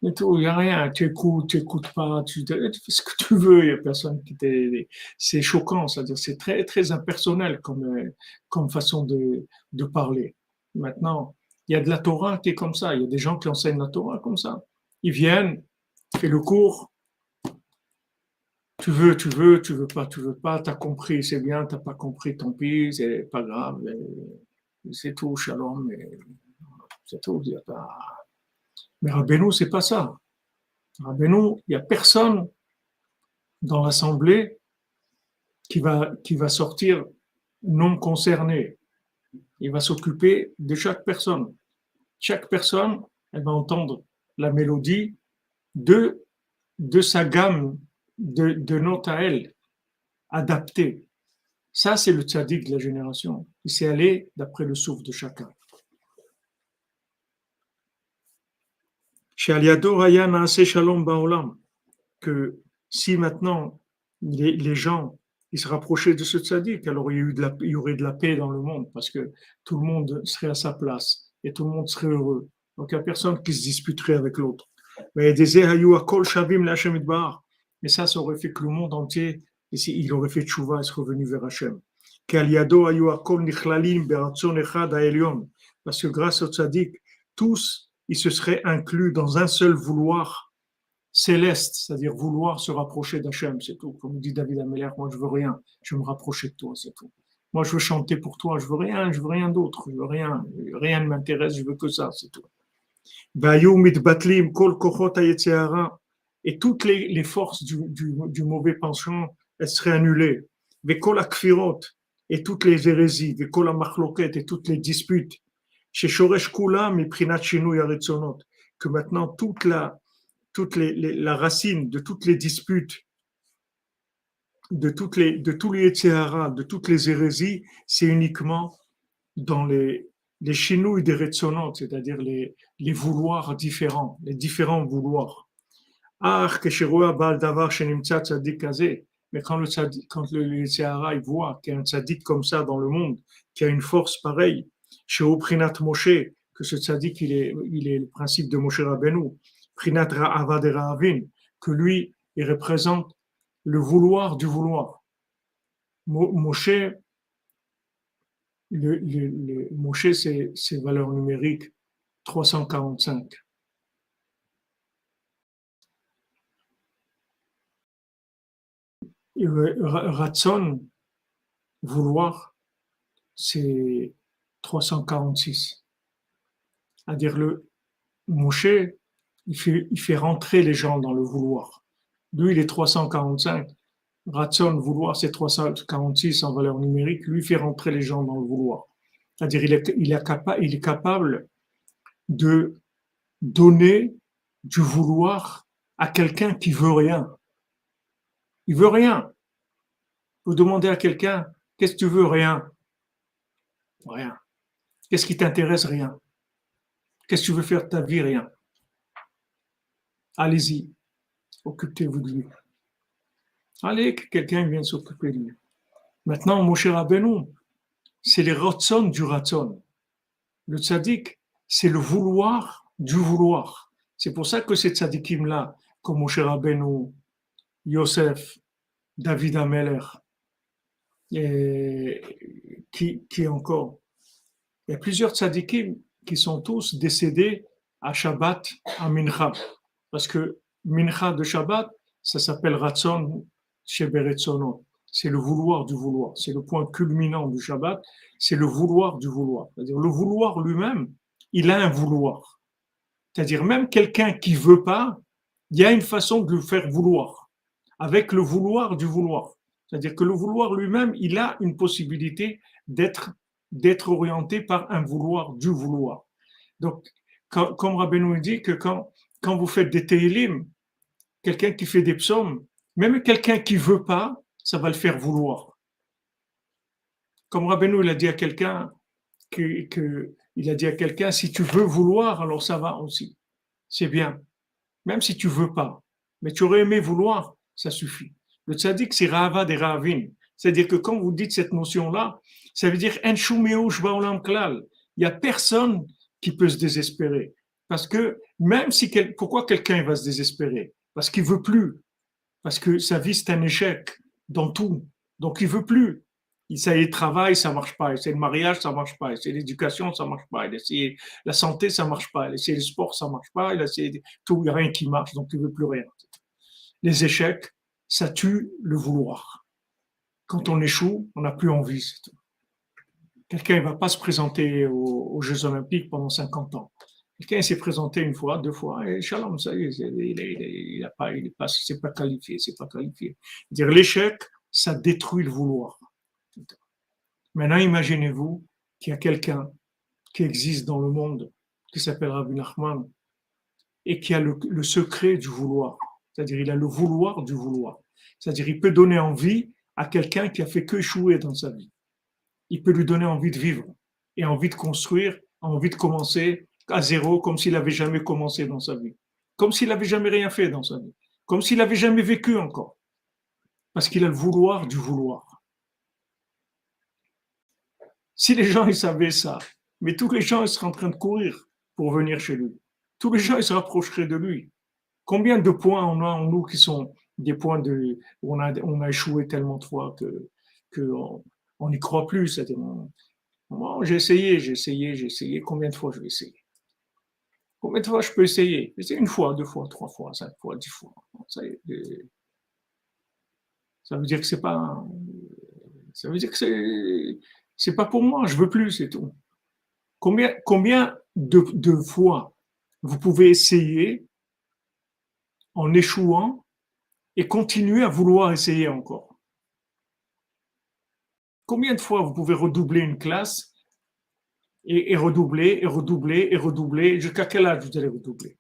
Et tout, il n'y a rien, tu écoutes pas, tu fais ce que tu veux, il n'y a personne qui t'est. C'est choquant, c'est-à-dire c'est très, très impersonnel comme façon de parler. Maintenant, il y a de la Torah qui est comme ça, il y a des gens qui enseignent la Torah comme ça. Ils viennent, fais le cours, tu veux pas, t'as compris, c'est bien, t'as pas compris, tant pis, c'est pas grave, c'est tout, shalom, c'est tout, il y a pas. Mais Rabbeinu, c'est pas ça. Rabbeinu, il n'y a personne dans l'assemblée qui va sortir non concerné. Il va s'occuper de chaque personne. Chaque personne, elle va entendre la mélodie de sa gamme de notes à elle, adaptée. Ça, c'est le tzaddik de la génération. Il sait aller d'après le souffle de chacun. Que si maintenant les gens ils se rapprochaient de ce tzaddik, alors il y aurait de la paix dans le monde parce que tout le monde serait à sa place et tout le monde serait heureux. Donc il n'y a personne qui se disputerait avec l'autre. Mais ça aurait fait que le monde entier, il aurait fait tchouva et serait revenu vers Hachem. Parce que grâce au tzaddik, tous ils se seraient inclus dans un seul vouloir céleste, c'est-à-dire vouloir se rapprocher d'Hachem, c'est tout. Comme dit David Ameller, moi je veux rien, je veux me rapprocher de toi, c'est tout. Moi je veux chanter pour toi, je veux rien d'autre, je veux rien ne m'intéresse, je veux que ça, c'est tout. Et toutes les forces du mauvais penchant, elles seraient annulées. Et toutes les hérésies, et toutes les disputes, que maintenant la racine de toutes les disputes, de tous les Yetzirah, de toutes les hérésies, c'est uniquement dans les chinouilles des Retzonot, c'est-à-dire les vouloirs différents, les différents vouloirs. Mais quand le Yetzirah il voit qu'il y a un tzaddik comme ça dans le monde, qui a une force pareille, chez Oprinat Moshe, que ce tzaddik il est le principe de Moshe Rabbeinu, Prinat Ra'avad et Ra'avin, que lui, il représente le vouloir du vouloir. Moshe, Moshe, c'est valeur numérique 345. Ratson, vouloir, c'est 346. C'est-à-dire le Moshe, il fait rentrer les gens dans le vouloir. Lui, il est 345. Ratson, vouloir, c'est 346 en valeur numérique. Lui, fait rentrer les gens dans le vouloir. C'est-à-dire, il est capable de donner du vouloir à quelqu'un qui veut rien. Il veut rien. Vous demandez à quelqu'un, qu'est-ce que tu veux? Rien. Rien. Qu'est-ce qui t'intéresse? Rien. Qu'est-ce que tu veux faire de ta vie? Rien. Allez-y, occupez-vous de lui. Allez, que quelqu'un vienne s'occuper de lui. Maintenant, mon cher Rabbeinu, c'est les ratson du ratson. Le tzaddik, c'est le vouloir du vouloir. C'est pour ça que ces tzaddikim-là, comme mon cher Rabbeinu, Yosef, David Ameller, et qui encore? Il y a plusieurs tzaddikim qui sont tous décédés à Shabbat, à Mincha. Parce que Mincha de Shabbat, ça s'appelle Ratson Sheberetzono. C'est le vouloir du vouloir. C'est le point culminant du Shabbat. C'est le vouloir du vouloir. C'est-à-dire le vouloir lui-même, il a un vouloir. C'est-à-dire même quelqu'un qui veut pas, il y a une façon de le faire vouloir. Avec le vouloir du vouloir. C'est-à-dire que le vouloir lui-même, il a une possibilité d'être orienté par un vouloir du vouloir. Donc, comme Rabbeinu dit que quand vous faites des Tehillim, quelqu'un qui fait des psaumes, même quelqu'un qui veut pas, ça va le faire vouloir. Comme Rabbeinu, il a dit à quelqu'un il a dit à quelqu'un, si tu veux vouloir, alors ça va aussi. C'est bien. Même si tu veux pas. Mais tu aurais aimé vouloir, ça suffit. Le tzaddik, c'est Rahava des Rahavim. C'est-à-dire que quand vous dites cette notion-là, ça veut dire En shumeush ba'olam klal. Il y a personne qui peut se désespérer. Parce que même si pourquoi quelqu'un va se désespérer? Parce qu'il veut plus. Parce que sa vie c'est un échec dans tout. Donc il veut plus. Il essaie le travail, ça marche pas. Il essaie le mariage, ça marche pas. Il essaie l'éducation, ça marche pas. Il essaie la santé, ça marche pas. Il essaie le sport, ça marche pas. Il essaie tout, il n'y a rien qui marche, donc il veut plus rien. Les échecs, ça tue le vouloir. Quand on échoue, on n'a plus envie. C'est tout. Quelqu'un ne va pas se présenter aux Jeux Olympiques pendant 50 ans. Quelqu'un s'est présenté une fois, deux fois, et shalom, ça y est, c'est pas qualifié, c'est pas qualifié. Dire l'échec, ça détruit le vouloir. Maintenant, imaginez-vous qu'il y a quelqu'un qui existe dans le monde, qui s'appelle Rabbi Nachman, et qui a le secret du vouloir. C'est-à-dire, il a le vouloir du vouloir. C'est-à-dire, il peut donner envie à quelqu'un qui a fait que échouer dans sa vie. Il peut lui donner envie de vivre et envie de construire, envie de commencer à zéro, comme s'il n'avait jamais commencé dans sa vie. Comme s'il n'avait jamais rien fait dans sa vie. Comme s'il n'avait jamais vécu encore. Parce qu'il a le vouloir du vouloir. Si les gens ils savaient ça, mais tous les gens ils seraient en train de courir pour venir chez lui. Tous les gens ils se rapprocheraient de lui. Combien de points on a en nous qui sont des points où on a échoué tellement de fois que on n'y croit plus. C'est-à-dire, bon, j'ai essayé. Combien de fois je vais essayer? Combien de fois je peux essayer? Essayer une fois, deux fois, trois fois, 5 fois, 10 fois. Ça veut dire que c'est pas. Ça veut dire que c'est pas pour moi. Je veux plus, c'est tout. Combien de fois vous pouvez essayer en échouant et continuer à vouloir essayer encore? Combien de fois vous pouvez redoubler une classe et redoubler, jusqu'à quel âge vous allez redoubler?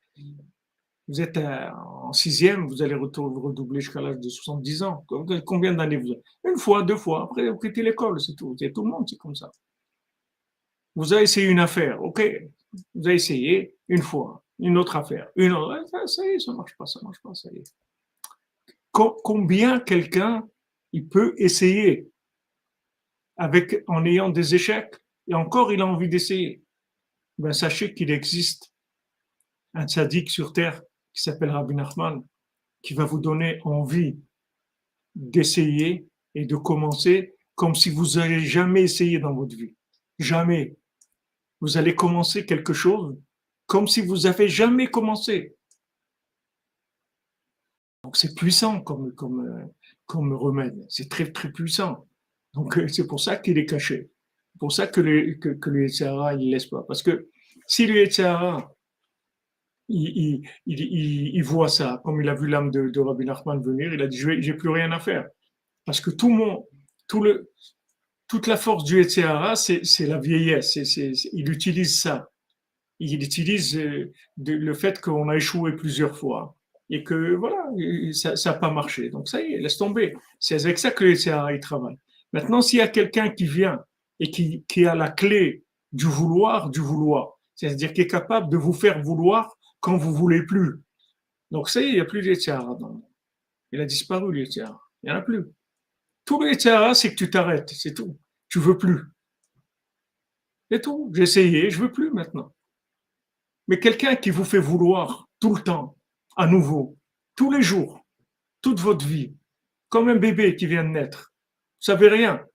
Vous êtes en sixième, vous allez redoubler jusqu'à l'âge de 70 ans. Combien d'années vous avez? Une fois, deux fois, après vous quittez l'école, c'est tout. Tout le monde, c'est comme ça. Vous avez essayé une affaire, ok, vous avez essayé une fois, une autre affaire, une autre, ça y est, ça marche pas, ça y est. Combien quelqu'un il peut essayer en ayant des échecs et encore il a envie d'essayer? Ben, sachez qu'il existe un tzaddik sur terre qui s'appelle Rabbi Nachman qui va vous donner envie d'essayer et de commencer comme si vous n'avez jamais essayé dans votre vie. Jamais. Vous allez commencer quelque chose comme si vous n'avez jamais commencé. Donc c'est puissant comme remède. C'est très, très puissant. Donc c'est pour ça qu'il est caché. C'est pour ça que le Yetzirah, il ne laisse pas. Parce que si le Yetzirah, il voit ça, comme il a vu l'âme de Rabbi Nachman venir, il a dit, j'ai plus rien à faire. Parce que toute la force du Yetzirah, c'est la vieillesse. Il utilise ça. Il utilise le fait qu'on a échoué plusieurs fois et que voilà, ça n'a pas marché. Donc ça y est, laisse tomber. C'est avec ça que le Yetzirah il travaille. Maintenant, s'il y a quelqu'un qui vient et qui a la clé du vouloir, du vouloir. C'est-à-dire qui est capable de vous faire vouloir quand vous voulez plus. Donc ça y est, il n'y a plus d'Yetzirah. Il a disparu l'Yetzirah. Il n'y en a plus. Tout l'Yetzirah, c'est que tu t'arrêtes, c'est tout. Tu veux plus. C'est tout. J'ai essayé, je veux plus maintenant. Mais quelqu'un qui vous fait vouloir tout le temps, à nouveau, tous les jours, toute votre vie, comme un bébé qui vient de naître, vous savez rien.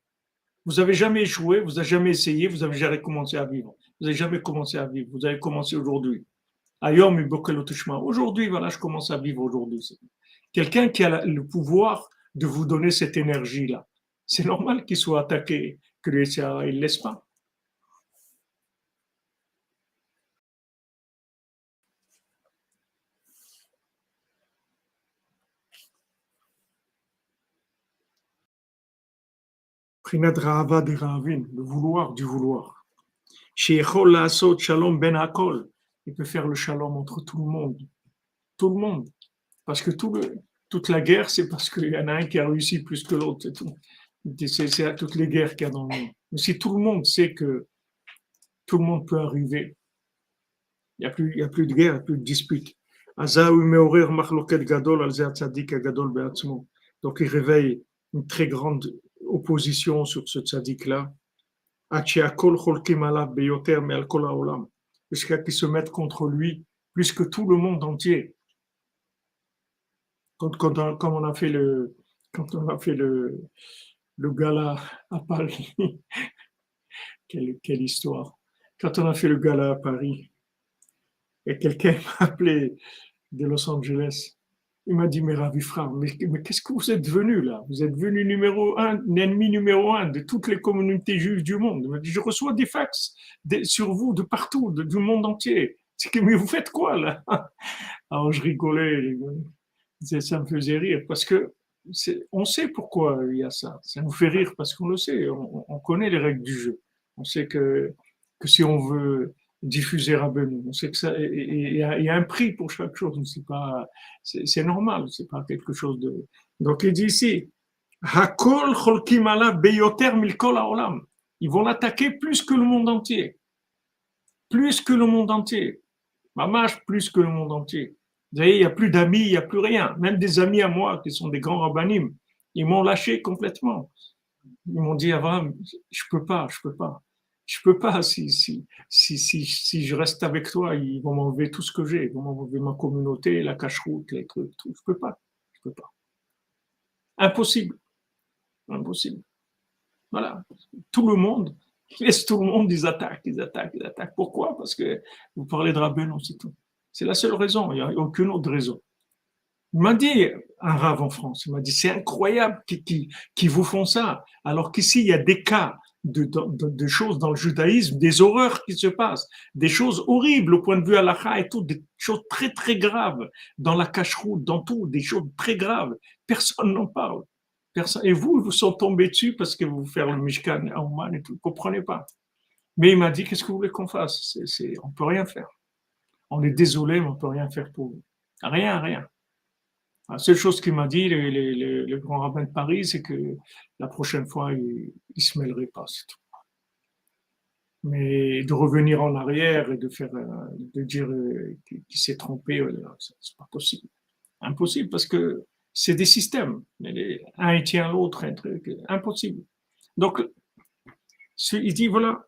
Vous n'avez jamais échoué, vous n'avez jamais essayé, vous n'avez jamais commencé à vivre. Vous n'avez jamais commencé à vivre. Vous avez commencé aujourd'hui. Aujourd'hui, voilà, je commence à vivre aujourd'hui. Quelqu'un qui a le pouvoir de vous donner cette énergie-là. C'est normal qu'il soit attaqué, que il ne laisse pas. Prinad Rahava de Rahavin, le vouloir du vouloir. Sheikhol Laasot Shalom Ben Hakol, il peut faire le shalom entre tout le monde. Tout le monde. Parce que toute la guerre, c'est parce qu'il y en a un qui a réussi plus que l'autre, c'est tout. C'est à toutes les guerres qu'il y a dans le monde. Mais si tout le monde sait que tout le monde peut arriver, il n'y a plus de guerre, il n'y a plus de dispute. Donc il réveille une très grande opposition sur ce tzaddik-là. Jusqu'à qu'ils se mettent contre lui plus que tout le monde entier. Quand on a fait le gala à Paris, quelle histoire. Quand on a fait le gala à Paris, et quelqu'un m'a appelé de Los Angeles, il m'a dit, mais Ravi frère, mais qu'est-ce que vous êtes devenu là? Vous êtes devenu l'ennemi numéro un de toutes les communautés juives du monde. Il m'a dit, je reçois des fax sur vous de partout, du monde entier. Mais vous faites quoi là? Alors je rigolais. Ça me faisait rire parce que on sait pourquoi il y a ça. Ça nous fait rire parce qu'on le sait. On connaît les règles du jeu. On sait que si on veut diffuser Rabbeinu, on sait que ça, il y a un prix pour chaque chose. C'est normal. C'est pas quelque chose de. Donc il dit ici, Hakol cholkim alav beyoter milkol haolam. Ils vont l'attaquer plus que le monde entier. Plus que le monde entier. Mamash, plus que le monde entier. Vous voyez, il n'y a plus d'amis, il n'y a plus rien. Même des amis à moi qui sont des grands rabbinim, ils m'ont lâché complètement. Ils m'ont dit, Abraham, je peux pas. Je peux pas. Si je reste avec toi, ils vont m'enlever tout ce que j'ai. Ils vont m'enlever ma communauté, la cache-route, les trucs, tout. Je peux pas. Je peux pas. Impossible. Impossible. Voilà. Tout le monde, laisse tout le monde, ils attaquent. Pourquoi? Parce que vous parlez de Rabbeinu, c'est tout. C'est la seule raison. Il n'y a aucune autre raison. Il m'a dit, un rave en France, il m'a dit, c'est incroyable qu'ils vous font ça. Alors qu'ici, il y a des cas de choses dans le judaïsme, des horreurs qui se passent, des choses horribles au point de vue halakha et tout, des choses très, très graves dans la cache-route, dans tout, des choses très graves. Personne n'en parle. Personne. Et vous sont tombés dessus parce que vous faites le Mishkan en Oman et tout. Vous ne comprenez pas. Mais il m'a dit, qu'est-ce que vous voulez qu'on fasse? On ne peut rien faire. On est désolé, mais on ne peut rien faire pour vous. Rien, rien. La seule chose qu'il m'a dit, le grand rabbin de Paris, c'est que la prochaine fois, il ne se mêlerait pas, c'est tout. Mais de revenir en arrière et de dire qu'il s'est trompé, c'est pas possible. Impossible parce que c'est des systèmes. Un il tient l'autre, un truc, impossible. Donc, il dit voilà,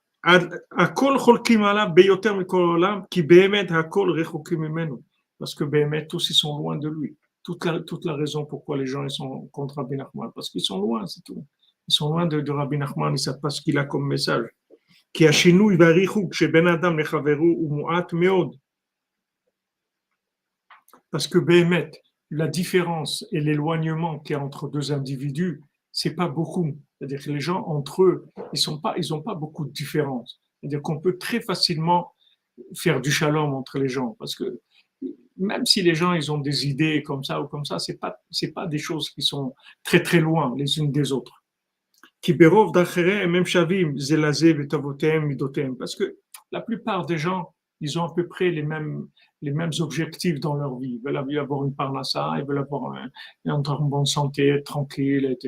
הכל חולקים עליו ביותר מכל העולם, כי באמת הכל רחוקים ממנו. Parce que באמת tous ils sont loin de lui. Toute la raison pourquoi les gens ils sont contre Rabbi Nachman, parce qu'ils sont loin, c'est tout. Ils sont loin de Rabbi Nachman, ils ne savent pas ce qu'il a comme message. כי השינוי והריחוק שבין אדם לחברו הוא מועט מאוד. Parce que באמת, la différence et l'éloignement qu'il y a entre deux individus, c'est pas beaucoup. C'est-à-dire que les gens entre eux, ils ont pas beaucoup de différence. C'est-à-dire qu'on peut très facilement faire du shalom entre les gens, parce que même si les gens ils ont des idées comme ça ou comme ça, c'est pas des choses qui sont très très loin les unes des autres. Parce que la plupart des gens, ils ont à peu près les mêmes objectifs dans leur vie. Ils veulent avoir une parnassa, ils veulent avoir être en bonne santé, être tranquille, être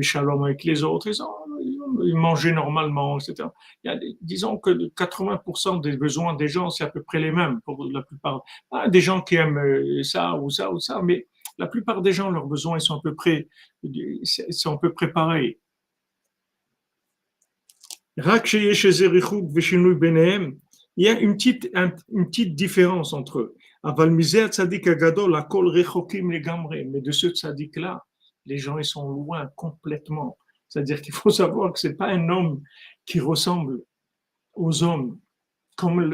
shalom avec les autres, ils manger normalement, etc. Disons que 80% des besoins des gens, c'est à peu près les mêmes pour la plupart. Des gens qui aiment ça ou ça ou ça, mais la plupart des gens, leurs besoins, sont à peu près pareils. Il y a une petite différence entre eux. Mais de ce tzaddik-là, les gens ils sont loin complètement. C'est-à-dire qu'il faut savoir que c'est pas un homme qui ressemble aux hommes. Comme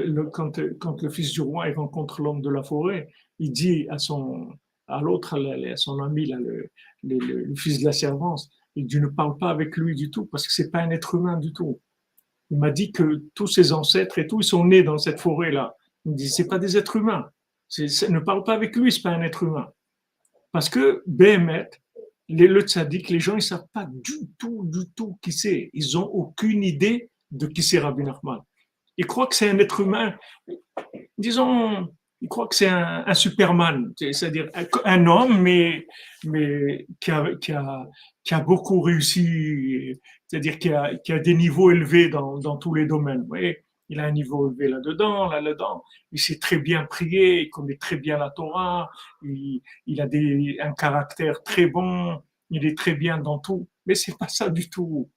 quand le fils du roi il rencontre l'homme de la forêt, il dit à l'autre, à son ami, là, le fils de la servante, il dit ne parle pas avec lui du tout parce que c'est pas un être humain du tout. Il m'a dit que tous ses ancêtres et tout, ils sont nés dans cette forêt-là. Il me dit, c'est pas des êtres humains. Ne parle pas avec lui, c'est pas un être humain. Parce que, Béhémet, le tzaddik, les gens, ils savent pas du tout qui c'est. Ils ont aucune idée de qui c'est Rabbi Nachman. Ils croient que c'est un être humain, disons, ils croient que c'est un Superman, c'est-à-dire un homme, mais qui a beaucoup réussi, c'est-à-dire qui a des niveaux élevés dans tous les domaines. Vous voyez, il a un niveau élevé là-dedans, il sait très bien prier, il connaît très bien la Torah, il a un caractère très bon, il est très bien dans tout, mais c'est pas ça du tout.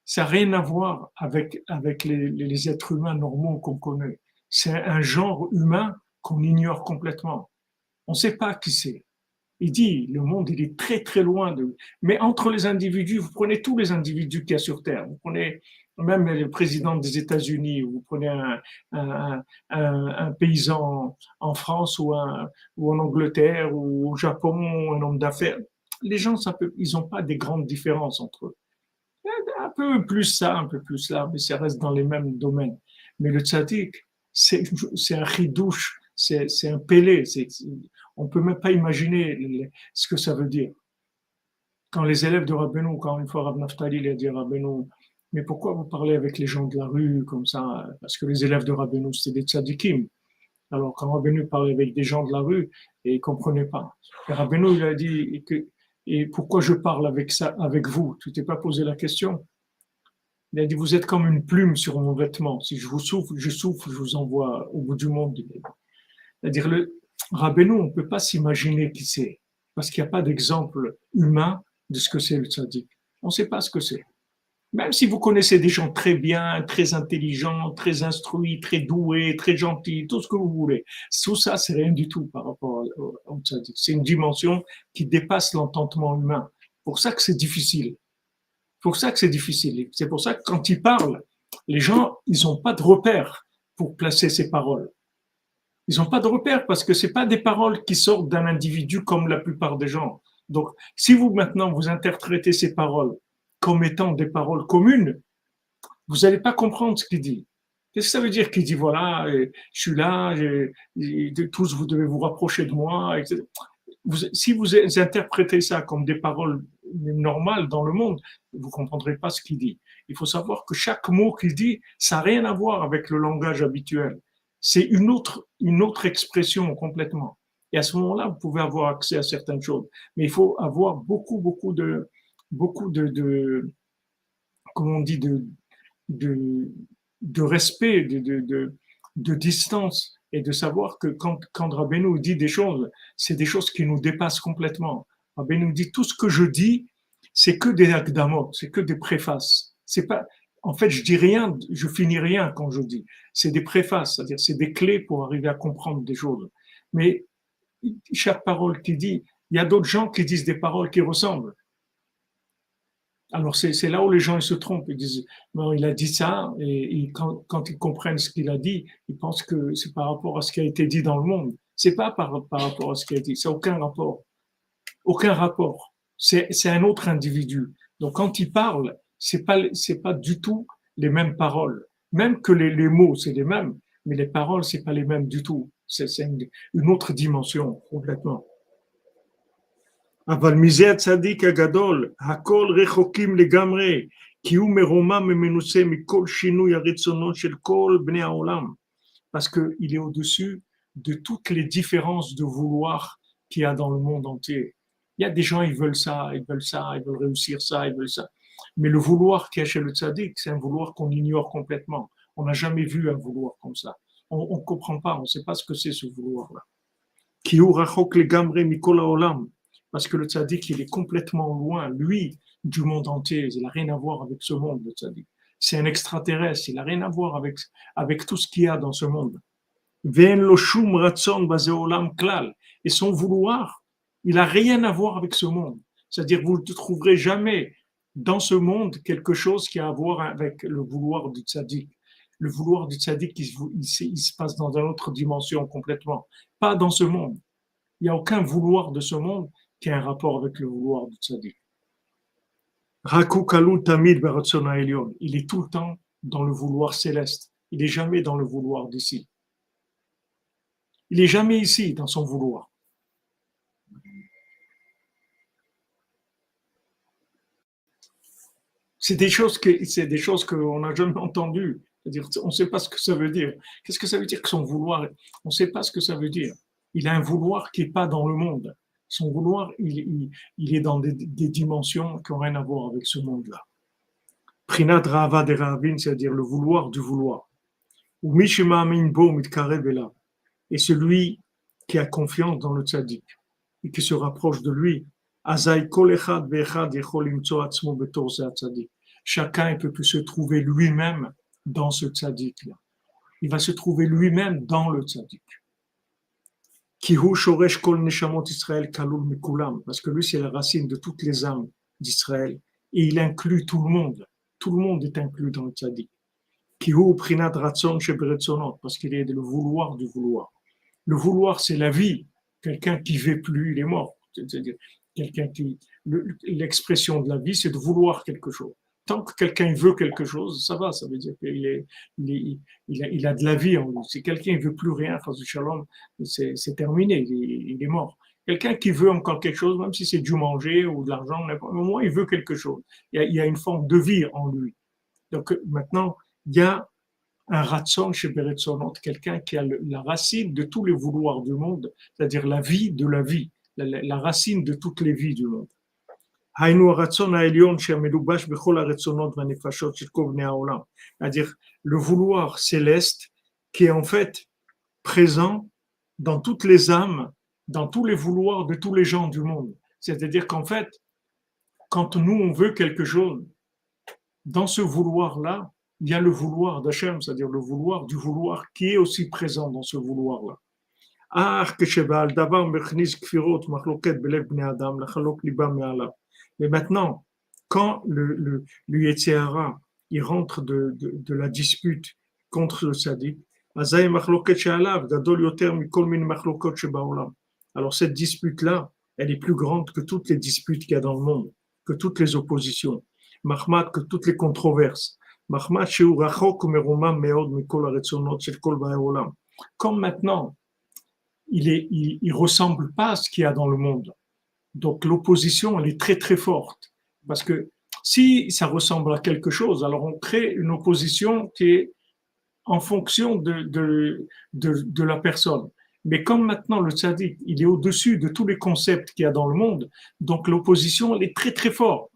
Ça n'a rien à voir avec les êtres humains normaux qu'on connaît. C'est un genre humain qu'on ignore complètement. On ne sait pas qui c'est. Il dit, le monde, il est très, très loin de... Mais entre les individus, vous prenez tous les individus qu'il y a sur Terre. Vous prenez même le président des États-Unis, vous prenez un paysan en France ou en Angleterre ou au Japon, un homme d'affaires. Les gens, ils n'ont pas des grandes différences entre eux. Un peu plus ça, un peu plus là, mais ça reste dans les mêmes domaines. Mais le tzaddik, c'est un chidouche, c'est un pélé. On peut même pas imaginer ce que ça veut dire. Quand les élèves de Rabbeinu, quand une fois Rav Naftali il a dit à Rabbeinu, mais pourquoi vous parlez avec les gens de la rue comme ça? Parce que les élèves de Rabbeinu, c'était des tzaddikim. Alors quand Rabbeinu parlait avec des gens de la rue, et ils comprenaient pas. Et Rabbeinu, il a dit et pourquoi je parle avec vous? Tu t'es pas posé la question? Il a dit, vous êtes comme une plume sur mon vêtement. Si je vous souffle, je vous envoie au bout du monde. C'est-à-dire, le Rabbeinu, on ne peut pas s'imaginer qui c'est, parce qu'il n'y a pas d'exemple humain de ce que c'est le tzaddik. On ne sait pas ce que c'est. Même si vous connaissez des gens très bien, très intelligents, très instruits, très doués, très gentils, tout ce que vous voulez, tout ça, c'est rien du tout par rapport au tzaddik. C'est une dimension qui dépasse l'entendement humain. Pour ça que c'est difficile. Pour ça que c'est difficile. C'est pour ça que quand il parle, les gens, ils n'ont pas de repère pour placer ces paroles. Ils n'ont pas de repère parce que c'est pas des paroles qui sortent d'un individu comme la plupart des gens. Donc, si vous maintenant vous interprétez ces paroles comme étant des paroles communes, vous n'allez pas comprendre ce qu'il dit. Qu'est-ce que ça veut dire qu'il dit voilà, je suis là, tous vous devez vous rapprocher de moi, etc. Si vous interprétez ça comme des paroles normales dans le monde, vous ne comprendrez pas ce qu'il dit. Il faut savoir que chaque mot qu'il dit, ça n'a rien à voir avec le langage habituel. C'est une autre expression complètement. Et à ce moment-là, vous pouvez avoir accès à certaines choses. Mais il faut avoir beaucoup de comment on dit, de, de respect, de distance et de savoir que quand Rabbeinu dit des choses, c'est des choses qui nous dépassent complètement. Rabbeinu dit tout ce que je dis, c'est que des akdamot, c'est que des préfaces. C'est pas, en fait, je dis rien, je finis rien quand je dis. C'est des préfaces, c'est-à-dire c'est des clés pour arriver à comprendre des choses. Mais chaque parole qu'il dit, il y a d'autres gens qui disent des paroles qui ressemblent. Alors c'est là où les gens ils se trompent. Ils disent non, il a dit ça et quand ils comprennent ce qu'il a dit, ils pensent que c'est par rapport à ce qui a été dit dans le monde. C'est pas par rapport à ce qui a été dit. C'est aucun rapport. Aucun rapport. C'est un autre individu. Donc quand il parle, c'est pas du tout les mêmes paroles. Même que les mots c'est les mêmes, mais les paroles c'est pas les mêmes du tout. C'est une autre dimension complètement. אבל מזה הצדיק הגדול, הכל רחוקים לגמרי, כי הוא מרומם ומנוסה מכל שינוי הרצונות של כל בני העולם. parce qu'il est au-dessus de toutes les différences de vouloir qu'il y a dans le monde entier. Il y a des gens, ils veulent ça, ils veulent ça, ils veulent réussir ça, ils veulent ça. Mais le vouloir qu'il y a chez le tzaddik, c'est un vouloir qu'on ignore complètement. On n'a jamais vu un vouloir comme ça. On ne comprend pas, on ne sait pas ce que c'est ce vouloir-là. Parce que le tzaddik, il est complètement loin, lui, du monde entier. Il n'a rien à voir avec ce monde, le tzaddik. C'est un extraterrestre, il n'a rien à voir avec tout ce qu'il y a dans ce monde. Et son vouloir, il n'a rien à voir avec ce monde. C'est-à-dire, vous ne trouverez jamais dans ce monde quelque chose qui a à voir avec le vouloir du tzaddik. Le vouloir du tzaddik, il se passe dans une autre dimension complètement. Pas dans ce monde. Il n'y a aucun vouloir de ce monde qui a un rapport avec le vouloir du tzaddik. Il est tout le temps dans le vouloir céleste. Il n'est jamais dans le vouloir d'ici. Il n'est jamais ici dans son vouloir. C'est des choses qu'on n'a jamais entendues. C'est-à-dire, on ne sait pas ce que ça veut dire. Qu'est-ce que ça veut dire que son vouloir? On ne sait pas ce que ça veut dire. Il a un vouloir qui n'est pas dans le monde. Son vouloir, il est dans des dimensions qui n'ont rien à voir avec ce monde-là. Prinat Rava de Ravin, c'est-à-dire le vouloir du vouloir. Ou Mishima'amin bo mitkarev ela. Et celui qui a confiance dans le tzaddik et qui se rapproche de lui, azay kol echad ve'echad yechol limtso atzmo betor ze tzaddik. Chacun il peut plus se trouver lui-même dans ce tzaddik-là. Il va se trouver lui-même dans le tzaddik. Kihu shoresh kol neshamot Israël kalul mikulam, parce que lui c'est la racine de toutes les âmes d'Israël et il inclut tout le monde. Tout le monde est inclus dans le tzaddik. Kihu prinat ratzon sheberetzonot, parce qu'il est le vouloir du vouloir. Le vouloir c'est la vie. Quelqu'un qui ne vit plus, il est mort. C'est-à-dire quelqu'un qui l'expression de la vie c'est de vouloir quelque chose. Tant que quelqu'un veut quelque chose, ça va, ça veut dire qu'il il a de la vie en lui. Si quelqu'un ne veut plus rien, shalom, c'est terminé, il est mort. Quelqu'un qui veut encore quelque chose, même si c'est du manger ou de l'argent, au moins il veut quelque chose. Il y a une forme de vie en lui. Donc maintenant, il y a un ratson chez Beretzonot, quelqu'un qui a la racine de tous les vouloirs du monde, c'est-à-dire la vie de la vie, la racine de toutes les vies du monde. C'est-à-dire le vouloir céleste qui est en fait présent dans toutes les âmes, dans tous les vouloirs de tous les gens du monde. C'est-à-dire qu'en fait, quand nous on veut quelque chose, dans ce vouloir-là, il y a le vouloir d'Hachem, c'est-à-dire le vouloir du vouloir qui est aussi présent dans ce vouloir-là. Mais maintenant, quand le Yetzer Hara, il rentre de la dispute contre le tzaddik, alors cette dispute-là, elle est plus grande que toutes les disputes qu'il y a dans le monde, que toutes les oppositions, que toutes les controverses. Comme maintenant, il ressemble pas à ce qu'il y a dans le monde. Donc l'opposition, elle est très très forte. Parce que si ça ressemble à quelque chose, alors on crée une opposition qui est en fonction de la personne. Mais comme maintenant le tzaddik, il est au-dessus de tous les concepts qu'il y a dans le monde, donc l'opposition, elle est très très forte.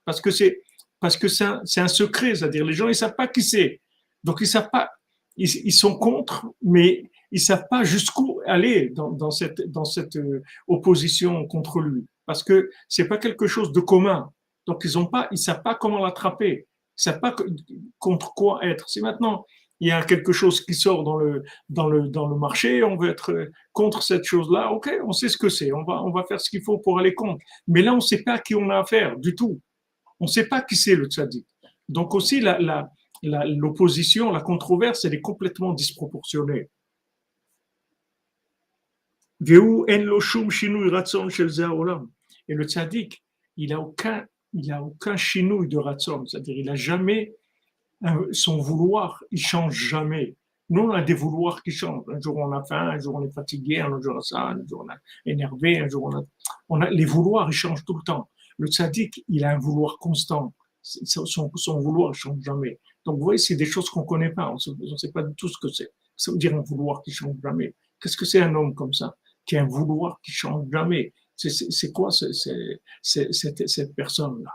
Parce que c'est un secret, c'est-à-dire les gens, ils ne savent pas qui c'est. Donc ils savent pas, ils sont contre, mais ils savent pas jusqu'où aller dans cette opposition contre lui, parce que c'est pas quelque chose de commun. Donc ils savent pas comment l'attraper, ils savent pas contre quoi être. Si maintenant il y a quelque chose qui sort dans le marché, on veut être contre cette chose-là, ok, on sait ce que c'est, on va faire ce qu'il faut pour aller contre. Mais là, on sait pas à qui on a affaire du tout. On sait pas qui c'est le tzaddik. Donc aussi l'opposition, la controverse, elle est complètement disproportionnée. Et le tzaddik, il a aucun chinouille de ratson, c'est-à-dire il a jamais son vouloir, il change jamais. Nous, on a des vouloirs qui changent. Un jour on a faim, un jour on est fatigué, un jour on a ça, un jour on a énervé, un jour on a les vouloirs, ils changent tout le temps. Le tzaddik, il a un vouloir constant. Son vouloir ne change jamais. Donc vous voyez, c'est des choses qu'on ne connaît pas. On ne sait pas du tout ce que c'est. Ça veut dire un vouloir qui change jamais. Qu'est-ce que c'est un homme comme ça, qui a un vouloir qui change jamais? C'est quoi cette personne-là?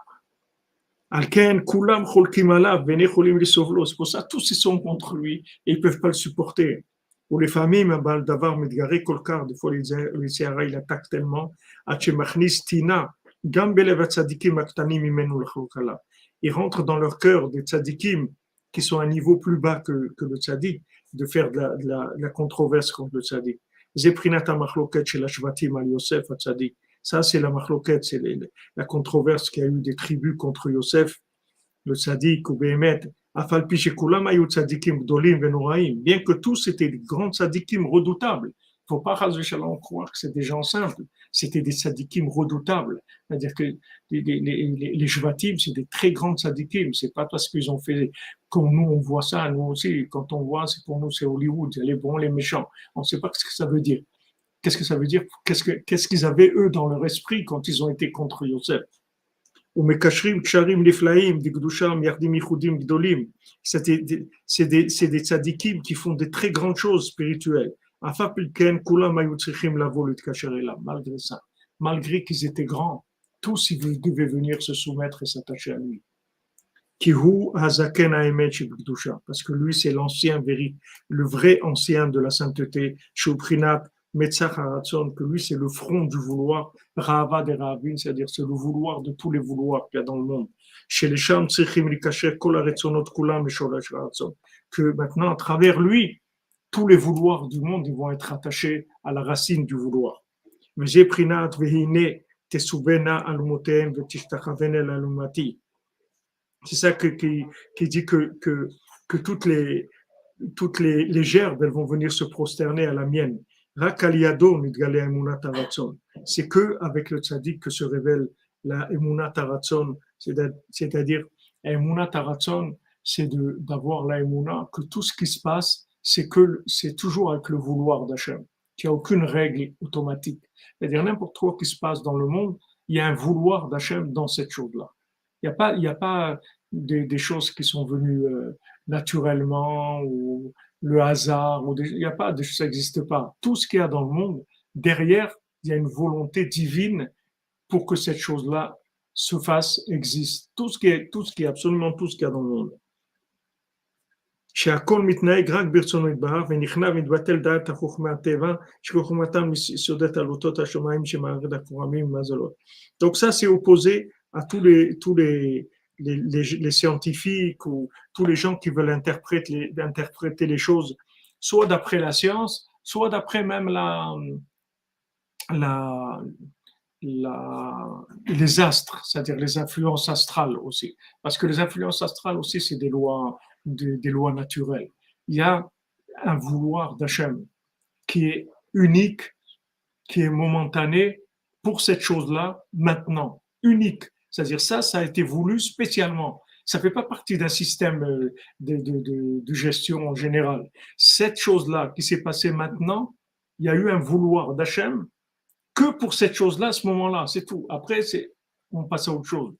Alken, kulam cholkim alav, vene cholim lisovlo. C'est pour ça tous ils sont contre lui et ils peuvent pas le supporter. Ou les familles, d'avoir medgaré kolkar, des fois les Sahara, il attaque tellement. Achemachnis tina, gambele tzadikim aktanim imenu l'cholkala. Ils rentrent dans leur cœur des tzadikim qui sont à un niveau plus bas que le tzadik, de faire de la controverse contre le tzadik. Zeprinata machloket shel hashvatim al Yosef tzadik. Ça, c'est la machloket, c'est la controverse qu'il y a eu des tribus contre Yosef, le tzaddik ou Béhémet. Afalpi shekulam ayu tzadikim gdolim venoraim. Bien que tous étaient des grands tzadikim redoutables. Il ne faut pas croire que c'est des gens simples. C'était des tzadikim redoutables. C'est-à-dire que les Shvatim, c'est des très grands tzadikim. C'est pas parce qu'ils ont fait, comme nous, on voit ça, nous aussi, quand on voit, c'est pour nous, c'est Hollywood, les bons, les méchants. On ne sait pas ce que ça veut dire. Qu'est-ce que ça veut dire? Qu'est-ce qu'ils avaient, eux, dans leur esprit quand ils ont été contre Yosef? C'est des tzadikim qui font des très grandes choses spirituelles. Malgré ça, malgré qu'ils étaient grands, tous ils devaient venir se soumettre et s'attacher à lui. Parce que lui, c'est l'ancien, le vrai ancien de la sainteté, que lui, c'est le front du vouloir, Rahava des Rahavim, c'est-à-dire c'est le vouloir de tous les vouloirs qu'il y a dans le monde. Chez les Sham, que maintenant, à travers lui, tous les vouloirs du monde, ils vont être attachés à la racine du vouloir. C'est ça qui dit que toutes les gerbes, elles vont venir se prosterner à la mienne. C'est que avec le tzaddik que se révèle la emunat haratson, c'est-à-dire emunat haratson, c'est d'avoir la emuna que tout ce qui se passe, c'est toujours avec le vouloir d'Hachem, qu'il n'y a aucune règle automatique. C'est-à-dire n'importe quoi qui se passe dans le monde, il y a un vouloir d'Hachem dans cette chose-là. Il n'y a pas des choses qui sont venues naturellement ou le hasard. Il n'y a pas de ça n'existe pas. Tout ce qu'il y a dans le monde, derrière, il y a une volonté divine pour que cette chose-là se fasse, existe. Absolument tout ce qu'il y a dans le monde. שהכל מתנהג רק ברצונו יתברך ונכנע ומתבטל דעת החוכמה הטבע שחוכמתם מסודות על אותות השמיים שמערכת הכוכבים והזולות. Donc ça c'est opposé à tous les scientifiques ou tous les gens qui veulent interpréter les choses soit d'après la science, soit d'après même les astres, c'est-à-dire les influences astrales aussi. Parce que les influences astrales aussi, c'est des lois naturelles. Il y a un vouloir d'Hachem qui est unique, qui est momentané pour cette chose-là maintenant, unique. C'est-à-dire ça a été voulu spécialement. Ça ne fait pas partie d'un système de gestion en général. Cette chose-là qui s'est passée maintenant, il y a eu un vouloir d'Hachem que pour cette chose-là, à ce moment-là, c'est tout. Après, on passe à autre chose.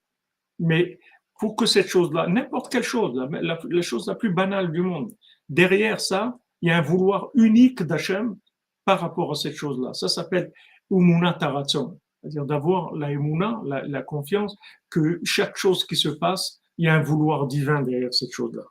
Mais pour que cette chose-là, n'importe quelle chose, la chose la plus banale du monde, derrière ça, il y a un vouloir unique d'Hachem par rapport à cette chose-là. Ça s'appelle Umuna Taratzon, c'est-à-dire d'avoir la Umuna, la confiance que chaque chose qui se passe, il y a un vouloir divin derrière cette chose-là.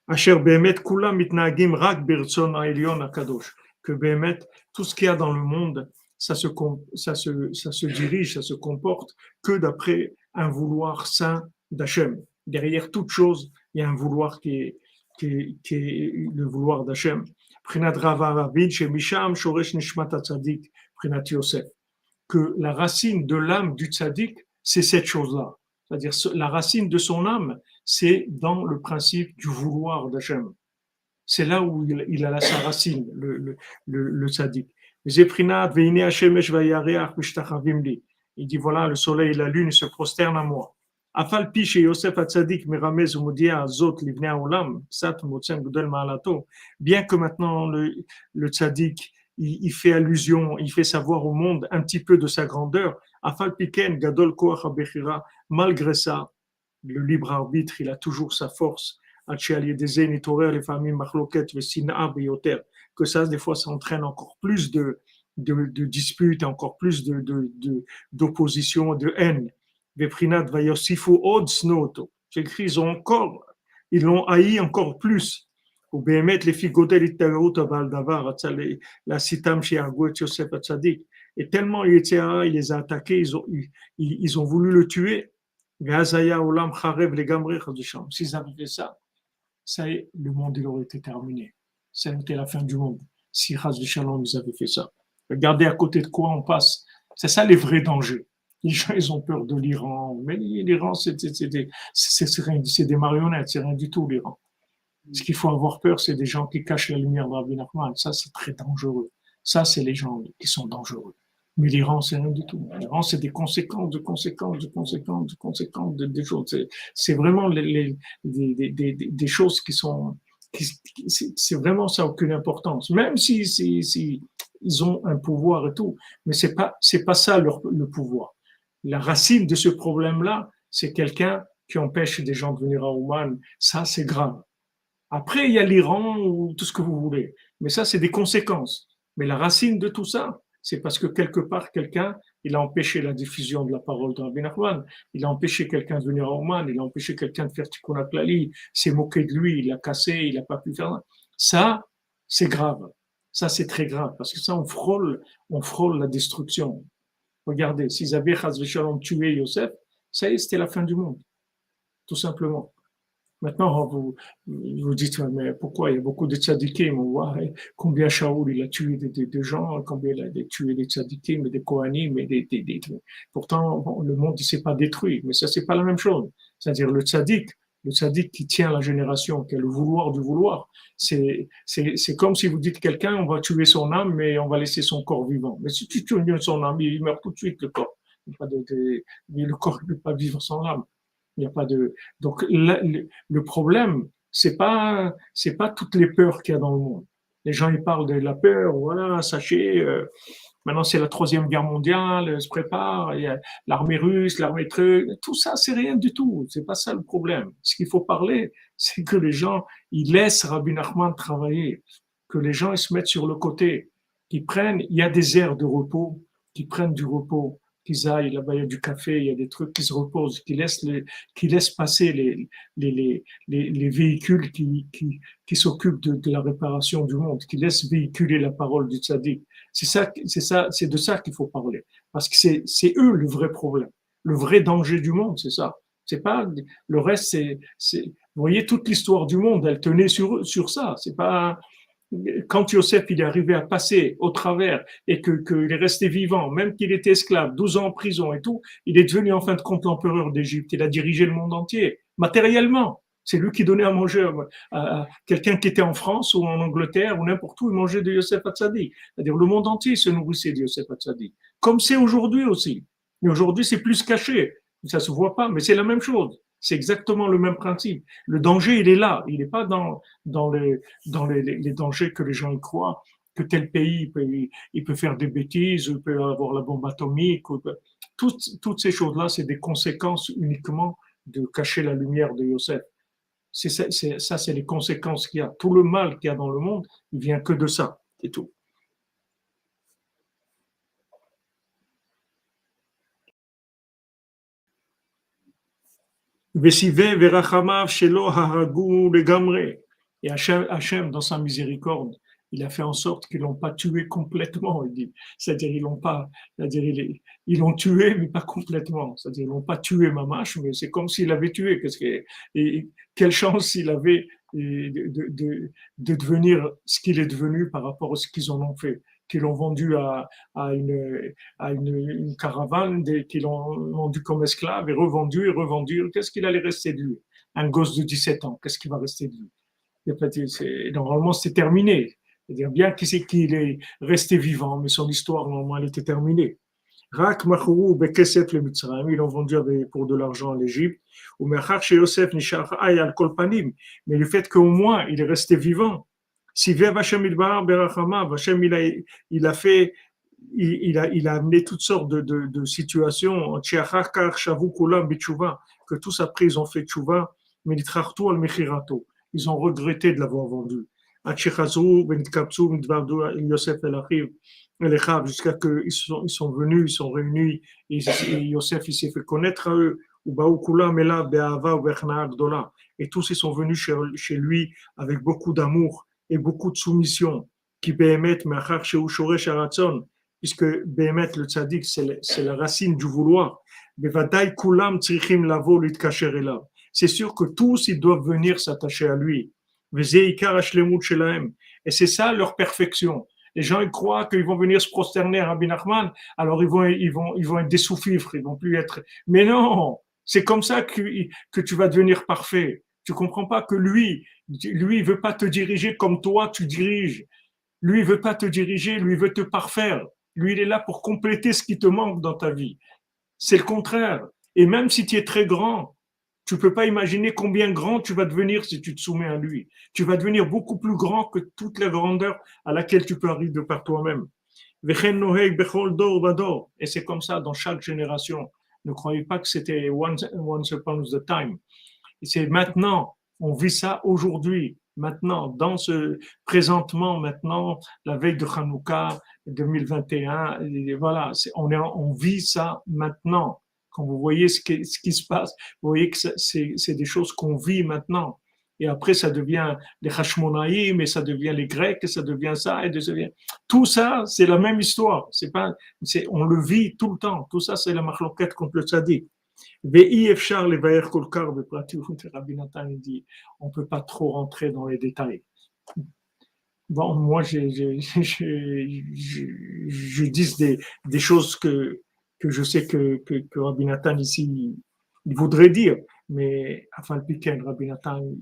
Asher Behemet Kulam Mitnagim Rak Birtzon Ha'elyon HaKadosh. Que Béhémet, tout ce qu'il y a dans le monde, ça se dirige, ça se comporte que d'après un vouloir saint d'Hachem. Derrière toute chose, il y a un vouloir qui est le vouloir d'Hachem. Prinat Rava Rabin, chez Misham, Shoresh Nishmat Tzadik, Prinat Yosef. Que la racine de l'âme du tzaddik, c'est cette chose-là. C'est-à-dire la racine de son âme, c'est dans le principe du vouloir d'Hachem. C'est là où il a sa racine, le tzaddik. Il dit voilà, le soleil et la lune se prosternent à moi. Bien que maintenant le tzaddik, il fait allusion, il fait savoir au monde un petit peu de sa grandeur. Malgré ça, le libre arbitre, il a toujours sa force. les familles machloket, que ça, des fois, ça entraîne encore plus de disputes, encore plus d'opposition, de haine. Veprinat vayosifu od snoto. J'écris, ils l'ont haï encore plus. Ou bémet les figotel ittarout abal davar, la sitam chez Argo et Yosef Hatzadik. Et tellement il les a attaqués, ils ont voulu le tuer. S'ils avaient fait ça, ça y est, le monde il aurait été terminé. Ça aurait été la fin du monde. Si Chas Shalom nous avait fait ça. Regardez à côté de quoi on passe. C'est ça les vrais dangers. Les gens, ils ont peur de l'Iran. Mais l'Iran, c'est des marionnettes, c'est rien du tout, l'Iran. Ce qu'il faut avoir peur, c'est des gens qui cachent la lumière de Rabbi Nachman. Ça, c'est très dangereux. Ça, c'est les gens qui sont dangereux. Mais l'Iran, c'est rien du tout. L'Iran, c'est des conséquences, des choses. C'est vraiment des choses qui sont, c'est vraiment ça, aucune importance. Même si ils ont un pouvoir et tout, mais c'est pas ça le pouvoir. La racine de ce problème-là, c'est quelqu'un qui empêche des gens de venir à Ouman. Ça, c'est grave. Après, il y a l'Iran ou tout ce que vous voulez. Mais ça, c'est des conséquences. Mais la racine de tout ça, c'est parce que quelque part, quelqu'un, il a empêché la diffusion de la parole de Rabbi Nachman, il a empêché quelqu'un de venir à Oman, il a empêché quelqu'un de faire Tikkun HaKlali, s'est moqué de lui, il l'a cassé, il n'a pas pu faire ça. Ça, c'est grave. Ça, c'est très grave, parce que ça, on frôle la destruction. Regardez, s'ils avaient Chas v'Shalom tué Yosef, ça y est, c'était la fin du monde. Tout simplement. Maintenant, vous dites, mais pourquoi il y a beaucoup de tzadikim, on voit combien Shaoul il a tué des gens, combien il a tué des tzadikim, et des kohanim, et pourtant le monde il s'est pas détruit, mais ça c'est pas la même chose. C'est-à-dire le tzadik qui tient la génération, qui a le vouloir du vouloir, c'est comme si vous dites quelqu'un, on va tuer son âme, mais on va laisser son corps vivant. Mais si tu tues son âme, il meurt tout de suite le corps. Le corps ne peut pas vivre sans l'âme. Il n'y a pas de. Donc le problème, c'est pas toutes les peurs qu'il y a dans le monde. Les gens ils parlent de la peur, voilà, sachez, maintenant c'est la troisième guerre mondiale, se prépare, il y a l'armée russe, l'armée truc, tout ça c'est rien du tout. C'est pas ça le problème. Ce qu'il faut parler, c'est que les gens ils laissent Rabbi Nachman travailler, que les gens ils se mettent sur le côté, qu'ils prennent. Il y a des aires de repos, qu'ils prennent du repos, qu'ils aillent là-bas, il y a du café, il y a des trucs qui se reposent, qui laissent passer les véhicules qui s'occupent de la réparation du monde, qui laissent véhiculer la parole du tzaddik. C'est de ça qu'il faut parler. Parce que c'est eux le vrai problème. Le vrai danger du monde, c'est ça. C'est pas, le reste, vous voyez, toute l'histoire du monde, elle tenait sur ça. C'est pas, quand Yosef il est arrivé à passer au travers et qu'il est resté vivant, même qu'il était esclave, 12 ans en prison et tout, il est devenu en fin de compte l'empereur d'Égypte. Il a dirigé le monde entier, matériellement. C'est lui qui donnait à manger à quelqu'un qui était en France ou en Angleterre ou n'importe où, il mangeait de Yosef Hatzadik. C'est-à-dire le monde entier se nourrissait de Yosef Hatzadik. Comme c'est aujourd'hui aussi. Mais aujourd'hui, c'est plus caché. Ça se voit pas, mais c'est la même chose. C'est exactement le même principe. Le danger, il est là. Il n'est pas dans les dangers que les gens y croient, que tel pays, il peut faire des bêtises, il peut avoir la bombe atomique. Toutes ces choses-là, c'est des conséquences uniquement de cacher la lumière de Yosef. C'est les conséquences qu'il y a. Tout le mal qu'il y a dans le monde, il vient que de ça. C'est tout. Et Hachem, dans sa miséricorde, il a fait en sorte qu'ils l'ont pas tué complètement, il dit. C'est-à-dire, ils l'ont pas, c'est-à-dire, ils l'ont tué, mais pas complètement. C'est-à-dire, ils l'ont pas tué, Mamache, mais c'est comme s'il l'avait tué. Et quelle chance il avait de devenir ce qu'il est devenu par rapport à ce qu'ils en ont fait, qu'ils l'ont vendu à une caravane, qu'ils l'ont vendu comme esclave et revendu et revendu. Qu'est-ce qu'il allait rester de lui? Un gosse de 17 ans, qu'est-ce qui va rester de lui? Normalement, c'est terminé. C'est-à-dire bien qu'il est resté vivant, mais son histoire, normalement, elle était terminée. Rak Mahou Bekesef le Mitzrayim, ils l'ont vendu pour de l'argent à l'Égypte. Ou Mechach chez Yosef Nishar Ayal Kolpanim. Mais le fait qu'au moins, il est resté vivant. Si Vev Hashem Idbar Berachama, Hashem, il a fait, il a amené toutes sortes de situations. Tchiachar Shavu Kulam Bichuva, que tous après, ils ont fait Tchouva, mais ils trachtou al Mechirato. ils ont regretté de l'avoir vendu. Jusqu'à qu'ils sont venus, ils sont réunis, et Yosef il s'est fait connaître à eux. Et tous ils sont venus chez lui avec beaucoup d'amour et beaucoup de soumission. Qui puisque Béhémet, le tzaddik, c'est la racine du vouloir. C'est sûr que tous, ils doivent venir s'attacher à lui. Et c'est ça leur perfection. Les gens ils croient qu'ils vont venir se prosterner à Rabbi Nachman, alors ils vont être des sous-fifres, ils vont plus être. Mais non, c'est comme ça que tu vas devenir parfait. Tu comprends pas que lui, il veut pas te diriger comme toi tu diriges. Lui, il veut pas te diriger, lui, il veut te parfaire. Lui, il est là pour compléter ce qui te manque dans ta vie. C'est le contraire. Et même si tu es très grand, tu peux pas imaginer combien grand tu vas devenir si tu te soumets à lui. Tu vas devenir beaucoup plus grand que toute la grandeur à laquelle tu peux arriver de par toi-même. Et c'est comme ça dans chaque génération. Ne croyez pas que c'était once upon a time. C'est maintenant. On vit ça aujourd'hui, maintenant, dans ce présentement, maintenant, la veille de Hanouka 2021. Et voilà, on vit ça maintenant. Quand vous voyez ce qui se passe, vous voyez que c'est des choses qu'on vit maintenant. Et après, ça devient les Hashmonaïm, et ça devient les Grecs, et ça devient ça, et ça devient... Tout ça, c'est la même histoire. On le vit tout le temps. Tout ça, c'est la machloket contre le tzaddik. Rabbi Nathan dit, on ne peut pas trop rentrer dans les détails. Bon, moi, je dis des choses que je sais que Rabbi Nathan ici, il voudrait dire, mais afin le piquet, Rabbi Nathan ne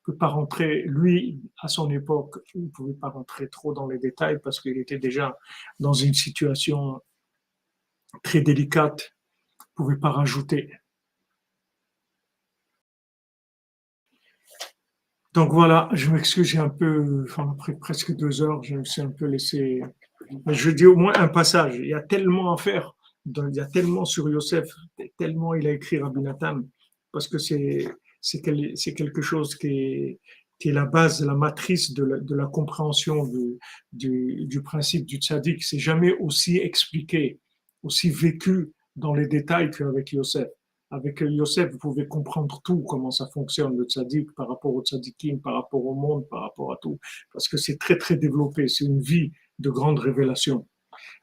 peut pas rentrer, lui, à son époque, il ne pouvait pas rentrer trop dans les détails parce qu'il était déjà dans une situation très délicate, il ne pouvait pas rajouter. Donc voilà, je m'excuse, j'ai un peu, enfin, après presque 2 heures, je me suis un peu laissé. Mais je dis au moins un passage. Il y a tellement à faire. Il y a tellement sur Yosef, tellement il a écrit Rabbi Nathan, parce que c'est quelque chose qui est la base, la matrice de la compréhension du principe du tzaddik. C'est jamais aussi expliqué, aussi vécu dans les détails qu'avec Yosef. Avec Yosef, vous pouvez comprendre tout, comment ça fonctionne, le tzaddik, par rapport au tzaddikim, par rapport au monde, par rapport à tout. Parce que c'est très, très développé. C'est une vie de grande révélation.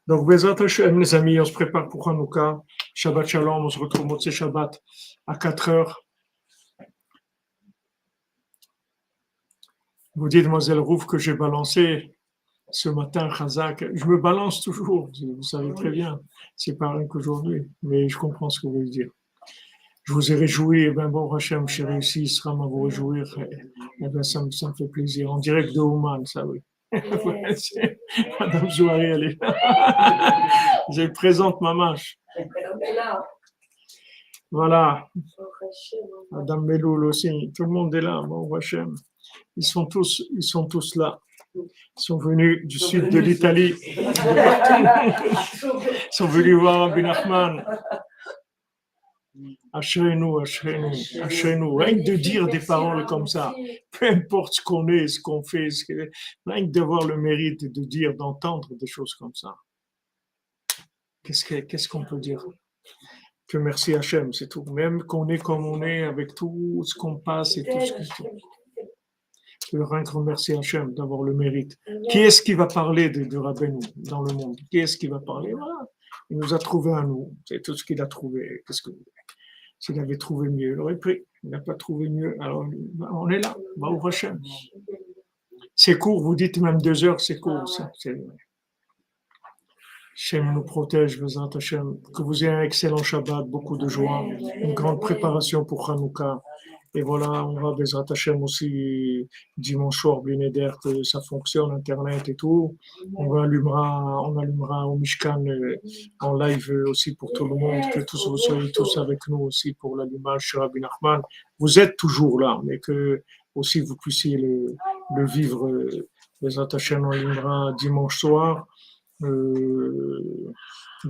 Donc, Bezrat Hashem, les amis, on se prépare pour Hanouka. Shabbat Shalom, on se retrouve au Shabbat à 4 heures. Vous dites, Mademoiselle Rouf, que j'ai balancé ce matin, Khazak. Je me balance toujours, vous savez très bien. C'est pas rien qu'aujourd'hui, mais je comprends ce que vous voulez dire. Je vous ai réjoui, et bien bon, Hachem, j'ai réussi, Isram, à vous réjouir, et bien ça me fait plaisir. En direct de Ouman, ça oui. Madame Zouari, elle est là. Je présente ma mâche. Voilà. Madame Meloul aussi, tout le monde est là, bon, Hachem. Ils sont tous là. Ils sont venus du sud de l'Italie. Ils sont venus voir Rabbi Nachman. Ashrenu, rien que de dire des paroles comme ça, peu importe ce qu'on est, ce qu'on fait, rien que d'avoir le mérite de dire, d'entendre des choses comme ça. Qu'est-ce qu'on peut dire? Que merci Hachem, c'est tout. Même qu'on est comme on est, avec tout ce qu'on passe et tout ce qu'on fait. Je veux rien que remercier Hachem d'avoir le mérite. Qui est-ce qui va parler de Rabbeinu dans le monde? Qui est-ce qui va parler? Voilà. Il nous a trouvé à nous. C'est tout ce qu'il a trouvé. Qu'est-ce que vous voulez? S'il avait trouvé mieux, il aurait pris. Il n'a pas trouvé mieux. Alors, on est là. Baruch Hashem. C'est court, vous dites même 2 heures, c'est court. Ça. Hashem nous protège, Bezrat Hashem. Que vous ayez un excellent Shabbat, beaucoup de joie, une grande préparation pour Hanouka. Et voilà, on va Bezrat Hashem aussi dimanche soir, Blinéder, que ça fonctionne, Internet et tout. On allumera au Mishkan en live aussi pour tout le monde, que tous vous soyez tous avec nous aussi pour l'allumage sur Rabbi Nachman. Vous êtes toujours là, mais que aussi vous puissiez le vivre. Bezrat Hashem, on allumera dimanche soir.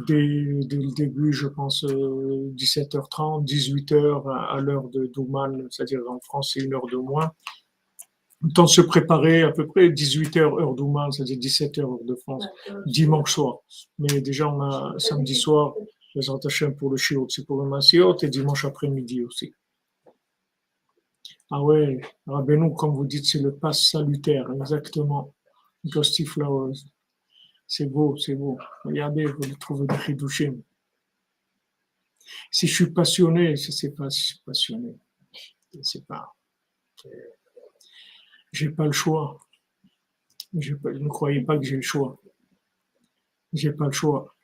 Dès le début, je pense 17h30, 18h à l'heure de Douman, c'est-à-dire en France, c'est 1 heure de moins. Le temps de se préparer, à peu près 18 heures, heure d'Ouman, c'est-à-dire 17 heures, heure de France, dimanche soir. Mais déjà, on a samedi soir, les Hachem pour le Shiot, c'est pour le Masiot, et dimanche après-midi aussi. Ah ouais, Rabbeinu, comme vous dites, c'est le passe salutaire, exactement. Ghosty Flowers. C'est beau, c'est beau. Regardez, vous le trouvez de Hidushim. Si je suis passionné, je ne sais pas si je suis passionné. Je ne sais pas. J'ai pas le choix. Ne croyez pas que j'ai le choix. J'ai pas le choix.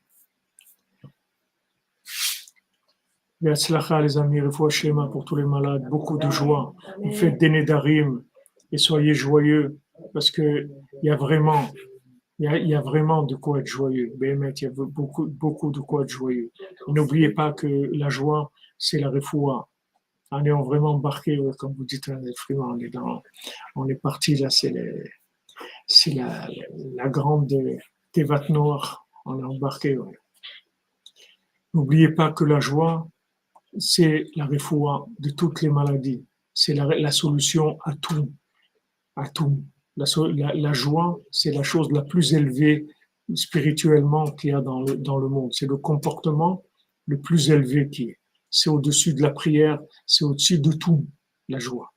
Les amis, refoua shlema pour tous les malades, beaucoup de joie. Vous faites des nedarim et soyez joyeux parce que il y a vraiment de quoi être joyeux. Il y a beaucoup de quoi être joyeux. Et n'oubliez pas que la joie, c'est la refoua. On est vraiment embarqué, comme vous dites, on est parti là, c'est la grande Tevat Noire. On est embarqué. Ouais. N'oubliez pas que la joie, c'est la refoua de toutes les maladies. C'est la solution à tout. À tout. La joie, c'est la chose la plus élevée spirituellement qu'il y a dans le monde. C'est le comportement le plus élevé qui est. C'est au-dessus de la prière, c'est au-dessus de tout, la joie.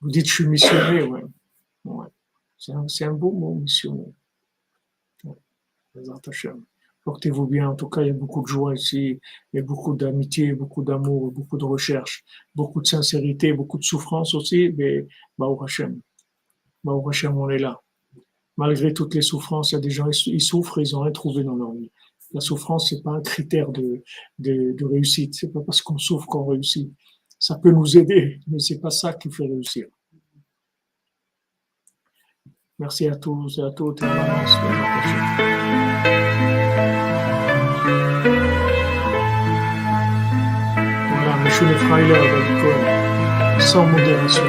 Vous dites, je suis missionnaire, ouais. C'est un beau mot, missionnaire. Portez-vous bien. En tout cas, il y a beaucoup de joie ici. Il y a beaucoup d'amitié, beaucoup d'amour, beaucoup de recherche, beaucoup de sincérité, beaucoup de souffrance aussi. Mais, Baruch Hashem, on est là. Malgré toutes les souffrances, il y a des gens, ils souffrent et ils n'ont rien trouvé dans leur vie. La souffrance, c'est pas un critère de réussite. C'est pas parce qu'on souffre qu'on réussit. Ça peut nous aider, mais c'est pas ça qui fait réussir. Merci à tous et à toutes. Voilà, Monsieur le Freiler, sans modération.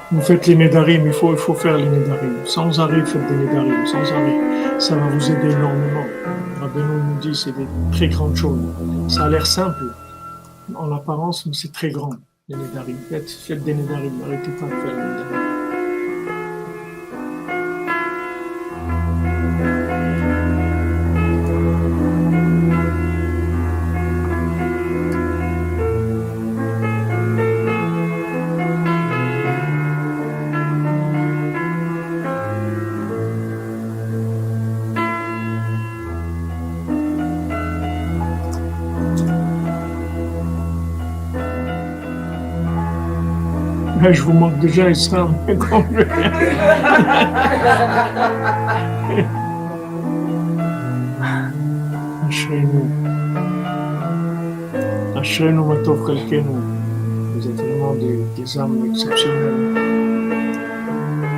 Vous faites les nedarim, il faut faire les nedarim. Sans arrêt, faites des nedarim, sans arrêt. Ça va vous aider énormément. Rabbeinu nous dit c'est des très grandes choses. Ça a l'air simple en apparence, mais c'est très grand, les nedarim. Faites des nedarim, n'arrêtez pas de faire les nedarim. Je vous manque déjà, Islam. Ashrenu Matov Kalkenu. Vous êtes vraiment des âmes exceptionnelles.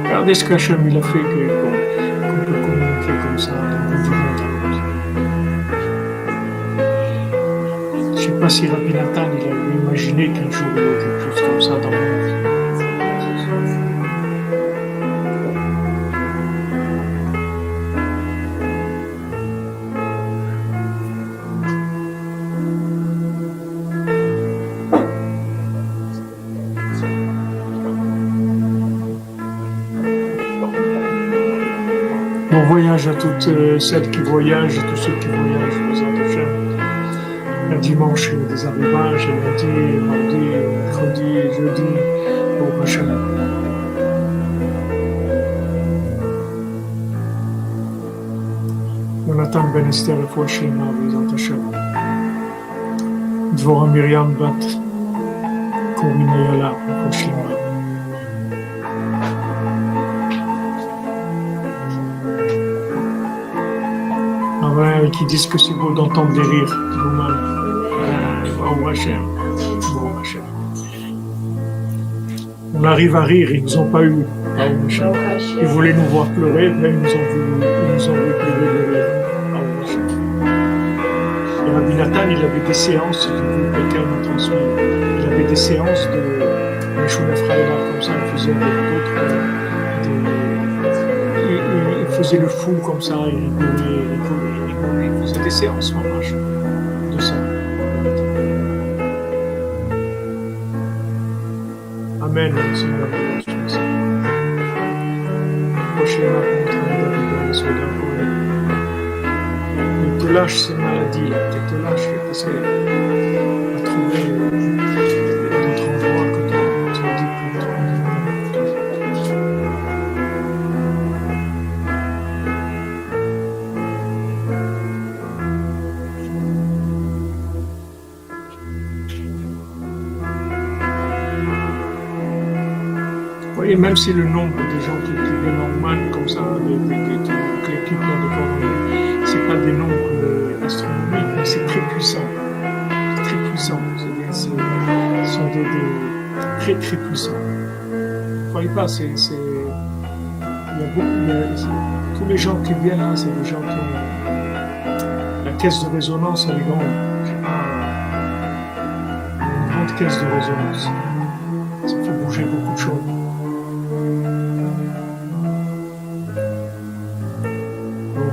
Regardez ce qu'Hachem il a fait qu'on peut communiquer comme ça dans le monde. Je ne sais pas si Rabbi Nathan il avait imaginé qu'un jour il y aurait quelque chose comme ça dans le monde. Bon voyage à toutes celles qui voyagent et tous ceux qui voyagent, les Hachem. Un dimanche, il y a des arrivages, lundi, mardi, mercredi, jeudi, au Hachem. Jonathan Ben Esther, refoua shlema, les Hachem. Dvorah Miriam Bat, Corina Yala, refoua shlema. Qui disent que c'est beau d'entendre des rires. On arrive à rire, ils nous ont pas eu. Ils voulaient nous voir pleurer, mais ils nous ont vu pleurer de rire. Et Nathan, il avait des séances, quelqu'un m'a transmis, il avait des séances de Meshouné Fraïla, comme ça, il faisait avec d'autres, il faisait le fou comme ça, il rigolait, il faisait des séances, vraiment, de ça. Amen, c'est merveilleux, je pense. Prochain rencontre d'arriver à Soudan. Mais te lâche ces maladies, te lâche, parce qu'à trouver d'autres endroits que tu as dit pour toi. Et même si le nombre de gens qui viennent en manne comme ça, l'équipe là de Colombie, c'est pas des nombres astronomiques, mais c'est très puissant. C'est très puissant. Ce sont des très très puissants. Ne croyez pas, il y a tous les gens qui viennent là, c'est des gens qui ont la caisse de résonance, elle est grande. Une grande caisse de résonance. Ça fait bouger beaucoup de choses.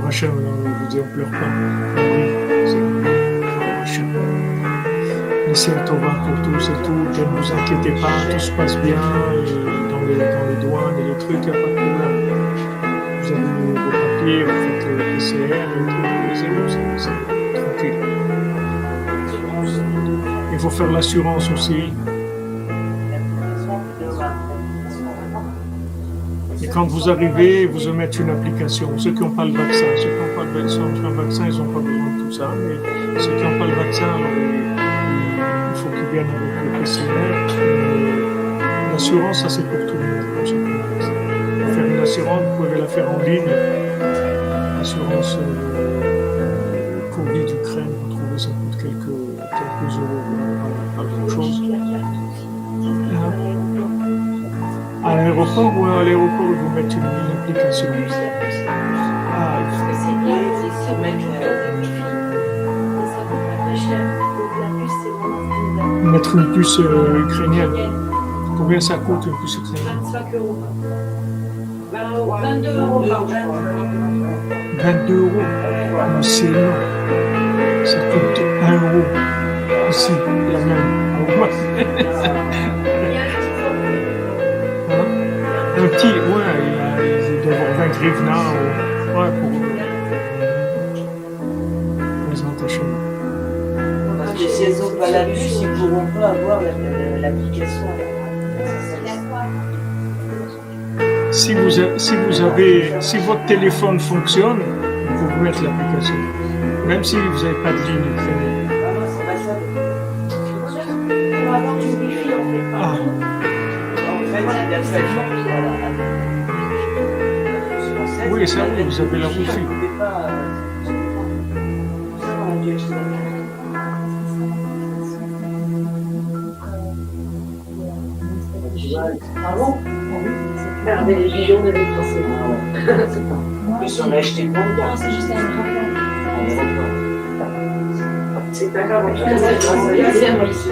Hachem, je dis, on pleure pas. Oui, c'est Hachem. Laissez un Tova pour tous et tout. Ne vous inquiétez pas, tout se passe bien. Dans les douanes et les trucs, il n'y a pas de problème. Vous avez vos papiers, vous faites le PCR et tout. C'est tranquille. Il faut faire l'assurance aussi. Et quand vous arrivez, vous mettez une application. Ceux qui n'ont pas le vaccin, ceux qui n'ont pas le vaccin, ils n'ont pas besoin de tout ça. Mais ceux qui n'ont pas le vaccin, alors, il faut qu'ils viennent avec le PCR. L'assurance, ça c'est pour tout le monde. Pour faire une assurance, vous pouvez la faire en ligne. L'assurance Covid Ukraine, vous trouvez, ça coûte quelques euros, pas grand-chose. À l'aéroport ou à l'aéroport, ils vous mettent une application. Mettre une puce ukrainienne. Combien ça coûte une puce ukrainienne? 25 euros. 22 euros par 22 euros. C'est énorme. Ça coûte 1 euro. Ici, la même. Un petit, ouais, il doit avoir 20 grivna, ouais, pour présentation. Parce que si elles n'ont pas la puce, ils ne pourront pas avoir l'application. Si votre téléphone fonctionne, vous pouvez mettre l'application. Même si vous n'avez pas de ligne ukrainienne. Ah non, c'est pas ça. pour avoir du wifi en fait. Ah. En fait, il y a seulement Oui, ça oui, vous avez la wifi. Ah bon? Regardez les millions de dépenser. En plus, on a acheté plein de Non, c'est juste un rapport. C'est pas grave, on C'est un service.